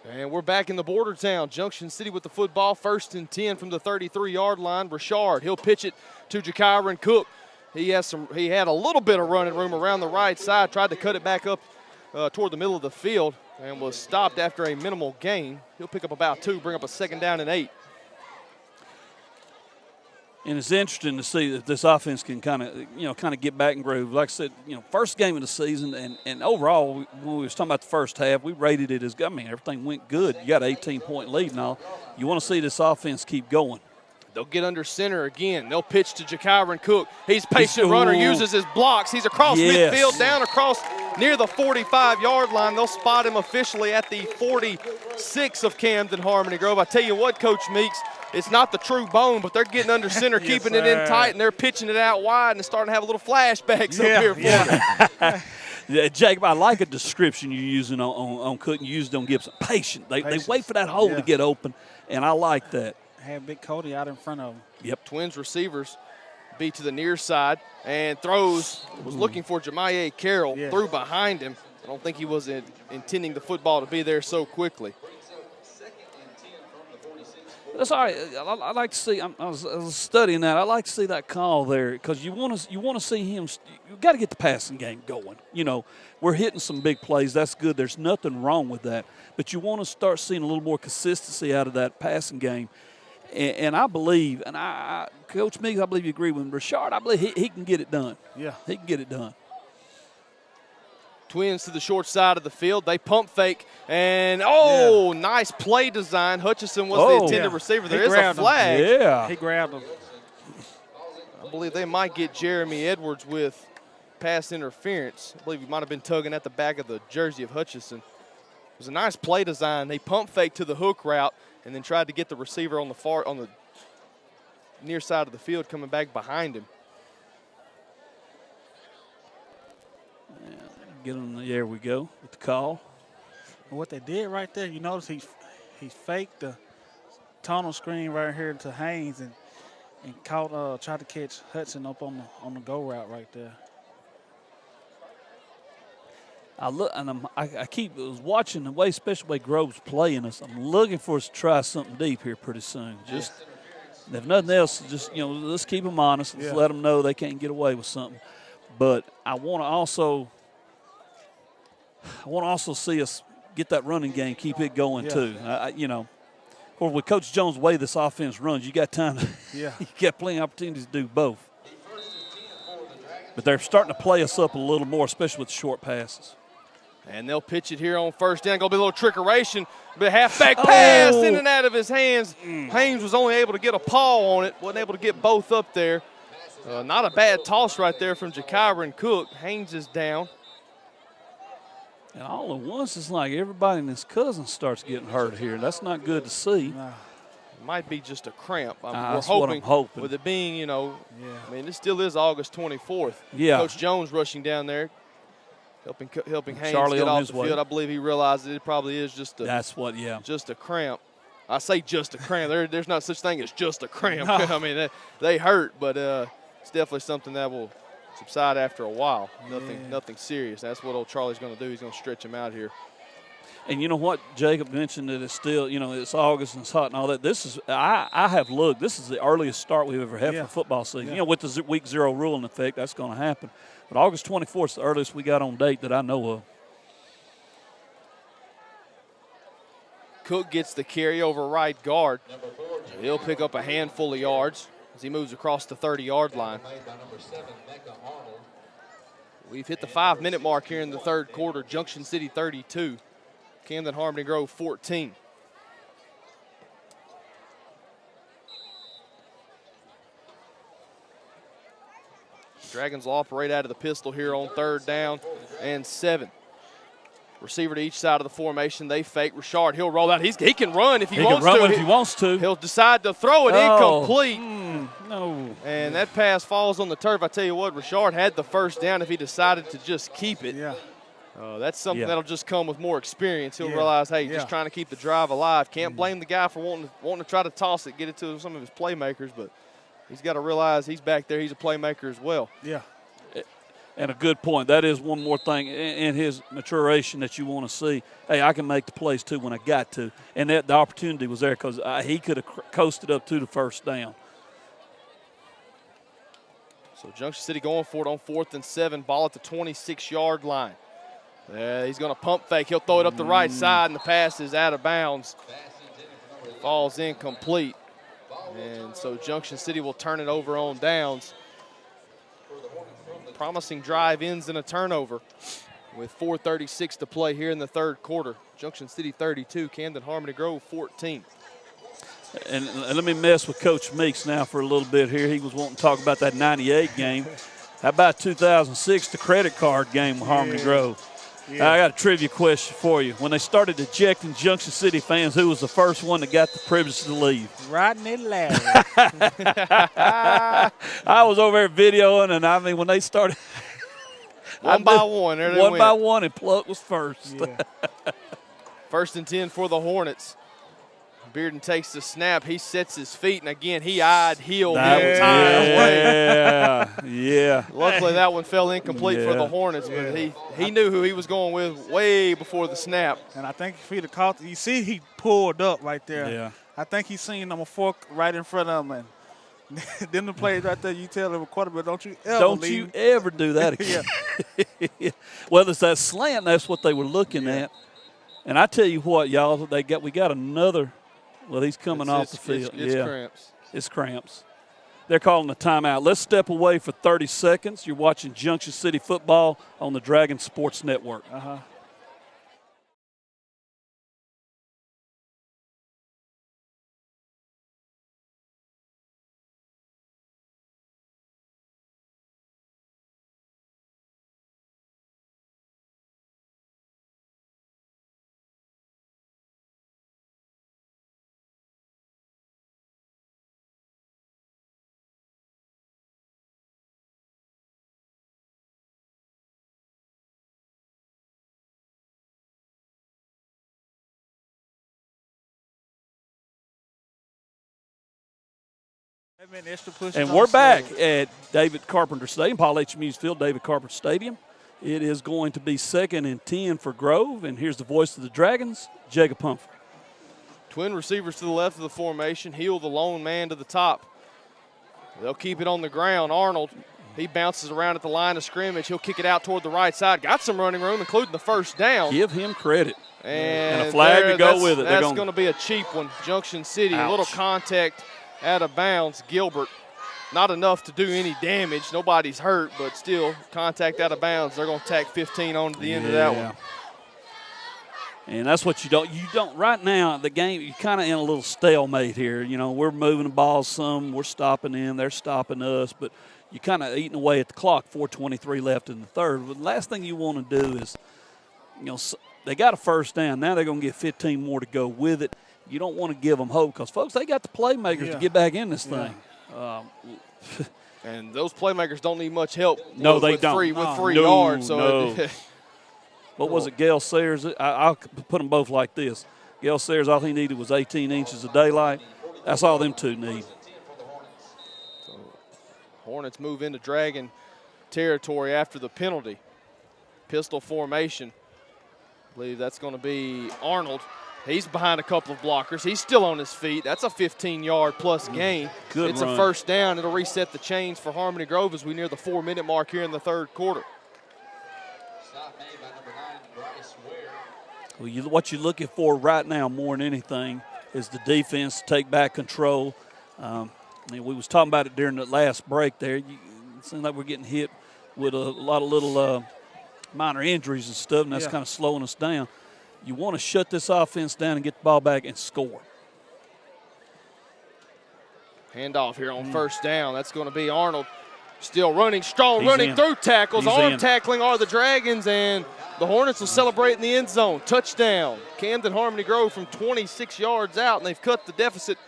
And we're back in the border town. Junction City with the football, 1st and 10 from the 33-yard line. Richard, he'll pitch it to Jakyron Cook. He had a little bit of running room around the right side, tried to cut it back up toward the middle of the field, and was stopped after a minimal gain. He'll pick up about 2, bring up a 2nd down and 8. And it's interesting to see that this offense can kind of get back and groove. Like I said, first game of the season, and overall, when we was talking about the first half, we rated it as, everything went good. You got an 18-point lead and all. You want to see this offense keep going. They'll get under center again. They'll pitch to Jakyron Cook. He's patient runner, uses his blocks. He's across midfield, down across near the 45-yard line. They'll spot him officially at the 46 of Camden Harmony Grove. I tell you what, Coach Meeks, it's not the true bone, but they're getting under center, keeping it in tight, and they're pitching it out wide, and it's starting to have a little flashbacks up here for you. Yeah, Jacob, I like a description you're using on Cook and you used on Gibson. Patient. They wait for that hole to get open, and I like that. Have Big Cody out in front of him. Yep. Twins receivers beat to the near side and was looking for Jemiah Carroll, threw behind him. I don't think he was intending the football to be there so quickly. That's all right. I like to see. I was studying that. I like to see that call there because you want to see him. You got to get the passing game going. We're hitting some big plays. That's good. There's nothing wrong with that. But you want to start seeing a little more consistency out of that passing game. And I believe, and Coach Meeks, I believe you agree with Richard. I believe he can get it done. Yeah, he can get it done. Twins to the short side of the field. They pump fake, and nice play design. Hutchison was the intended receiver. There is a flag. Yeah. He grabbed him. I believe they might get Jeremy Edwards with pass interference. I believe he might have been tugging at the back of the jersey of Hutchison. It was a nice play design. They pump fake to the hook route and then tried to get the receiver on the near side of the field coming back behind him. Get him. There we go with the call. And what they did right there, you notice he faked the tunnel screen right here to Haynes and tried to catch Hudson up on the go route right there. I look and I was watching the way, especially the way Grove's playing us. I'm looking for us to try something deep here pretty soon. Just if nothing else, just let's keep them honest. Let's let them know they can't get away with something. But I want to also see us get that running game, keep it going too. Of course, with Coach Jones' way this offense runs, you got time. You got plenty of opportunities to do both. But they're starting to play us up a little more, especially with short passes. And they'll pitch it here on first down. Going to be a little trickeration. But halfback pass in and out of his hands. Haynes was only able to get a paw on it. Wasn't able to get both up there. Not a bad toss right there from Jakyron Cook. Haynes is down. And all at once, it's like everybody and his cousin starts getting hurt here. That's not good to see. It might be just a cramp. We're That's what I'm hoping. With it being, I mean, it still is August 24th. Yeah. Coach Jones rushing down there, helping Haynes Charlie get on off his the way. field. I believe he realized that it probably is just a cramp. I say just a cramp. There's not such thing as just a cramp. No. I mean, they hurt, but it's definitely something that will subside after a while. Nothing serious. That's what old Charlie's going to do. He's going to stretch him out here. And you know what? Jacob mentioned that it's still, it's August and it's hot and all that. This is, I have looked, this is the earliest start we've ever had for football season. Yeah. With the week 0 rule in effect, that's going to happen. But August 24th is the earliest we got on date that I know of. Cook gets the carry over right guard. He'll pick up a handful of yards as he moves across the 30-yard line. We've hit the 5-minute mark here in the third quarter. Junction City 32, Camden Harmony Grove 14. Dragons will operate out of the pistol here on 3rd down and 7. Receiver to each side of the formation. They fake Richard. He'll roll out. He can run if he wants to. He can run if he wants to. He'll decide to throw it incomplete. No. And that pass falls on the turf. I tell you what, Richard had the first down if he decided to just keep it. Yeah. That's something that'll just come with more experience. He'll realize, hey, just trying to keep the drive alive. Can't blame the guy for wanting to try to toss it, get it to some of his playmakers, but he's got to realize he's back there. He's a playmaker as well. Yeah. And a good point. That is one more thing in his maturation that you want to see. Hey, I can make the plays too when I got to. And the opportunity was there because he could have coasted up to the first down. So Junction City going for it on 4th and 7. Ball at the 26-yard line. He's going to pump fake. He'll throw it up the right side, and the pass is out of bounds. Falls incomplete. And so Junction City will turn it over on downs. Promising drive ends in a turnover with 4:36 to play here in the third quarter. Junction City 32, Camden Harmony Grove 14. And let me mess with Coach Meeks now for a little bit here. He was wanting to talk about that 98 game. How about 2006, the credit card game with Harmony Grove? Yeah. I got a trivia question for you. When they started ejecting Junction City fans, who was the first one that got the privilege to leave? Rodney Larry. I was over there videoing, and I mean, when they started. One by one, and Pluck was first. Yeah. 1st and 10 for the Hornets. Bearden takes the snap. He sets his feet, and again, he eyed Hill the entire way. Yeah. Luckily, that one fell incomplete for the Hornets, but he knew who he was going with way before the snap. And I think if he'd have caught, you see he pulled up right there. Yeah. I think he seen number 4 right in front of him. And then the plays right there, you tell the quarterback, don't you ever do that again. Well, it's that slant. That's what they were looking at. And I tell you what, y'all, we got another. Well, he's coming off the field. It's cramps. It's cramps. They're calling a timeout. Let's step away for 30 seconds. You're watching Junction City football on the Dragon Sports Network. And we're back at David Carpenter Stadium, Paul H. Muse Field, David Carpenter Stadium. It is going to be 2nd and 10 for Grove, and here's the voice of the Dragons, Jacob Humphrey. Twin receivers to the left of the formation. Hill, the lone man, to the top. They'll keep it on the ground. Arnold, he bounces around at the line of scrimmage. He'll kick it out toward the right side. Got some running room, including the first down. Give him credit. And a flag to go with it. That's going to be a cheap one. Junction City, a little contact out of bounds. Gilbert, not enough to do any damage. Nobody's hurt, but still contact out of bounds. They're going to tack 15 on to the end of that one. And that's what you don't right now, the game, you're kind of in a little stalemate here. You know, we're moving the ball some, we're stopping them, they're stopping us, but you're kind of eating away at the clock, 4:23 left in the third. But the last thing you want to do is they got a first down. Now they're going to get 15 more to go with it. You don't want to give them hope because, folks, they got the playmakers to get back in this thing. And those playmakers don't need much help. No, with, they with don't. Three yards. So no. What was it, Gale Sayers? I'll put them both like this. Gale Sayers, all he needed was 18 inches of daylight. That's all them two need. So Hornets move into Dragon territory after the penalty. Pistol formation. I believe that's going to be Arnold. He's behind a couple of blockers. He's still on his feet. That's a 15-yard plus gain. Good It's run. a first down. It'll reset the chains for Harmony Grove as we near the 4-minute mark here in the third quarter. Stop made by number 9, Bryce Ware. Well, what you're looking for right now more than anything is the defense to take back control. We was talking about it during the last break there. It seems like we're getting hit with a lot of little minor injuries and stuff, and that's kind of slowing us down. You want to shut this offense down and get the ball back and score. Handoff here on first down. That's going to be Arnold. Still running, strong, He's running in. through tackles. He's Arm in. tackling are the Dragons, and the Hornets will celebrate in the end zone. Touchdown. Camden Harmony Grove from 26 yards out, and they've cut the deficit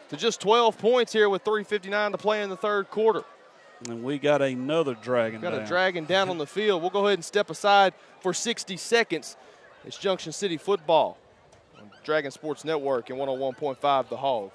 to just 12 points here with 3:59 to play in the third quarter. And we got another Dragon Got down. a Dragon down on the field. We'll go ahead and step aside for 60 seconds. It's Junction City football on Dragon Sports Network and 101.5 The Hog.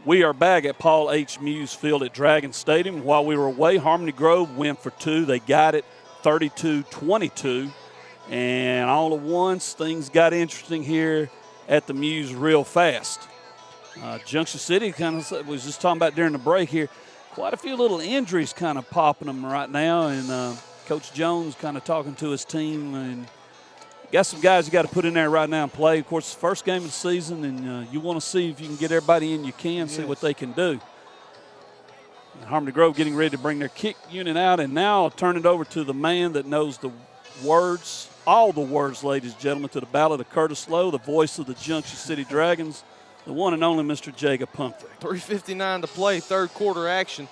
We are back at Paul H. Muse Field at Dragon Stadium. While we were away, Harmony Grove went for two. They got it 32-22. And all at once, things got interesting here at the Muse real fast. Junction City kind of was just talking about during the break here. Quite a few little injuries kind of popping them right now. And Coach Jones kind of talking to his team and got some guys you got to put in there right now and play. Of course, it's the first game of the season, and you want to see if you can get everybody in you can, see what they can do. And Harmony Grove getting ready to bring their kick unit out, and now I'll turn it over to the man that knows the words, all the words, ladies and gentlemen, to the Ballad of Curtis Lowe, the voice of the Junction City Dragons, the one and only Mr. Jacob Pumphrey. 3:59 to play, third quarter action.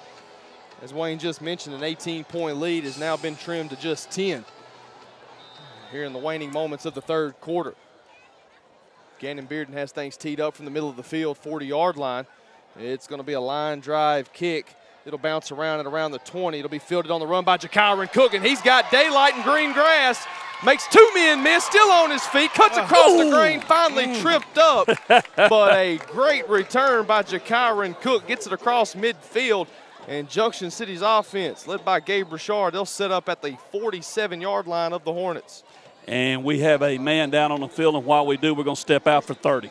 As Wayne just mentioned, an 18-point lead has now been trimmed to just 10. Here in the waning moments of the third quarter. Gannon Bearden has things teed up from the middle of the field, 40-yard line. It's going to be a line drive kick. It'll bounce around at around the 20. It'll be fielded on the run by Jakyron Cook, and he's got daylight and green grass. Makes two men miss, still on his feet, cuts across the green, finally tripped up. But a great return by Jakyron Cook, gets it across midfield. And Junction City's offense, led by Gabe Richard, they'll set up at the 47-yard line of the Hornets. And we have a man down on the field, and while we do, we're going to step out for 30.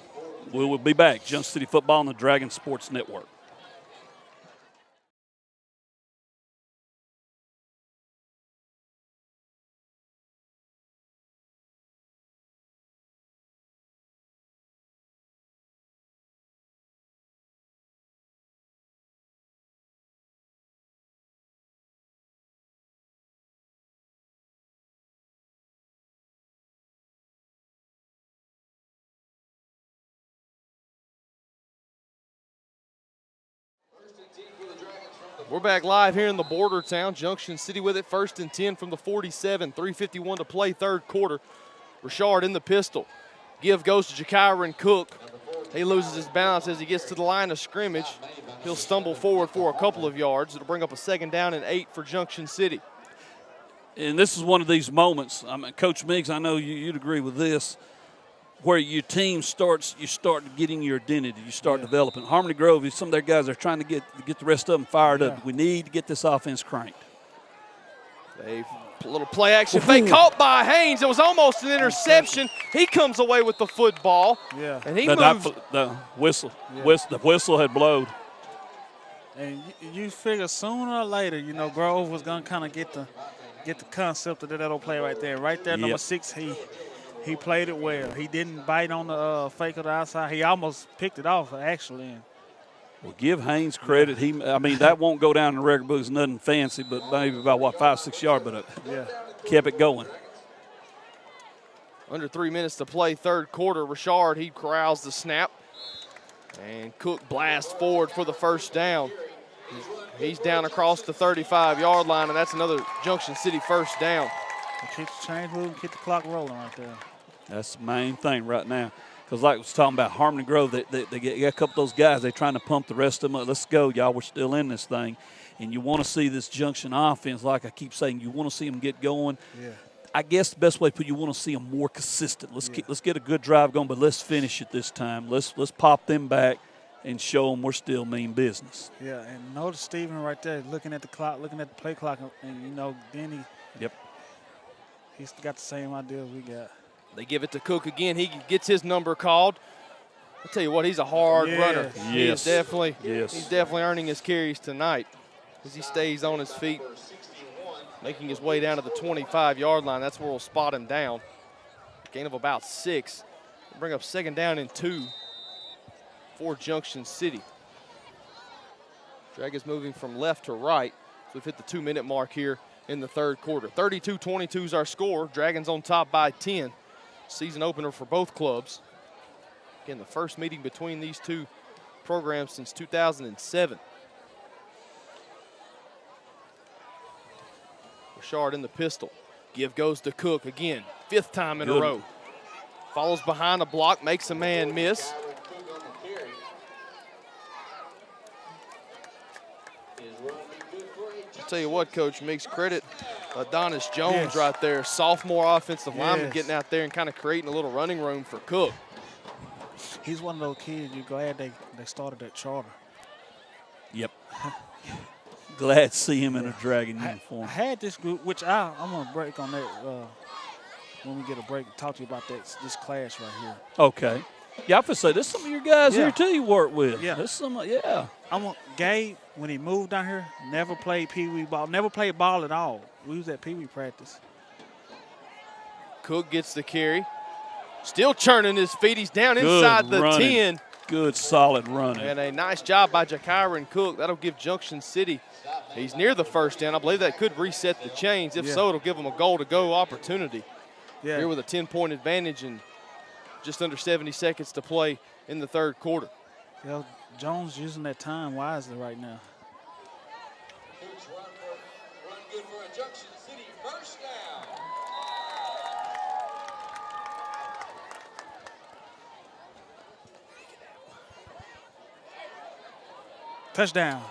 We will be back. Junction City Football on the Dragon Sports Network. We're back live here in the border town. Junction City with it, 1st and 10 from the 47. 3:51 to play, third quarter. Richard in the pistol. Give goes to Jakyron Cook. He loses his balance as he gets to the line of scrimmage. He'll stumble forward for a couple of yards. It'll bring up a 2nd down and 8 for Junction City. And this is one of these moments. I mean, Coach Meigs, I know you'd agree with this, where your team starts, you start getting your identity. You start developing. Harmony Grove, some of their guys are trying to get the rest of them fired up. We need to get this offense cranked. A little play action fake caught by Haynes. It was almost an interception. He comes away with the football. Yeah. And he The moves. the whistle had blowed. And you figure sooner or later, you know, Grove was gonna kind of get the concept of that little play right there. Right there, number 6, he played it well. He didn't bite on the fake of the outside. He almost picked it off, actually. Well, give Haynes credit. I mean, that won't go down in the record books, nothing fancy, but maybe about, 5-6 yards, but kept it going. Under 3 minutes to play, 3rd quarter. Richard, he corrals the snap. And Cook blasts forward for the 1st down. He's down across the 35-yard line, and that's another Junction City 1st down. Keep the chains moving, keep the clock rolling right there. That's the main thing right now. Because like I was talking about Harmony Grove, they get a couple of those guys, they're trying to pump the rest of them up. Let's go, y'all, we're still in this thing. And you want to see this Junction offense, like I keep saying, you want to see them get going. Yeah. I guess the best way to put you want to see them more consistent. Let's get a good drive going, but let's finish it this time. Let's pop them back and show them we're still mean business. Yeah, and notice Steven right there looking at the clock, looking at the play clock, and you know, then he's got the same idea we got. They give it to Cook again. He gets his number called. I'll tell you what, he's a hard runner. Yes. He's definitely earning his carries tonight as he stays on his feet, making his way down to the 25-yard line. That's where we'll spot him down. Gain of about 6. We'll bring up 2nd down and 2 for Junction City. Dragons moving from left to right. So we've hit the 2-minute mark here in the 3rd quarter. 32-22 is our score. Dragons on top by 10. Season opener for both clubs. Again, the first meeting between these two programs since 2007. Richard in the pistol. Give goes to Cook again. 5th time in a row. Follows behind a block, makes a man miss. I'll tell you what, Coach, makes credit. Adonis Jones right there, sophomore offensive lineman, getting out there and kind of creating a little running room for Cook. He's one of those kids you're glad they started at charter. Yep. Glad to see him in a Dragon uniform. I had this group, which I'm going to break on that when we get a break and talk to you about this class right here. Okay. Yeah, I would say there's some of your guys here too you work with. Yeah. There's some, Gabe, when he moved down here, never played Pee-wee ball, never played ball at all. We was at Pee-wee practice. Cook gets the carry. Still churning his feet. He's down inside the 10. Good, solid running. And a nice job by Jakyron Cook. That'll give Junction City. He's near the 1st down. I believe that could reset the chains. If so, it'll give them a goal-to-go opportunity. Yeah. Here with a 10-point advantage and just under 70 seconds to play in the 3rd quarter. Yeah, Jones using that time wisely right now. Run good for a Junction City 1st down. Touchdown.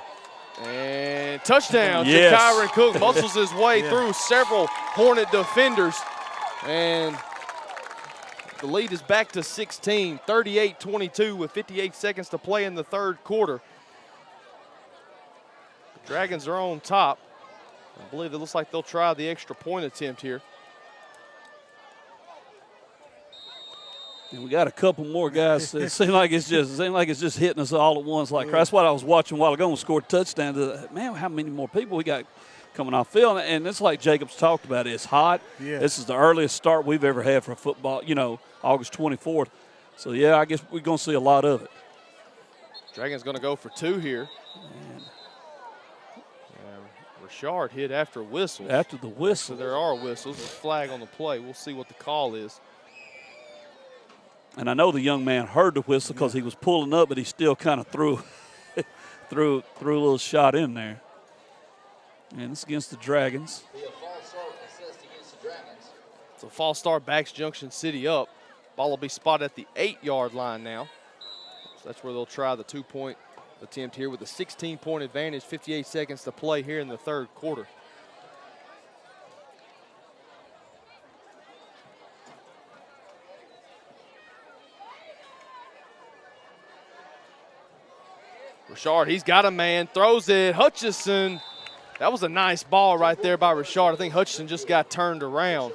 And touchdown. Yes. Jakyron Cook muscles his way through several Hornet defenders. And the lead is back to 16, 38-22 with 58 seconds to play in the 3rd quarter. The Dragons are on top. I believe it looks like they'll try the extra point attempt here. And we got a couple more guys. It seems like it's just hitting us all at once. Like that's what I was watching a while ago and scored a touchdown. Man, how many more people we got coming off field? And it's like Jacobs talked about. It's hot. Yeah. This is the earliest start we've ever had for football. You know, August 24th. So yeah, I guess we're gonna see a lot of it. Dragons gonna go for 2 here. Richard hit after whistles. After the whistle. So there are whistles. There's a flag on the play. We'll see what the call is. And I know the young man heard the whistle because he was pulling up, but he still kind of threw a little shot in there. And it's against the Dragons. So false start backs Junction City up. Ball will be spotted at the 8-yard line now. So that's where they'll try the 2-point attempt here with a 16-point advantage, 58 seconds to play here in the third quarter. Richard, he's got a man, throws it. Hutchison, that was a nice ball right there by Richard. I think Hutchison just got turned around.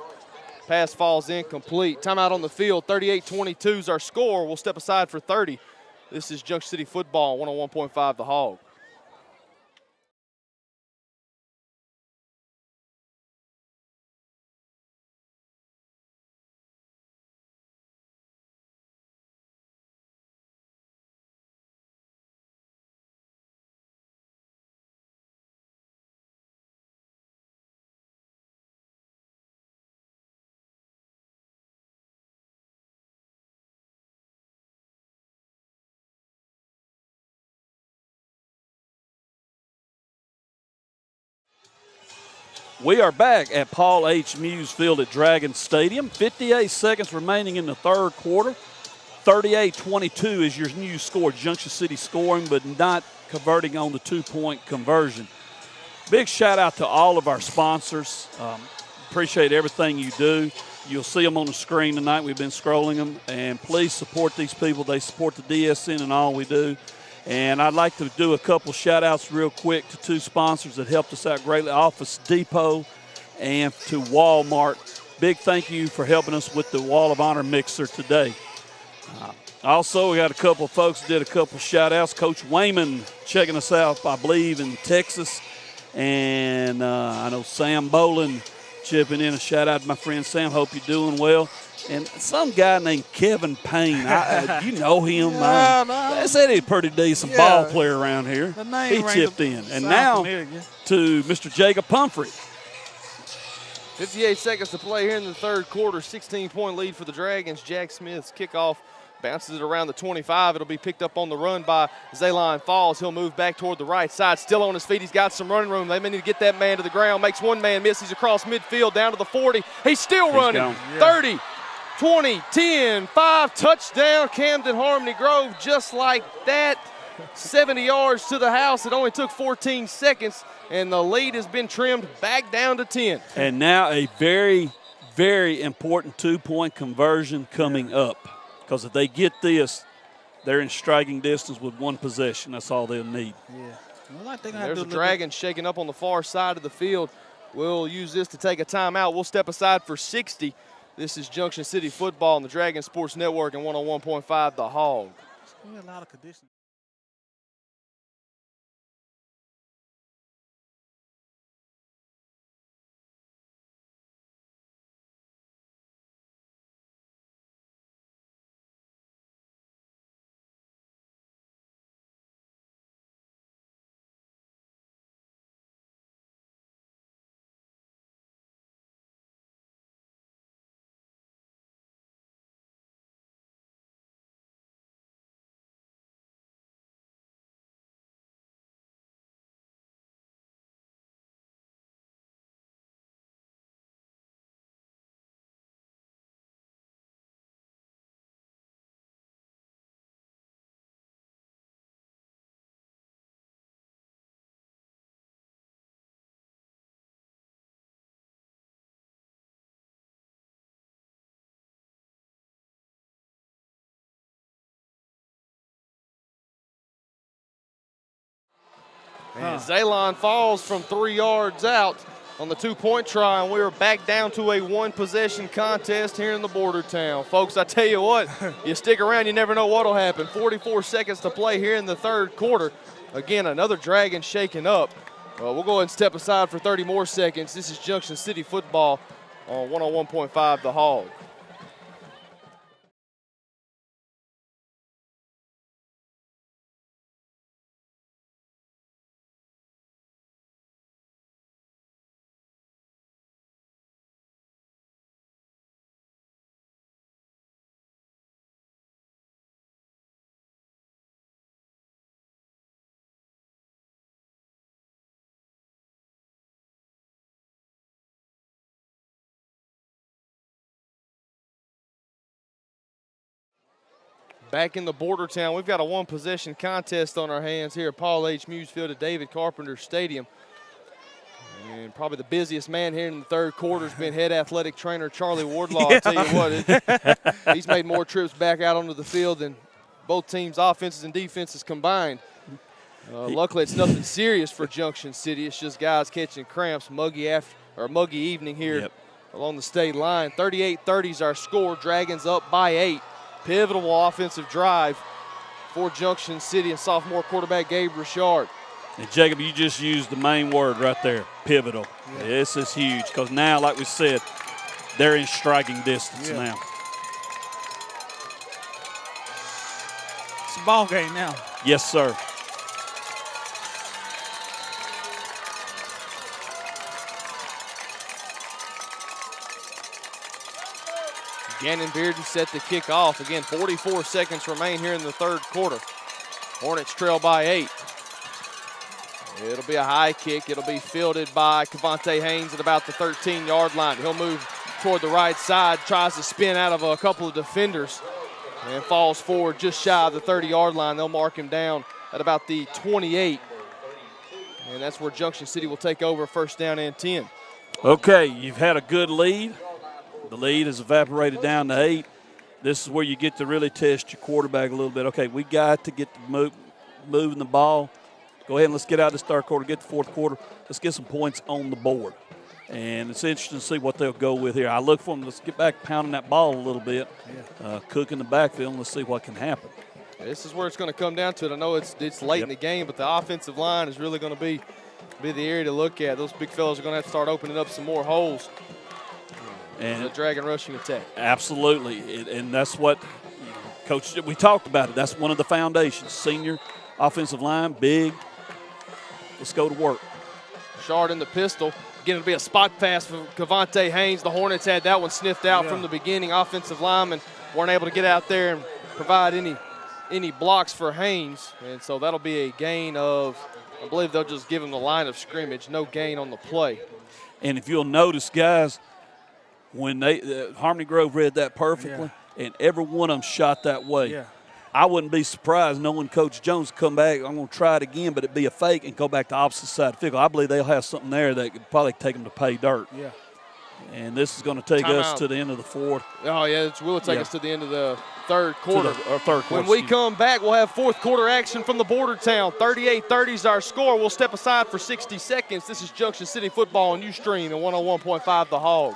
Pass falls incomplete. Timeout on the field, 38-22 is our score. We'll step aside for 30. This is Junction City football, 101.5 The Hog. We are back at Paul H. Muse Field at Dragon Stadium. 58 seconds remaining in the third quarter. 38-22 is your new score. Junction City scoring, but not converting on the 2-point conversion. Big shout out to all of our sponsors. Appreciate everything you do. You'll see them on the screen tonight. We've been scrolling them. And please support these people. They support the DSN and all we do. And I'd like to do a couple shout-outs real quick to two sponsors that helped us out greatly, Office Depot and to Walmart. Big thank you for helping us with the Wall of Honor mixer today. Also, we got a couple of folks that did a couple shout-outs. Coach Wayman checking us out, I believe, in Texas. And I know Sam Bolin chipping in a shout-out to my friend Sam. Hope you're doing well. And some guy named Kevin Payne, you know him. They said he's a pretty decent ball player around here. He chipped in. And now to Mr. Jacob Pumphrey. 58 seconds to play here in the third quarter. 16-point lead for the Dragons. Jack Smith's kickoff bounces it around the 25. It'll be picked up on the run by Zaylon Falls. He'll move back toward the right side. Still on his feet. He's got some running room. They may need to get that man to the ground. Makes one man miss. He's across midfield down to the 40. He's still running. 30. 20, 10, 5, touchdown, Camden Harmony Grove, just like that. 70 yards to the house. It only took 14 seconds, and the lead has been trimmed back down to 10. And now a very, very important 2-point conversion coming up, because if they get this, they're in striking distance with one possession. That's all they'll need. Yeah. Well, I think there's a Dragon shaking up on the far side of the field. We'll use this to take a timeout. We'll step aside for 60. This is Junction City football on the Dragon Sports Network and 101.5 The Hog. A lot of conditions. And Zaylon Falls from 3 yards out on the 2-point try, and we are back down to a one-possession contest here in the border town. Folks, I tell you what, you stick around, you never know what will happen. 44 seconds to play here in the third quarter. Again, another Dragon shaking up. We'll go ahead and step aside for 30 more seconds. This is Junction City football on 101.5 The Hog. back in the border town. We've got a one-possession contest on our hands here at Paul H. Muse Field at David Carpenter Stadium. And probably the busiest man here in the third quarter has been head athletic trainer Charlie Wardlaw. I tell you what, he's made more trips back out onto the field than both teams' offenses and defenses combined. Luckily, it's nothing serious for Junction City. It's just guys catching cramps, muggy evening here along the state line. 38-30 is our score. Dragons up by 8. Pivotal offensive drive for Junction City and sophomore quarterback Gabe Richard. And Jacob, you just used the main word right there, pivotal. Yeah. This is huge because now, like we said, they're in striking distance now. It's a ball game now. Yes, sir. Gannon Bearden set the kick off. Again, 44 seconds remain here in the third quarter. Hornets trail by 8. It'll be a high kick. It'll be fielded by Cavante Haynes at about the 13-yard line. He'll move toward the right side, tries to spin out of a couple of defenders, and falls forward just shy of the 30-yard line. They'll mark him down at about the 28. And that's where Junction City will take over, first down and 10. Okay, you've had a good lead. The lead has evaporated down to 8. This is where you get to really test your quarterback a little bit. Okay, we got to get to moving the ball. Go ahead and let's get out of this third quarter, get the fourth quarter. Let's get some points on the board. And it's interesting to see what they'll go with here. I look for them. Let's get back pounding that ball a little bit, cooking the backfield, and let's see what can happen. This is where it's going to come down to it. I know it's late in the game, but the offensive line is really going to be the area to look at. Those big fellas are going to have to start opening up some more holes. And the Dragon rushing attack. Absolutely, and that's what, Coach, we talked about it. That's one of the foundations. Senior offensive line, big. Let's go to work. Shard in the pistol. Again, it'll be a spot pass for Cavante Haynes. The Hornets had that one sniffed out from the beginning. Offensive linemen weren't able to get out there and provide any blocks for Haynes. And so that'll be a gain of, I believe they'll just give him the line of scrimmage. No gain on the play. And if you'll notice, guys, when Harmony Grove read that perfectly, and every one of them shot that way. Yeah. I wouldn't be surprised knowing Coach Jones come back. I'm going to try it again, but it'd be a fake and go back to opposite side of the field. I believe they'll have something there that could probably take them to pay dirt. Yeah. And this is going to take us to the end of the fourth. Oh, yeah, it will take us to the end of the third quarter. Third quarter. When we come back, we'll have fourth quarter action from the border town. 38-30 is our score. We'll step aside for 60 seconds. This is Junction City Football on Ustream and 101.5 The Hog.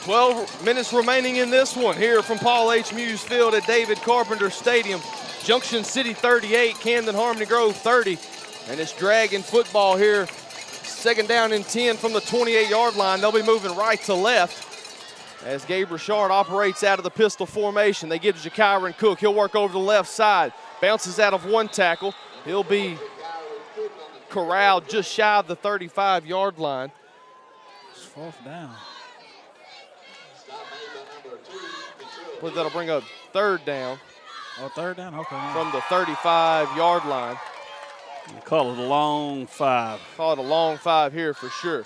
"12 minutes remaining in this one here from Paul H. Muse Field at David Carpenter Stadium. Junction City 38, Camden Harmony Grove 30. And it's Dragon football here. Second down and 10 from the 28-yard line. They'll be moving right to left as Gabe Richard operates out of the pistol formation. They give to Jakyron Cook. He'll work over the left side. Bounces out of one tackle. He'll be corralled just shy of the 35-yard line. It's fourth down. But that'll bring up third down. Oh, third down? Okay. From the 35-yard line. You call it a long 5. Call it a long 5 here for sure.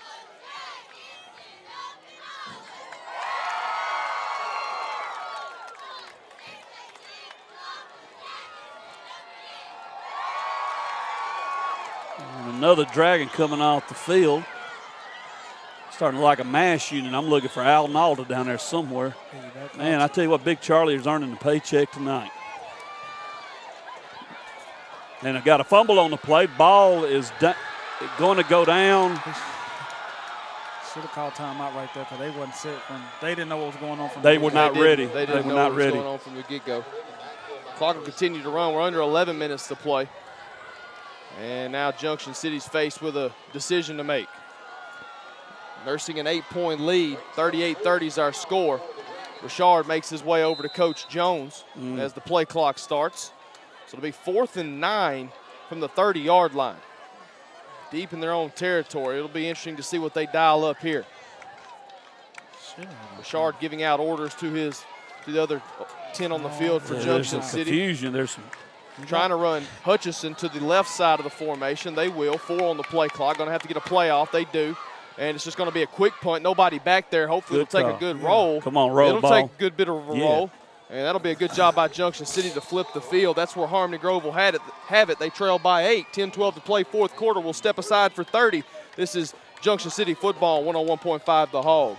And another Dragon coming off the field. starting like a mass unit. I'm looking for Al Nalda down there somewhere. Man, I tell you what, Big Charlie is earning the paycheck tonight. And I got a fumble on the play. Ball is going to go down. Should have called timeout right there because they wasn't set from. They didn't know what was going on from. They were not ready. They didn't know what was going on from the get-go. Clock will continue to run. We're under 11 minutes to play. And now Junction City's faced with a decision to make. Nursing an 8-point lead, 38-30 is our score. Richard makes his way over to Coach Jones as the play clock starts. So it'll be 4th and 9 from the 30-yard line. Deep in their own territory. It'll be interesting to see what they dial up here. Richard giving out orders to the other 10 on the field for Junction City. Confusion. There's some trying to run Hutchison to the left side of the formation. They will. 4 on the play clock. Going to have to get a play off. They do. And it's just going to be a quick punt. Nobody back there. Hopefully it'll take a good roll. Come on, roll It'll ball. take a good bit of a roll. And that'll be a good job by Junction City to flip the field. That's where Harmony Grove will have it. They trail by 8. 10-12 to play, fourth quarter. We'll step aside for 30. This is Junction City football, 101.5 The Hog.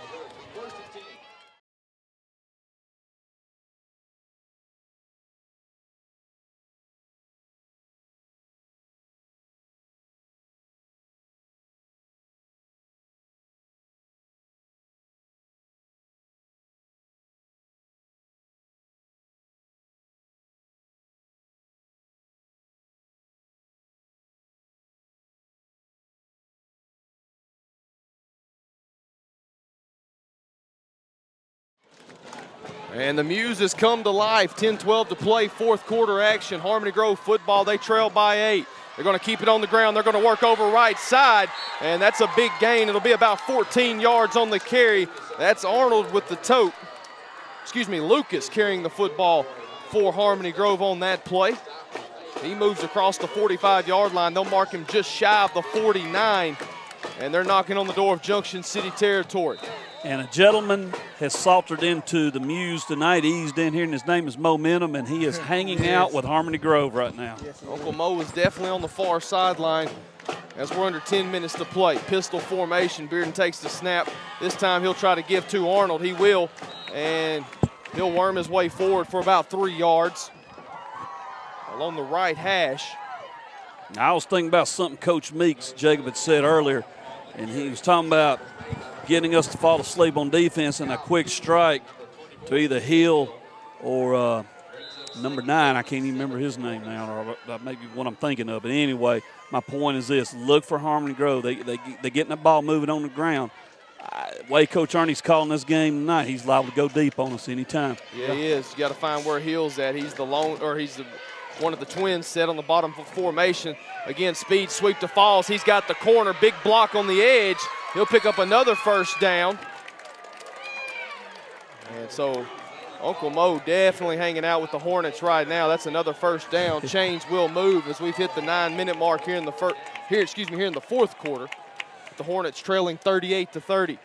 And the Muse has come to life. 10-12 to play, fourth quarter action. Harmony Grove football, they trail by 8. They're going to keep it on the ground. They're going to work over right side, and that's a big gain. It'll be about 14 yards on the carry. That's Arnold with the tote. Lucas carrying the football for Harmony Grove on that play. He moves across the 45-yard line. They'll mark him just shy of the 49, and they're knocking on the door of Junction City territory. And a gentleman has sauntered into the Muse tonight, eased in here, and his name is Momentum, and he is hanging out with Harmony Grove right now. Uncle Mo is definitely on the far sideline as we're under 10 minutes to play. Pistol formation, Bearden takes the snap. This time he'll try to give to Arnold. He will, and he'll worm his way forward for about 3 yards along the right hash. Now, I was thinking about something Coach Meeks, Jacob, had said earlier, and he was talking about getting us to fall asleep on defense and a quick strike to either Hill or number 9. I can't even remember his name now, or that may be what I'm thinking of. But anyway, my point is this. Look for Harmony Grove. They're getting the ball moving on the ground. Way Coach Ernie's calling this game tonight, he's liable to go deep on us anytime. Yeah, he is. You got to find where Hill's at. He's one of the twins set on the bottom of formation. Again, speed sweep to Falls. He's got the corner, big block on the edge. He'll pick up another first down. And so Uncle Mo definitely hanging out with the Hornets right now. That's another first down. Chains will move as we've hit the 9-minute mark here in the fourth quarter. The Hornets trailing 38-30.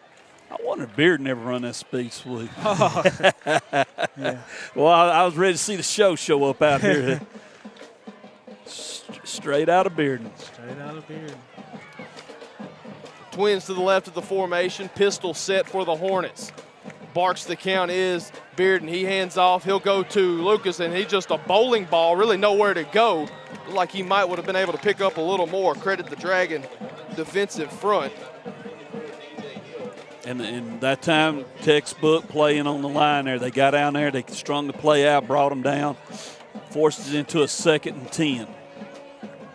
I wonder if Bearden never run that speed sweep. Well, I was ready to see the show up out here. Straight out of Bearden. Twins to the left of the formation. Pistol set for the Hornets. Barks the count is Bearden. He hands off. He'll go to Lucas, and he's just a bowling ball. Really nowhere to go. Looked like he might would have been able to pick up a little more. Credit the Dragon defensive front. And in that time, textbook playing on the line there. They got down there. They strung the play out, brought them down, forced it into a 2nd and 10.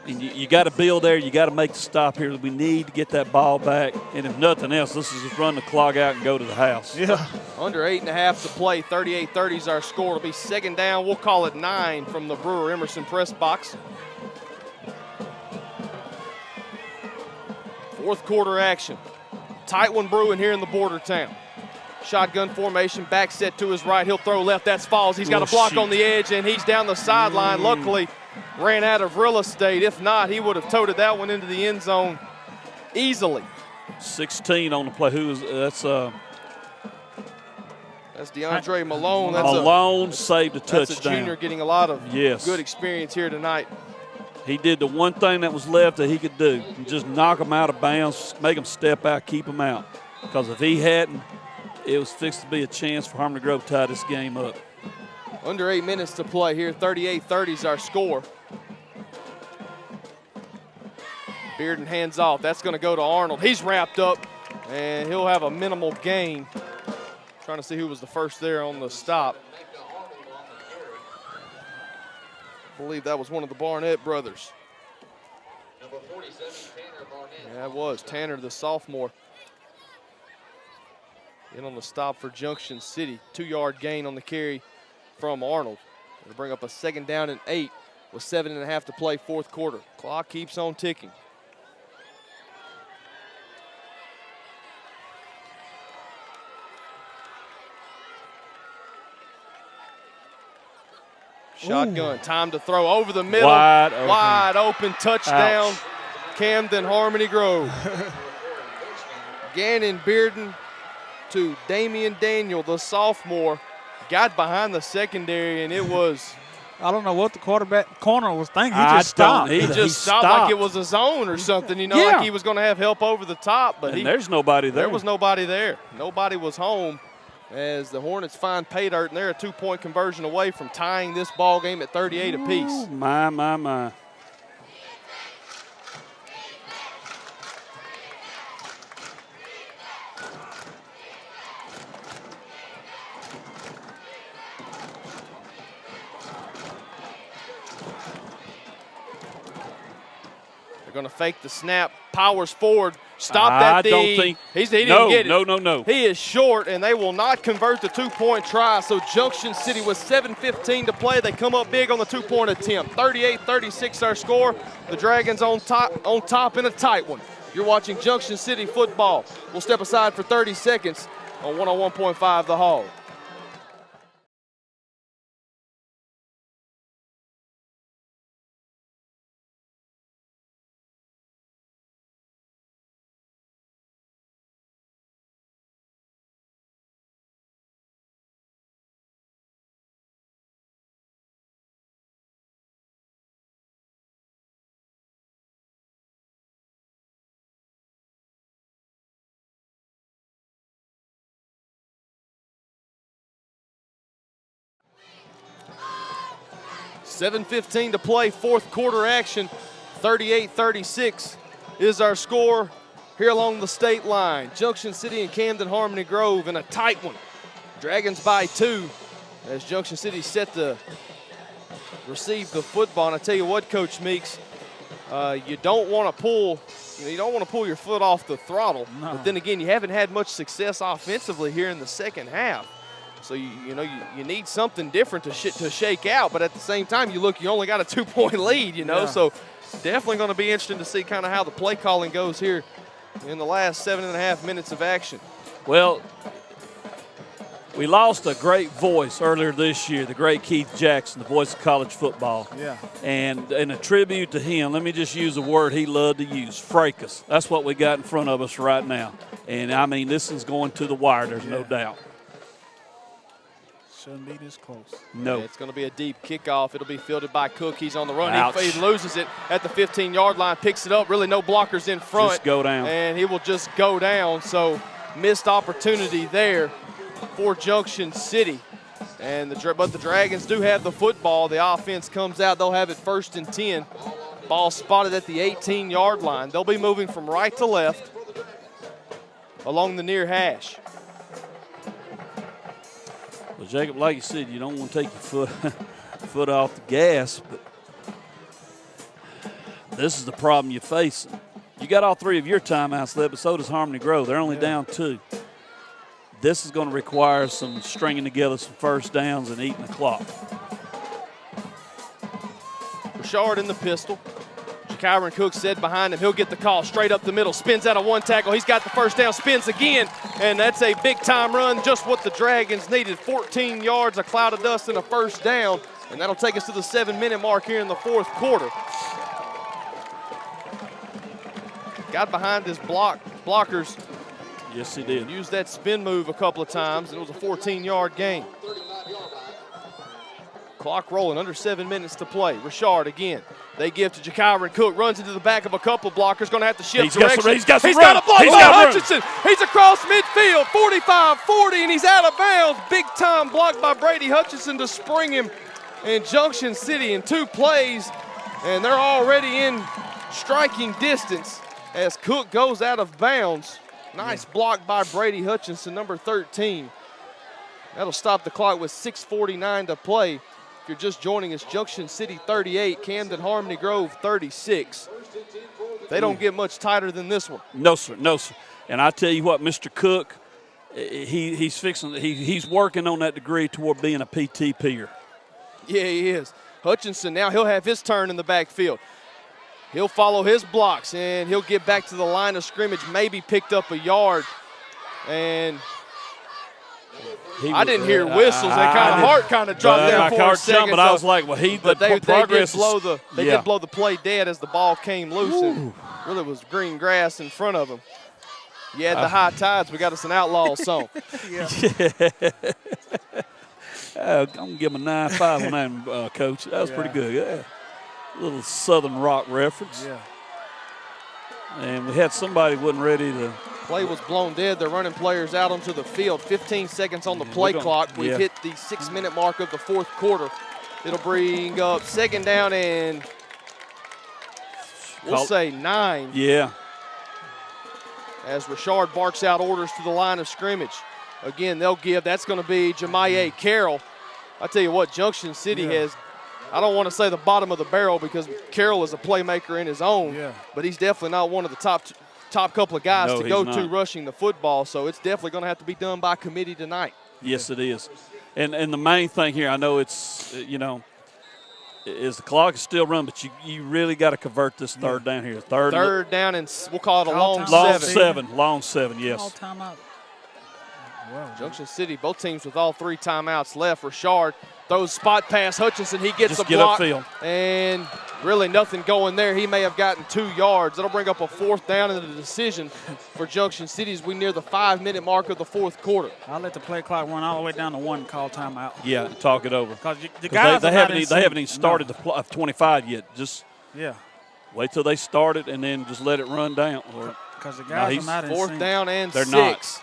And you got to build there. You got to make the stop here. We need to get that ball back. And if nothing else, let's just run the clock out and go to the house. Yeah. Under 8.5 to play. 38-30 is our score. It'll be 2nd down. We'll call it 9 from the Brewer Emerson press box. Fourth quarter action. Tight one brewing here in the border town. Shotgun formation, back set to his right. He'll throw left. That's Falls. He's got a block on the edge, and he's down the sideline. Luckily, ran out of real estate. If not, he would have toted that one into the end zone easily. 16 on the play. That's DeAndre Malone. Malone saved a touchdown. That's a junior getting a lot of Yes. good experience here tonight. He did the one thing that was left that he could do. Just knock them out of bounds, make them step out, keep them out. because if he hadn't, it was fixed to be a chance for Harmony Grove to tie this game up. Under 8 minutes to play here. 38-30 is our score. Bearden hands off. That's going to go to Arnold. He's wrapped up, and he'll have a minimal gain. Trying to see who was the first there on the stop. I believe that was one of the Barnett brothers. Number 47, Tanner Barnett. Yeah, it was. Tanner, the sophomore. In on the stop for Junction City. 2-yard gain on the carry from Arnold. It'll bring up a 2nd down and 8 with 7.5 to play, 4th quarter. Clock keeps on ticking. Shotgun, time to throw over the middle. Wide open. Touchdown, Ouch. Camden Harmony Grove. Gannon Bearden to Damian Daniel, the sophomore, got behind the secondary, and it was. I don't know what the corner was thinking. He I just stopped. don't He either. just stopped like it was a zone or something, you know, Yeah. like he was going to have help over the top, but And there's nobody there. there was nobody there. Nobody was home as the Hornets find pay dirt, and they're a 2-point conversion away from tying this ball game at 38 apiece. Ooh, my. They're going to fake the snap. Powers forward. Stop that I thing. don't think. He didn't no, get it. no. He is short, and they will not convert the 2-point try. So Junction City with 7:15 to play. They come up big on the 2-point attempt. 38-36 our score. The Dragons on top in a tight one. You're watching Junction City football. We'll step aside for 30 seconds on 101.5 The Hog. $7:15 to play, 4th quarter action. 38-36 is our score here along the state line. Junction City and Camden Harmony Grove in a tight one. Dragons by 2 as Junction City set to receive the football. And I tell you what, Coach Meeks, you don't want to pull. You don't want to pull your foot off the throttle. No. But then again, you haven't had much success offensively here in the second half. So, you need something different to shake out. But at the same time, you only got a 2-point lead, Yeah. So definitely going to be interesting to see kind of how the play calling goes here in the last 7.5 minutes of action. Well, we lost a great voice earlier this year, the great Keith Jackson, the voice of college football. Yeah. And in a tribute to him, let me just use a word he loved to use, fracas. That's what we got in front of us right now. And, I mean, this is going to the wire, there's no doubt. Shouldn't be this close. No. It's going to be a deep kickoff. It'll be fielded by Cook. He's on the run. Ouch. He loses it at the 15-yard line, picks it up. Really no blockers in front. Just go down. And he will just go down. So missed opportunity there for Junction City. But the Dragons do have the football. The offense comes out. They'll have it 1st and 10. Ball spotted at the 18-yard line. They'll be moving from right to left along the near hash. Well, Jacob, like you said, you don't want to take your foot off the gas, but this is the problem you're facing. You got all 3 of your timeouts left, but so does Harmony Grove. They're only down 2. This is going to require some stringing together some first downs and eating the clock. Richard in the pistol. Kyron Cook said behind him, he'll get the call straight up the middle, spins out of 1 tackle. He's got the first down, spins again, and that's a big-time run, just what the Dragons needed. 14 yards, a cloud of dust, and a first down, and that'll take us to the 7-minute mark here in the 4th quarter. Got behind his blockers. Yes, he did. Used that spin move a couple of times, and it was a 14-yard gain. Clock rolling, under 7 minutes to play. Richard again. They give to Jakyron Cook, runs into the back of a couple blockers, going to have to shift direction. He's got a block by Hutchinson. He's across midfield, 45-40, and he's out of bounds. Big time block by Brady Hutchinson to spring him. And Junction City in 2 plays, and they're already in striking distance as Cook goes out of bounds. Nice block by Brady Hutchinson, number 13. That'll stop the clock with 6:49 to play. If you're just joining us, Junction City 38, Camden Harmony Grove 36. They don't get much tighter than this one. No, sir. No, sir. And I tell you what, Mr. Cook, he's working on that degree toward being a PT peer. Yeah, he is. Hutchinson now, he'll have his turn in the backfield. He'll follow his blocks, and he'll get back to the line of scrimmage, maybe picked up a yard. And I didn't hear whistles. Heart kind of dropped down for a second. But I was like, well, they did blow the play dead as the ball came loose. And really was green grass in front of him. You had the high tides. We got us an outlaw song. I'm going to give him a 9.5 on that, Coach. That was pretty good. Yeah. A little Southern Rock reference. Yeah. And we had somebody wasn't ready to. Play was blown dead. They're running players out onto the field. 15 seconds on the play clock. We've hit the 6-minute mark of the 4th quarter. It'll bring up 2nd down and we'll say 9. Yeah. As Richard barks out orders to the line of scrimmage. Again, they'll give. That's going to be Jemiah Carroll. I tell you what, Junction City has, I don't want to say the bottom of the barrel because Carroll is a playmaker in his own, but he's definitely not one of the top couple of guys to go to rushing the football. So it's definitely going to have to be done by committee tonight. Yes, it is. And the main thing here, I know it's, is the clock is still running, but you really got to convert this 3rd down here. Third down, and we'll call it a long 7. Long 7, yes. All timeout. Wow. Junction City, both teams with all 3 timeouts left. Richard throws spot pass. Hutchinson, he gets a block. Upfield. And really nothing going there. He may have gotten 2 yards. That'll bring up a 4th down and a decision for Junction City as we near the 5-minute mark of the 4th quarter. I'll let the play clock run all the way down to 1 and call timeout. Yeah, talk it over. Because the guys they haven't even started the 25 yet. Just wait till they start it and then just let it run down. Because the guys are not in 4th down and They're 6. Not.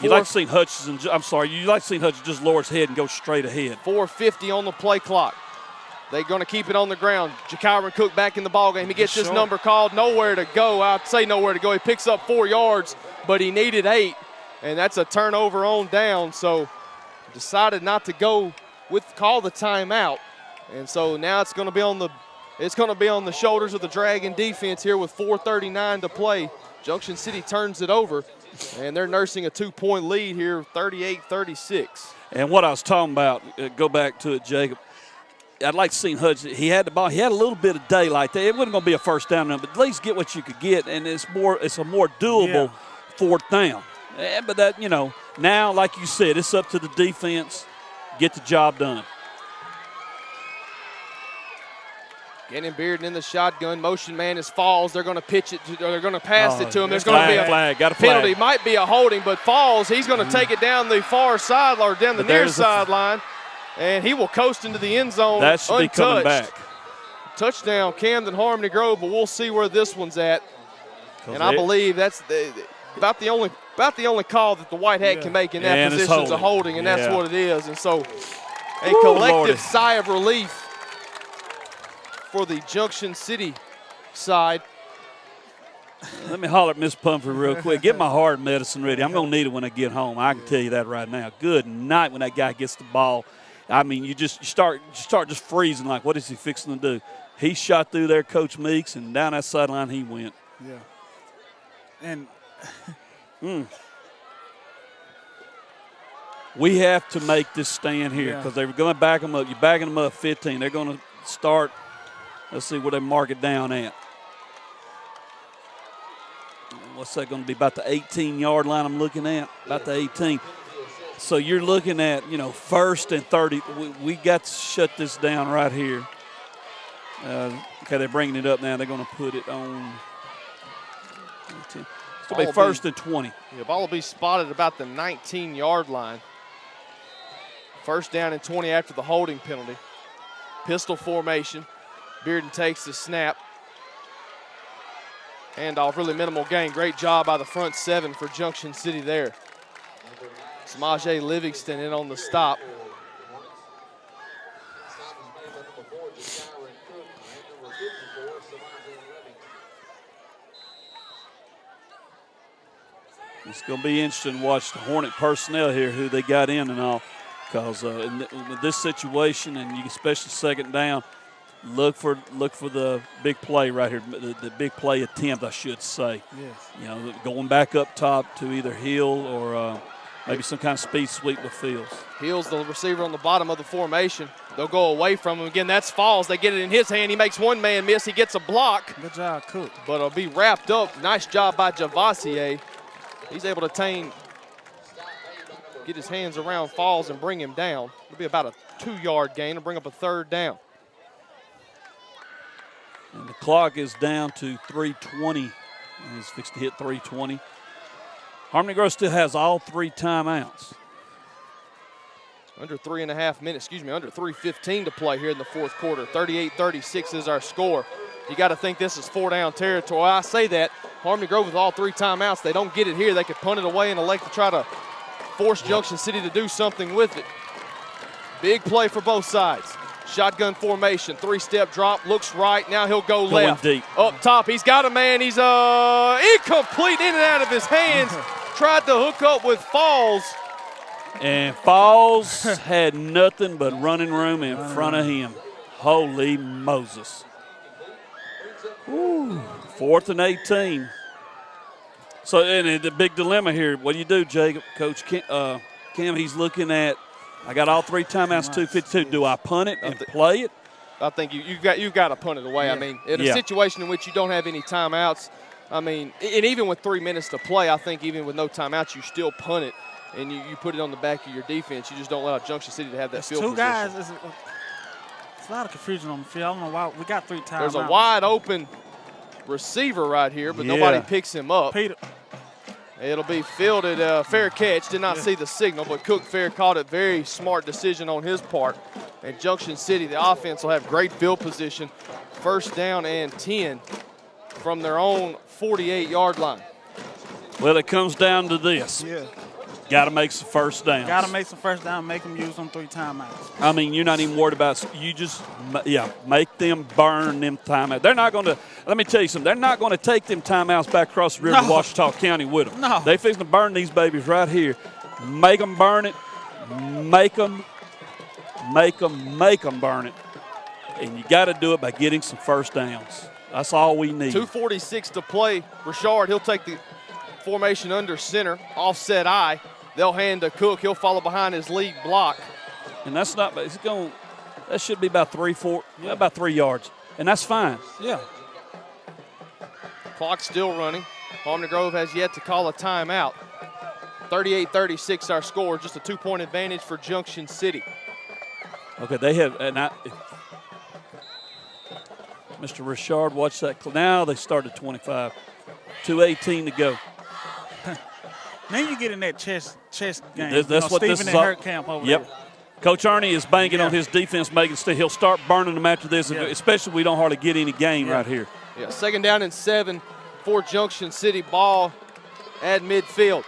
You like to see Hutchinson just lower his head and go straight ahead. 4:50 on the play clock. They're going to keep it on the ground. Jakyron Cook back in the ballgame. He gets his number called. Nowhere to go. I'd say nowhere to go. He picks up 4 yards, but he needed 8, and that's a turnover on down. So decided not to call the timeout, and so now it's going to be on the shoulders of the Dragon defense here with 4:39 to play. Junction City turns it over, and they're nursing a 2-point lead here, 38-36. And what I was talking about, go back to it, Jacob. I'd like to see Hudson. He had the ball. He had a little bit of daylight there. It wasn't going to be a first down, but at least get what you could get, and it's a more doable 4th down. But that, now, like you said, it's up to the defense. Get the job done. Gannon Bearden in the shotgun. Motion man is Falls. They're going to pitch it. They're going to pass it to him. There's going to be a flag. Got a penalty. Flag. Might be a holding, but Falls, he's going to take it down the far side or down the near sideline, and he will coast into the end zone that should untouched. be coming back. Touchdown, Camden Harmony Grove, but we'll see where this one's at. And I believe that's about the only call that the White Hat can make in that position is a holding, and that's what it is. And so a collective sigh of relief for the Junction City side. Let me holler at Miss Pumphrey real quick. Get my hard medicine ready. I'm going to need it when I get home. I can tell you that right now. Good night when that guy gets the ball. I mean, you start just freezing like, what is he fixing to do? He shot through there, Coach Meeks, and down that sideline he went. Yeah. And we have to make this stand here because they're going to back them up. You're backing them up 15. They're going to start. Let's see where they mark it down at. What's that going to be? About the 18-yard line I'm looking at? About the 18. So you're looking at, 1st and 30. We got to shut this down right here. Okay, they're bringing it up now. They're going to put it on. It's going to be 1st and 20. The ball will be spotted about the 19-yard line. First down and 20 after the holding penalty. Pistol formation. Bearden takes the snap. Handoff, really minimal gain. Great job by the front seven for Junction City there. Samaje Livingston in on the stop. It's going to be interesting to watch the Hornet personnel here, who they got in and all, because in this situation, and especially second down, look for the big play right here, the big play attempt, I should say. Yes. You know, going back up top to either Hill or maybe some kind of speed sweep with Fields. Hill's the receiver on the bottom of the formation. They'll go away from him. Again, that's Falls. They get it in his hand. He makes one man miss. He gets a block. Good job, Cook. But it'll be wrapped up. Nice job by Javassier. He's able to get his hands around Falls and bring him down. It'll be about a 2-yard gain and bring up a third down. And the clock is down to 3:20. He's fixed to hit 3:20. Harmony Grove still has all 3 timeouts. Under 3:15 to play here in the fourth quarter. 38-36 is our score. You got to think this is 4-down territory. I say that. Harmony Grove with all 3 timeouts. They don't get it here. They could punt it away and elect to try to force Junction City to do something with it. Big play for both sides. Shotgun formation, 3-step drop, looks right. Now he'll go left. Deep. Up top, he's got a man. He's incomplete, in and out of his hands. Tried to hook up with Falls. And Falls had nothing but running room in front of him. Holy Moses. Ooh, 4th and 18. So, and the big dilemma here, what do you do, Jacob? Coach Cam, he's looking at, I got all 3 timeouts, 2:52. Do I punt it and play it? I think you've got to punt it away. Yeah. I mean, in a situation in which you don't have any timeouts, I mean, and even with 3 minutes to play, I think even with no timeouts, you still punt it, and you put it on the back of your defense. You just don't allow Junction City to have that field position. 2 guys. It's a lot of confusion on the field. I don't know why. We got 3 timeouts. There's a wide open receiver right here, but nobody picks him up. Peter. It'll be fielded, fair catch. Did not see the signal, but Cook Fair caught it. Very smart decision on his part. And Junction City, the offense will have great field position. First down and 10 from their own 48-yard line. Well, it comes down to this. Yeah. Got to make some first downs. Got to make some first down, make them use them 3 timeouts. I mean, you're not even worried about – you just, make them burn them timeouts. They're not going to – let me tell you something. They're not going to take them timeouts back across the river to Ouachita County with them. No. They fixing to burn these babies right here. Make them burn it. Make them burn it. And you got to do it by getting some first downs. That's all we need. 2:46 to play. Richard, he'll take the formation under center, offset eye. They'll hand to Cook. He'll follow behind his lead block. And that's not – that should be about 3 yards. And that's fine. Yeah. Clock still running. Harmony Grove has yet to call a timeout. 38-36 our score. Just a 2-point advantage for Junction City. Okay, they have – Mr. Richard, watch that. Now they start at 25. 2:18 to go. Now you get in that chest game. That's what Stephen this is and all. Hurtcamp over Yep. there. Coach Ernie is banking on his defense making still. He'll start burning them after this, especially if we don't hardly get any gain right here. Yeah, 2nd down and 7 for Junction City. Ball at midfield.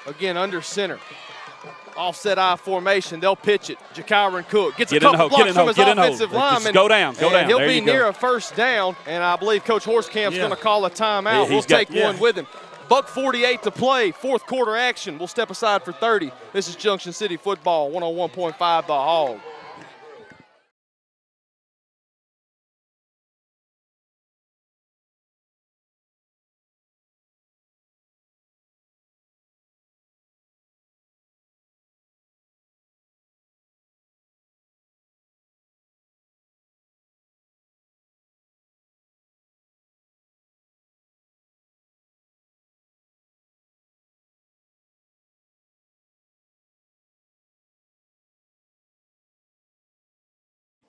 Again, under center. Offset eye formation. They'll pitch it. Jakyron Cook gets a couple blocks from his offensive lineman. Go down. He'll be near a first down, and I believe Coach Horsecamp's going to call a timeout. We'll take one with him. $1:48 to play, 4th quarter action. We'll step aside for 30. This is Junction City football, 101.5 The Hog.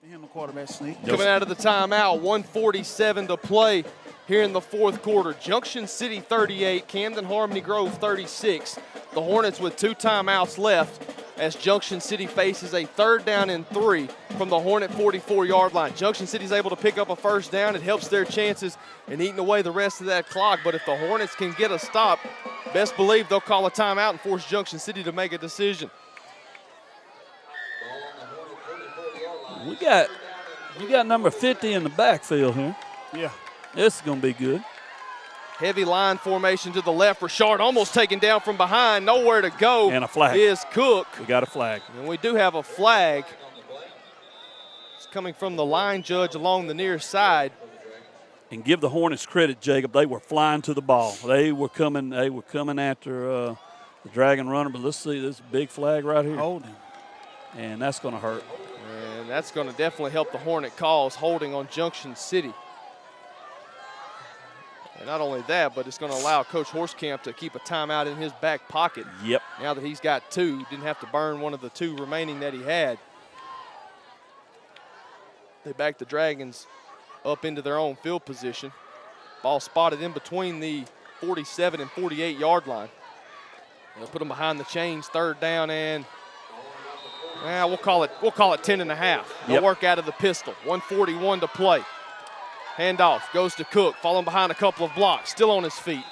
Him a quarterback sneak. Coming out of the timeout, 1:47 to play here in the 4th quarter. Junction City 38, Camden Harmony Grove 36. The Hornets with 2 timeouts left. as Junction City faces a 3rd down and 3 from the Hornet 44-yard line. Junction City's able to pick up a 1st down. It helps their chances in eating away the rest of that clock. But if the Hornets can get a stop, best believe they'll call a timeout and force Junction City to make a decision. You got number 50 in the backfield here. Yeah. This is going to be good. Heavy line formation to the left. Rashard almost taken down from behind. Nowhere to go. And a flag. Is Cook. We got a flag. And we do have a flag. It's coming from the line judge along the near side. And give the Hornets credit, Jacob. They were flying to the ball. They were coming after the Dragon runner. But let's see this big flag right here. Holding. And that's going to hurt. And that's going to definitely help the Hornet cause holding on Junction City. And not only that, but it's going to allow Coach Horskamp to keep a timeout in his back pocket. Yep. Now that he's got 2, didn't have to burn one of the 2 remaining that he had. They back the Dragons up into their own field position. Ball spotted in between the 47 and 48-yard line. They'll put them behind the chains, 3rd down, and we'll call it 10 and a half. They'll work out of the pistol. 1:41 to play. Handoff goes to Cook, falling behind a couple of blocks, still on his feet.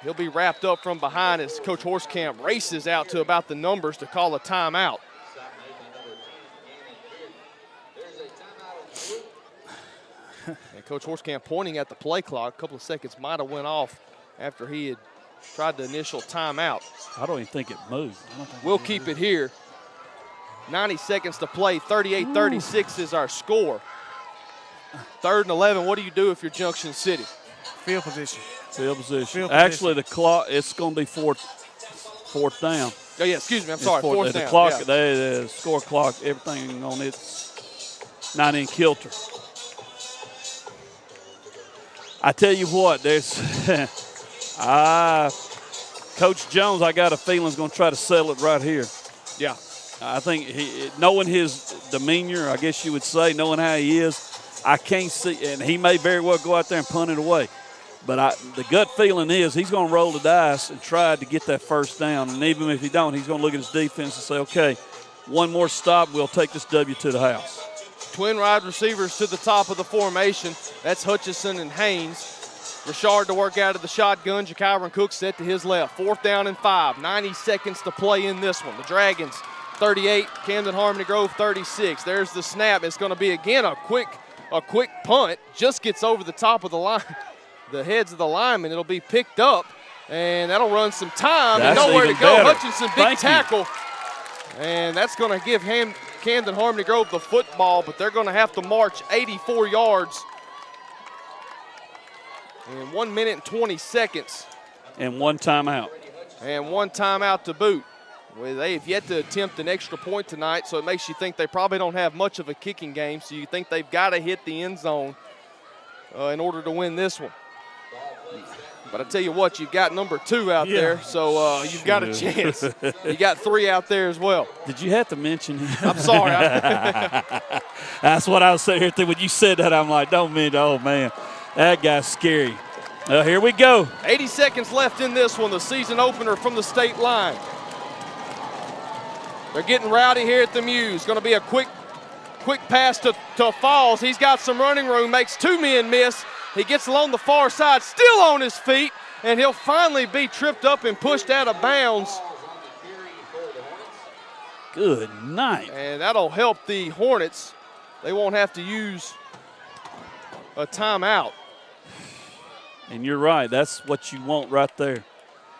He'll be wrapped up from behind as Coach Horskamp races out to about the numbers to call a timeout. And Coach Horskamp pointing at the play clock. A couple of seconds might have went off after he had tried the initial timeout. I don't even think it moved. We'll keep it here. 90 seconds to play. 38-36 is our score. 3rd and 11. What do you do if you're Junction City? Field position. Field position. Field Actually, the clock, it's going to be fourth down. Oh, yeah, excuse me. I'm sorry. Fourth down. The clock, yeah. the score clock, everything on it's not in kilter. I tell you what, there's Coach Jones, I got a feeling, is going to try to settle it right here. Yeah. I think knowing his demeanor, I guess you would say, knowing how he is, I can't see, and he may very well go out there and punt it away. But the gut feeling is he's going to roll the dice and try to get that 1st down. And even if he don't, he's going to look at his defense and say, okay, one more stop, we'll take this W to the house. Twin wide receivers to the top of the formation. That's Hutchison and Haynes. Rashard to work out of the shotgun. Jakyron Cook set to his left. 4th down and 5. 90 seconds to play in this one. The Dragons 38, Camden Harmony Grove 36. There's the snap. It's going to be, again, a quick punt. Just gets over the top of the line, the heads of the linemen. It'll be picked up, and that'll run some time. That's and nowhere to go. Better. Hutchinson, big tackle. And that's going to give Camden Harmony Grove the football, but they're going to have to march 84 yards in 1 minute and 20 seconds. And one timeout. And one timeout to boot. Well, they have yet to attempt an extra point tonight, so it makes you think they probably don't have much of a kicking game, so you think they've got to hit the end zone in order to win this one. But I tell you what, you've got number 2 out there, so you've got a chance. You got 3 out there as well. Did you have to mention him? I'm sorry. That's what I was sitting here thinking. When you said that, I'm like, don't mention, oh, man, that guy's scary. Here we go. 80 seconds left in this one, the season opener from the state line. They're getting rowdy here at the Muse. Going to be a quick pass to Falls. He's got some running room, makes 2 men miss. He gets along the far side, still on his feet, and he'll finally be tripped up and pushed out of bounds. Good night. And that'll help the Hornets. They won't have to use a timeout. And you're right. That's what you want right there.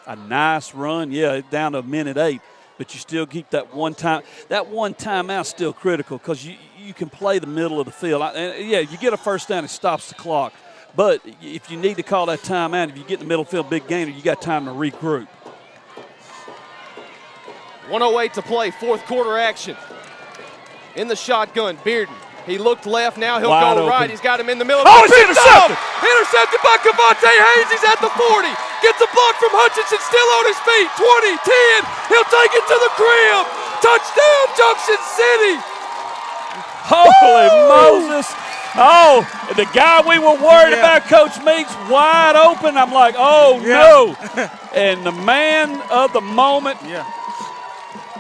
A nice run. Yeah, down to 1:08. But you still keep that one time. That one timeout still critical because you can play the middle of the field. And yeah, you get a 1st down, it stops the clock. But if you need to call that timeout, if you get in the middle of the field, big gainer, you got time to regroup. 1:08 to play, 4th quarter action. In the shotgun, Bearden. He looked left, now he'll Wide go open. right. He's got him in the middle. Oh, it's intercepted! Intercepted by Cavante Haynes. He's at the 40. Gets a block from Hutchinson, still on his feet. 20, 10. He'll take it to the crib. Touchdown, Junction City. Holy Moses. Oh, the guy we were worried about, Coach Meeks, wide open. I'm like, oh, no. And the man of the moment.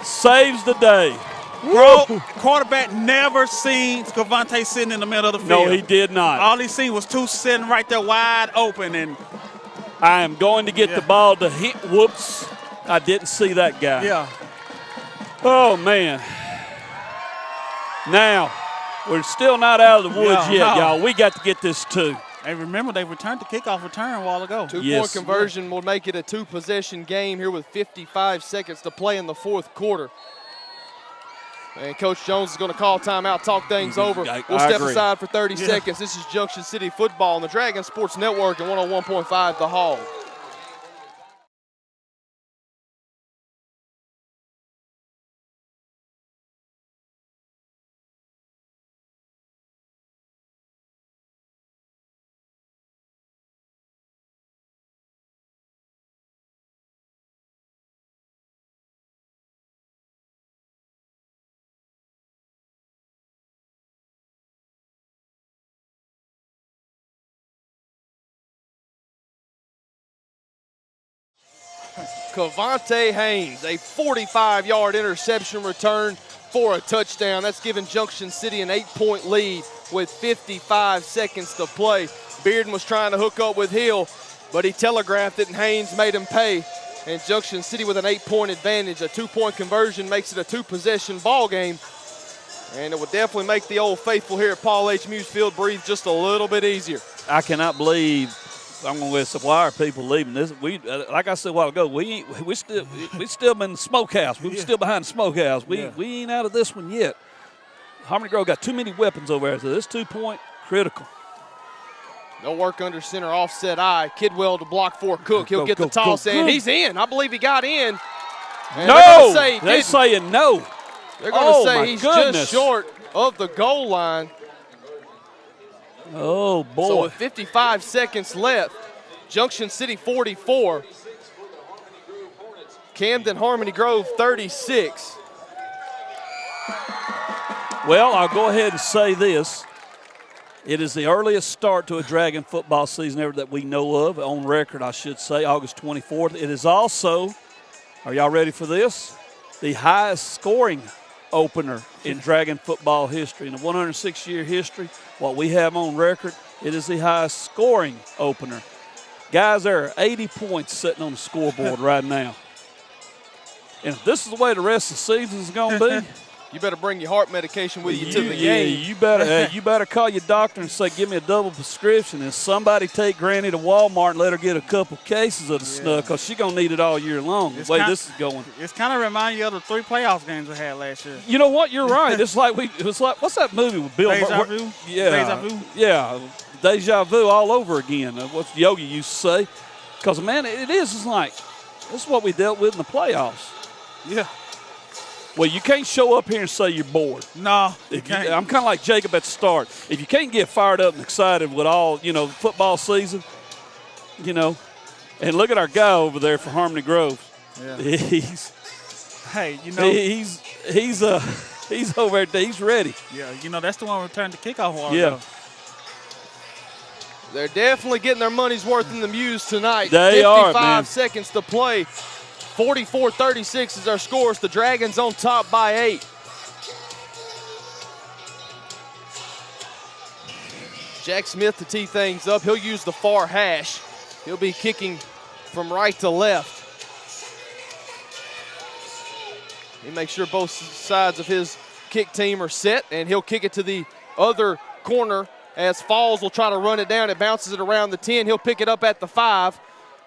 saves the day. Bro, quarterback never seen Cavante sitting in the middle of the field. No, he did not. All he seen was two sitting right there wide open. And I am going to get the ball to hit. Whoops. I didn't see that guy. yeah, Oh, man. Now, we're still not out of the woods No, yet, no. y'all. We got to get this too. and remember they returned the kickoff return a while ago. Two-point Yes. conversion will make it a two-possession game here with 55 seconds to play in the fourth quarter. And Coach Jones is going to call timeout, talk things over. I We'll step agree. aside for 30 seconds. This is Junction City Football on the Dragon Sports Network and 101.5 The Hog. Cavante Haynes, a 45-yard interception return for a touchdown. That's giving Junction City an 8-point lead with 55 seconds to play. Bearden was trying to hook up with Hill, but he telegraphed it, and Haynes made him pay. And Junction City with an 8-point advantage. A 2-point conversion makes it a two-possession ball game. And it would definitely make the Old Faithful here at Paul H. Muse Field breathe just a little bit easier. I cannot believe I'm going to let some wire people leaving this. We, like I said a while ago, we still been in the smokehouse. We're still behind the smokehouse. We ain't out of this one yet. Harmony Grove got too many weapons over there. So this 2-point critical. No work under center, offset eye. Kidwell to block for Cook. He'll Go, get go, the toss go, in. go. He's in. I believe he got in. And No, they're they saying no. They're going to Oh, say my he's goodness. just short of the goal line. Oh, boy. So with 55 seconds left, Junction City 44, Camden Harmony Grove 36. Well, I'll go ahead and say this. It is the earliest start to a Dragon football season ever that we know of, on record, I should say, August 24th. It is also, are y'all ready for this? The highest scoring opener in Dragon football history. In the 106-year history, what we have on record, it is the highest scoring opener. Guys, there are 80 points sitting on the scoreboard right now. And if this is the way the rest of the season is going to be, You better bring your heart medication with you to the yeah, game. you better call your doctor and say, give me a double prescription, and somebody take Granny to Walmart and let her get a couple cases of the snuff, because she's going to need it all year long, the way this is going. It's kind of remind you of the 3 playoff games we had last year. You know what? You're right. It's like what's that movie with Bill Deja Murray? Vu? Yeah. Deja Vu? Yeah. Deja vu all over again. What Yogi used to say. Because, man, it's like, this is what we dealt with in the playoffs. Yeah. Well, you can't show up here and say you're bored. No, you I'm can't. kind of like Jacob at the start. If you can't get fired up and excited with all, football season, and look at our guy over there for Harmony Grove. Yeah. He's over there. He's ready. Yeah, that's the one who returned the kickoff while Yeah. ago. They're definitely getting their money's worth in the Muse tonight. They are, 55 man. seconds to play. 44-36 is our scores. The Dragons on top by 8. Jack Smith to tee things up. He'll use the far hash. He'll be kicking from right to left. He makes sure both sides of his kick team are set, and he'll kick it to the other corner as Falls will try to run it down. It bounces it around the 10. He'll pick it up at the 5.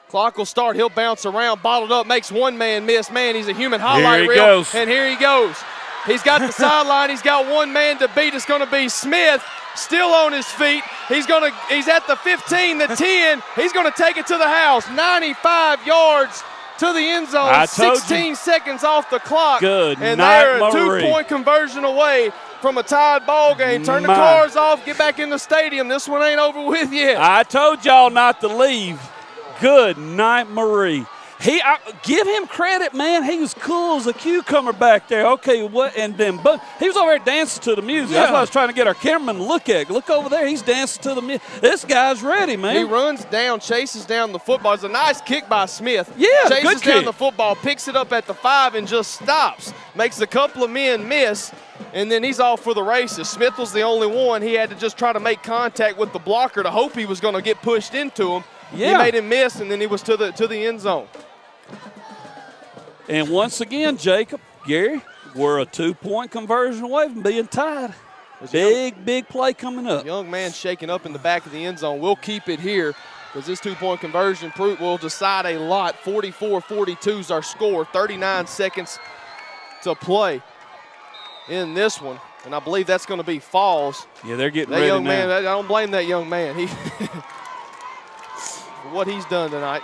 Clock will start. He'll bounce around, bottled up, makes one man miss. Man, he's a human highlight Here he reel. goes. And here he goes. He's got the sideline. He's got one man to beat. It's going to be Smith, still on his feet. He's at the 15, the 10. He's going to take it to the house. 95 yards to the end zone. I told 16 you. seconds off the clock. Good and night, they're a Marie. 2-point conversion away from a tied ball game. Turn the My. cars off. Get back in the stadium. This one ain't over with yet. I told y'all not to leave. Good night, Marie. Give him credit, man. He was cool as a cucumber back there. Okay, what? And then, but he was over there dancing to the music. That's what I was trying to get our cameraman to look at. Look over there. He's dancing to the music. This guy's ready, man. He runs down, chases down the football. It's a nice kick by Smith. Yeah, chases good down kick. the football, picks it up at the 5, and just stops. makes a couple of men miss, and then he's off for the races. Smith was the only one. He had to just try to make contact with the blocker to hope he was going to get pushed into him. Yeah. He made him miss, and then he was to the end zone. And once again, Jacob, Gary, we're a 2-point conversion away from being tied. Big play coming up. Young man shaking up in the back of the end zone. We'll keep it here because this 2-point conversion will decide a lot. 44-42 is our score. 39 seconds to play in this one. And I believe that's going to be Falls. Yeah, they're getting that ready young now. man, I don't blame that young man. For what he's done tonight.